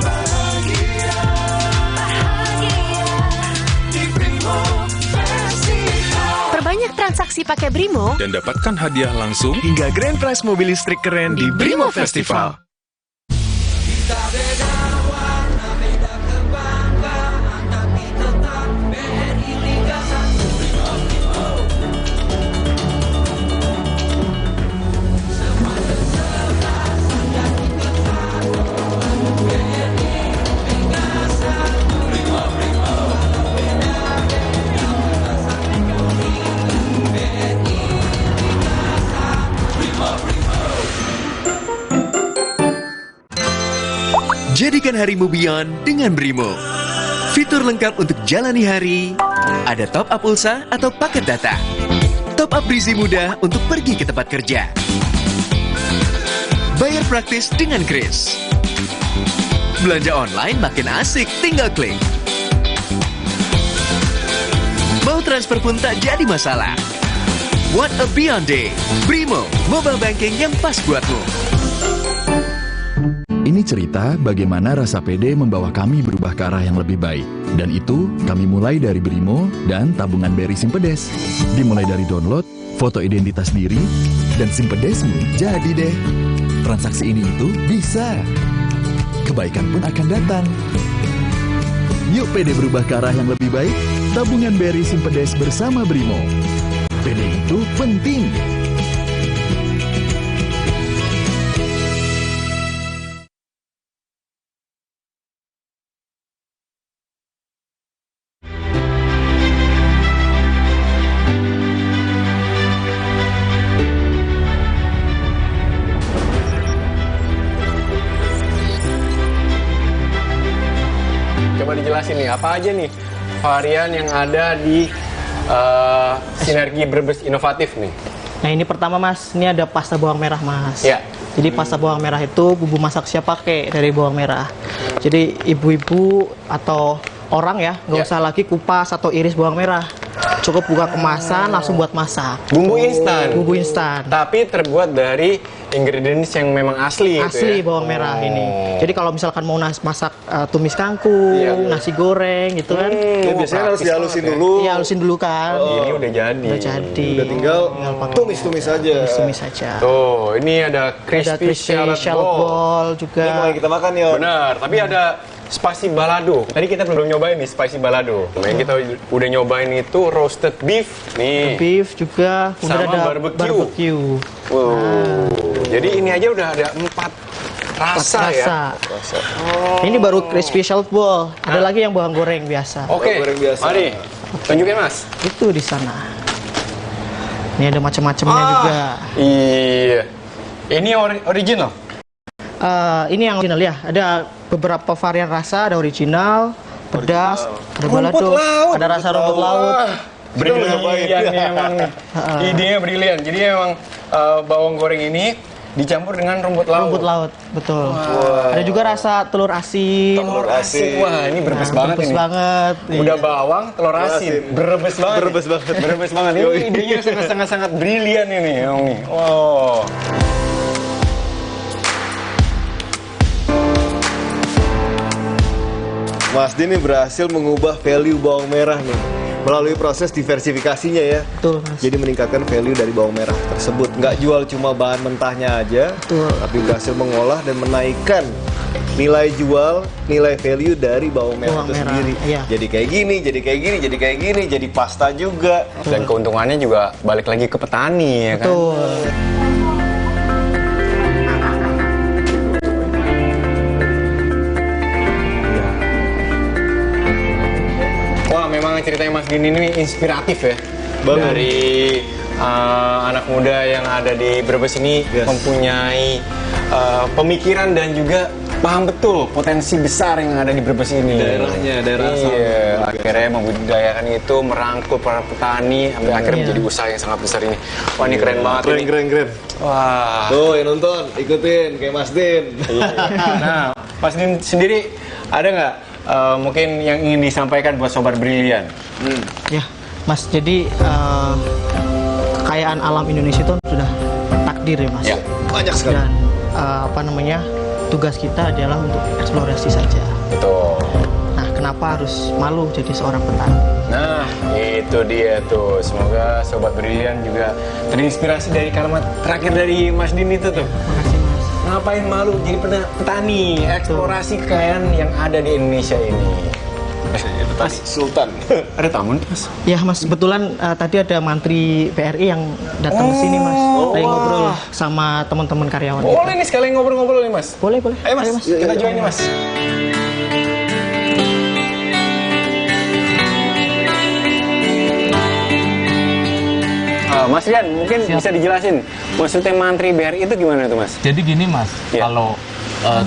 bahagia di Brimo Festival. Perbanyak transaksi pakai Brimo Dan dapatkan hadiah langsung hingga grand prize mobil listrik keren di Brimo Festival. Kita beda warna, beda kebanggaan, tapi tetap BRI Liga 1. Jadikan harimu Beyond dengan Brimo. Fitur lengkap untuk jalani hari. Ada top up pulsa atau paket data. Top up Brizi mudah untuk pergi ke tempat kerja. Bayar praktis dengan Kris. Belanja online makin asik, tinggal klik. Mau transfer pun tak jadi masalah. What a Beyond Day. Brimo, mobile banking yang pas buatmu. Ini cerita bagaimana rasa pede membawa kami berubah ke arah yang lebih baik. Dan itu kami mulai dari Brimo dan tabungan BRI Simpedes. Dimulai dari download, foto identitas diri, dan Simpedesmu jadi deh. Transaksi ini itu bisa. Kebaikan pun akan datang. Yuk pede berubah ke arah yang lebih baik. Tabungan BRI Simpedes bersama Brimo. Pede itu penting. Coba dijelasin nih, apa aja nih varian yang ada di Sinergi Brebes Inovatif nih? Nah ini pertama Mas, ini ada pasta bawang merah Mas. Ya. Jadi pasta bawang merah itu bumbu masak siap pakai dari bawang merah. Jadi ibu-ibu atau orang ya nggak usah lagi kupas atau iris bawang merah. Cukup buka kemasan langsung buat masak. Bumbu instan. Bumbu instan. Tapi terbuat dari ingredients yang memang asli. Asli gitu ya? bawang merah ini. Jadi kalau misalkan mau masak tumis kangkung, nasi goreng gitu kan. Biasanya harus dihalusin dulu. Iya, halusin dulu kan. Ini udah jadi. Udah jadi. Udah tinggal tumis-tumis aja. Tumis aja. Tuh, ini ada crispy shallot ball juga. Ini mulai kita makan ya. Benar, tapi ada spicy balado. Tadi kita belum nyobain nih spicy balado. Yang kita udah nyobain itu roasted beef nih. Beef juga, sama udah ada barbecue. Wow. Jadi ini aja udah ada 4 rasa ya. Ini baru crispy shallot ball. Ada lagi yang bawang goreng biasa. Oke. Mari. Tunjukin Mas. Itu di sana. Ini ada macam-macamnya juga. Iya. Ini original. Ini yang original ya. Ada beberapa varian rasa, ada original, pedas, ada balado, ada rasa rumput laut. Brilian emang nih. Idenya brilian. Jadi emang bawang goreng ini dicampur dengan rumput laut. Rumput laut, betul. Ada juga rasa telur asin. Telur asin. Wah, ini berbes banget berbes ini. banget. Udah bawang, telur asin. Berbes banget. Berbes banget. Ini idenya sangat-sangat brilian ini, emang nih. Wow. Mas Din ini berhasil mengubah value bawang merah nih melalui proses diversifikasinya ya. Betul, Mas. Jadi meningkatkan value dari bawang merah tersebut. Nggak jual cuma bahan mentahnya aja, tapi berhasil mengolah dan menaikkan nilai jual, nilai value dari bawang merah itu sendiri. Iya. Jadi kayak gini, jadi kayak gini, jadi kayak gini, jadi pasta juga. Dan keuntungannya juga balik lagi ke petani ya kan. Betul. Wah, memang ceritanya Mas Din ini inspiratif ya. Banget. Dari anak muda yang ada di Brebes ini mempunyai pemikiran dan juga paham betul potensi besar yang ada di Brebes ini. Daerah asal. Iya, akhirnya membudidayakan itu, merangkul para petani, sampai akhirnya menjadi usaha yang sangat besar ini. Wah, ini keren banget. Keren. Wah. Tuh, yang nonton, ikutin kayak Mas Din. Nah, Mas Din sendiri ada nggak mungkin yang ingin disampaikan buat Sobat Brilian? Ya, Mas, jadi kekayaan alam Indonesia itu sudah takdir ya, Mas. Ya, banyak sekali. Dan tugas kita adalah untuk eksplorasi saja. Betul. Nah, kenapa harus malu jadi seorang petani? Nah, itu dia tuh. Semoga Sobat Brilian juga terinspirasi dari kalimat terakhir dari Mas Din itu tuh. Makasih, Mas. Ngapain malu jadi petani, eksplorasi kekayaan yang ada di Indonesia ini. Mas Sultan. Ada tamu nih, Mas? Ya, Mas, kebetulan tadi ada Mantri BRI yang datang ke sini, Mas. Lagi ngobrol sama teman-teman karyawan. Boleh nih sekalian ngobrol-ngobrol nih, Mas. Boleh. Ayo, Mas. Kita join nih, Mas. Mas Rian, mungkin bisa dijelasin maksudnya Mantri BRI itu gimana tuh, Mas? Jadi gini, Mas, kalau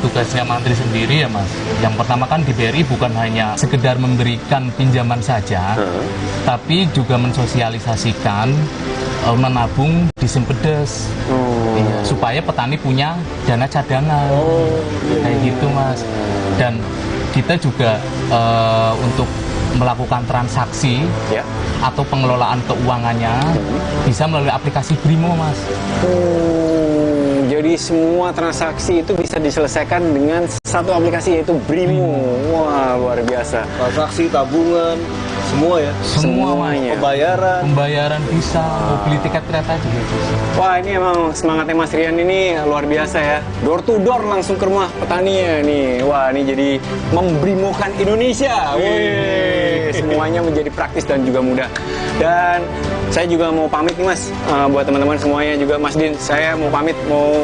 tugasnya Mantri sendiri ya, Mas, yang pertama kan di BRI bukan hanya sekedar memberikan pinjaman saja, tapi juga mensosialisasikan menabung di Simpedes supaya petani punya dana cadangan kayak gitu, Mas. Dan kita juga untuk melakukan transaksi atau pengelolaan keuangannya bisa melalui aplikasi Brimo, Mas. Jadi semua transaksi itu bisa diselesaikan dengan satu aplikasi, yaitu Brimo. Wah, luar biasa. Transaksi, tabungan, semua ya? Semuanya. Pembayaran bisa, beli tiket kereta juga bisa. Wah, ini emang semangatnya Mas Rian ini luar biasa ya. Door to door langsung ke rumah petani nih. Wah, ini jadi membrimokan Indonesia. Wih, semuanya menjadi praktis dan juga mudah. Dan saya juga mau pamit nih, Mas, buat teman-teman semuanya juga. Mas Din, saya mau pamit, mau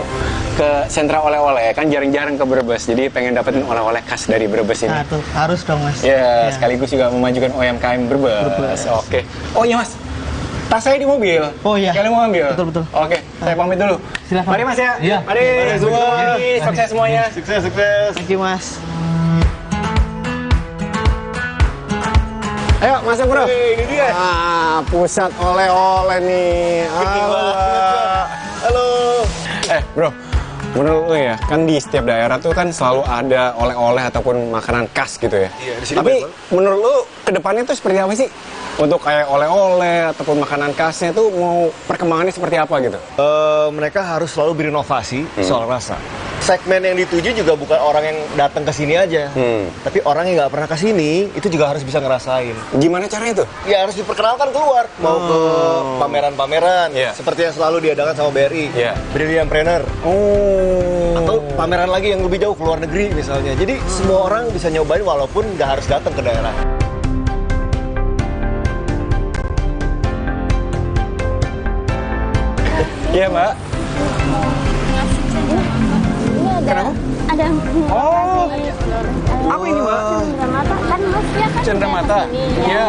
ke sentra oleh-oleh, kan jarang-jarang ke Brebes, jadi pengen dapetin oleh-oleh khas dari Brebes ini. Nah, tuh, harus dong, Mas. Ya, sekaligus juga memajukan UMKM Brebes. Oke. Oh iya, Mas, tas saya di mobil. Oh iya. Kalian mau ambil? Betul. Oke, saya pamit dulu. Silakan. Mari, Mas ya. Iya. Mari semua. Sukses semuanya. Sukses. Thank you, Mas. Ayo, masuk, Bro. Ini dia. Pusat oleh-oleh nih. Halo. Bro, menurut lu ya, kan di setiap daerah tuh kan selalu ada oleh-oleh ataupun makanan khas gitu ya. Iya, di sini tapi menurut lu kedepannya tuh seperti apa sih? Untuk kayak oleh-oleh ataupun makanan khasnya tuh mau perkembangannya seperti apa gitu? Mereka harus selalu berinovasi soal rasa. Segmen yang dituju juga bukan orang yang datang ke sini aja, tapi orang yang nggak pernah ke sini itu juga harus bisa ngerasain. Gimana caranya tuh? Ya harus diperkenalkan keluar, mau ke pameran-pameran, seperti yang selalu diadakan sama BRI, Brilliant Planner, atau pameran lagi yang lebih jauh ke luar negeri misalnya. Jadi semua orang bisa nyobain walaupun nggak harus datang ke daerah. Iya, Mbak. Kenapa? Ada apa ini, Mbak? Cenderamata kan, Mas, ya kan? Cenderamata? Iya.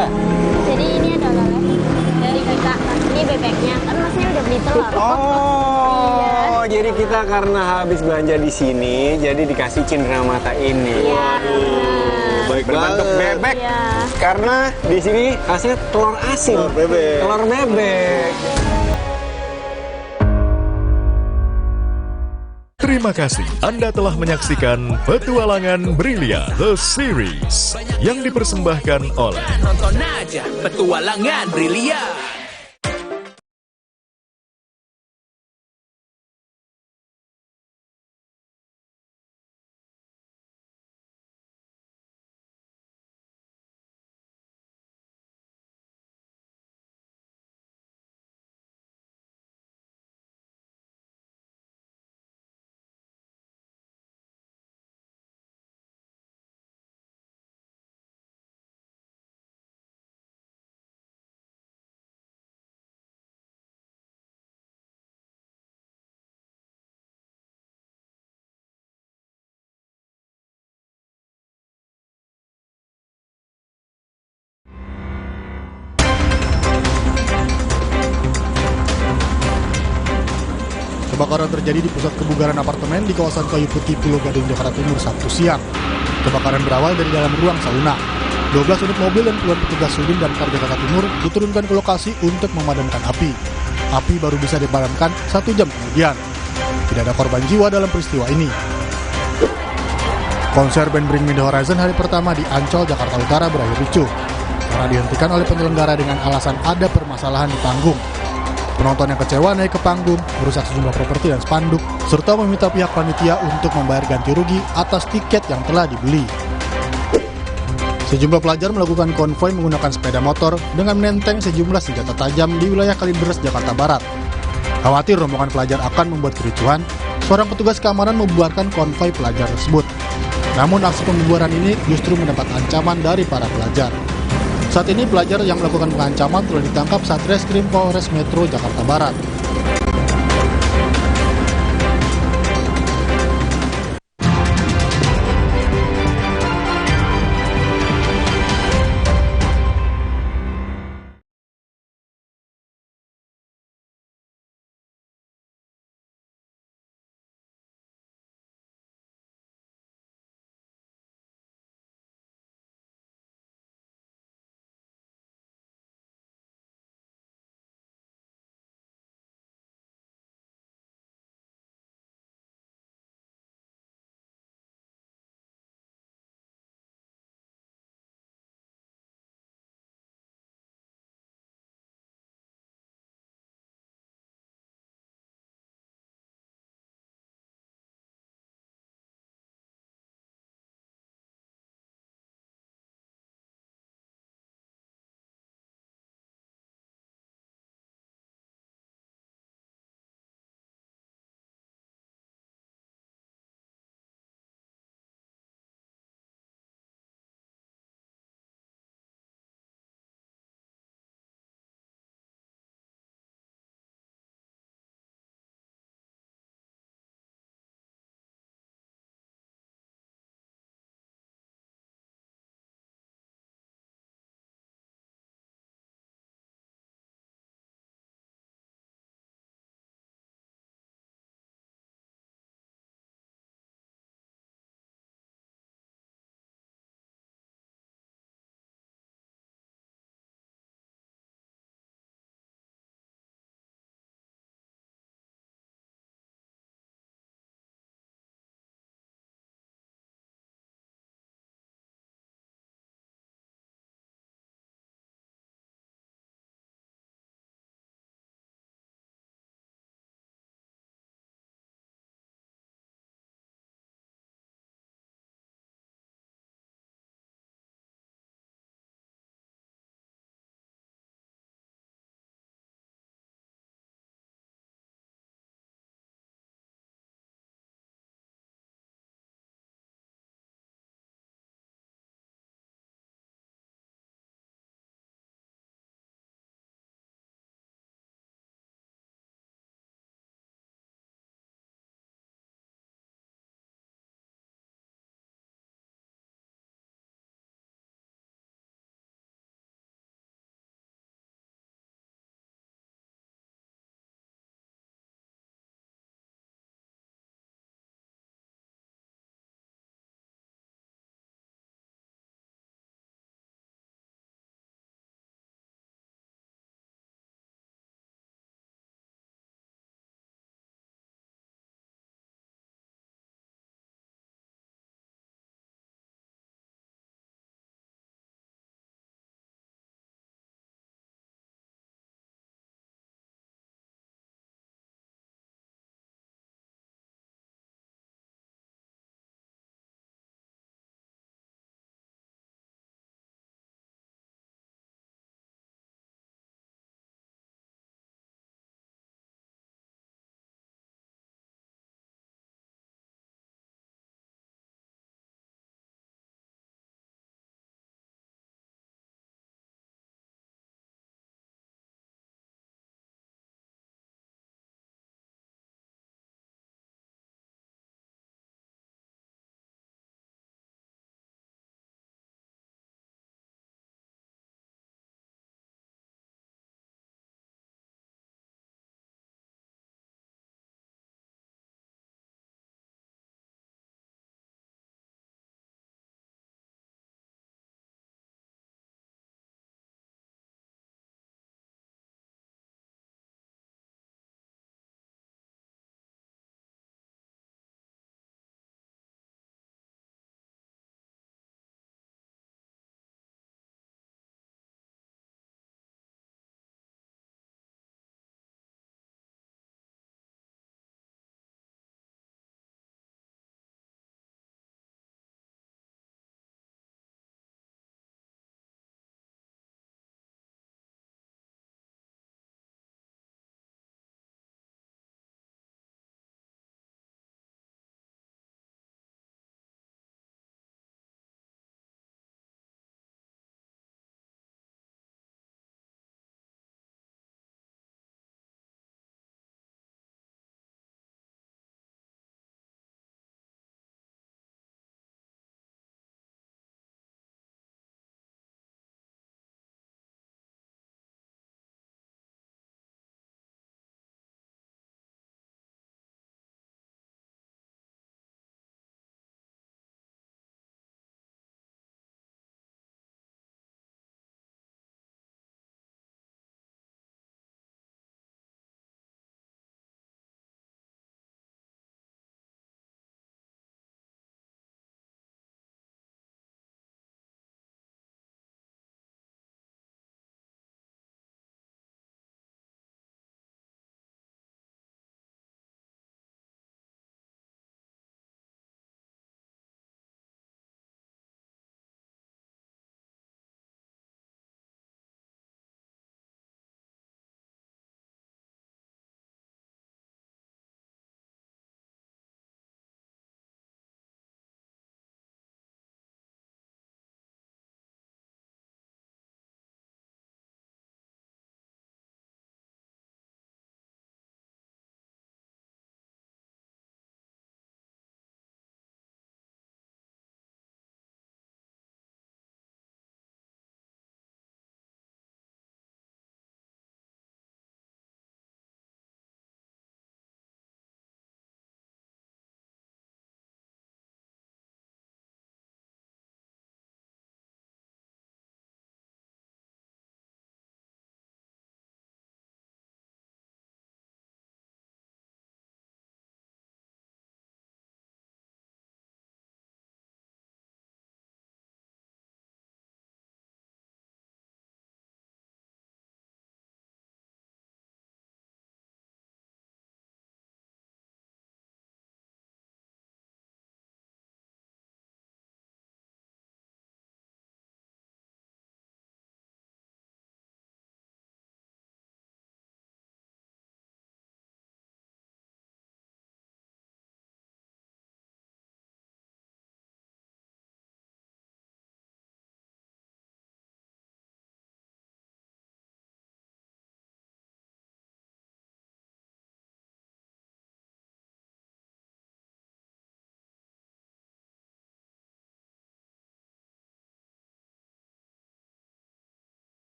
Jadi ini ada oleh dari BK. Ini bebeknya kan, Masnya udah beli telur. Oh, jadi kita karena habis belanja di sini, jadi dikasih cenderamata ini. Waduh, baik berbentuk banget. bebek. Karena di sini hasilnya telur asin. Telur bebek. Telur bebek. Terima kasih Anda telah menyaksikan Petualangan Brilian The Series yang dipersembahkan oleh Nonton aja Petualangan Brilian. Kebakaran terjadi di pusat kebugaran apartemen di kawasan Kayu Putih, Pulau Gadung, Jakarta Timur, Sabtu siang. Kebakaran berawal dari dalam ruang sauna. 12 unit mobil dan puluhan petugas Sudin dan Kar Jakarta Timur diturunkan ke lokasi untuk memadamkan api. Api baru bisa dipadamkan 1 jam kemudian. Tidak ada korban jiwa dalam peristiwa ini. Konser band Bring Me The Horizon hari pertama di Ancol, Jakarta Utara berakhir ricuh karena dihentikan oleh penyelenggara dengan alasan ada permasalahan di panggung. Penonton yang kecewa naik ke panggung, merusak sejumlah properti dan spanduk, serta meminta pihak panitia untuk membayar ganti rugi atas tiket yang telah dibeli. Sejumlah pelajar melakukan konvoi menggunakan sepeda motor dengan menenteng sejumlah senjata tajam di wilayah Kalideres, Jakarta Barat. Khawatir rombongan pelajar akan membuat kericuhan, seorang petugas keamanan membubarkan konvoi pelajar tersebut. Namun aksi pembubaran ini justru mendapat ancaman dari para pelajar. Saat ini pelajar yang melakukan pengancaman telah ditangkap Satreskrim Polres Metro Jakarta Barat.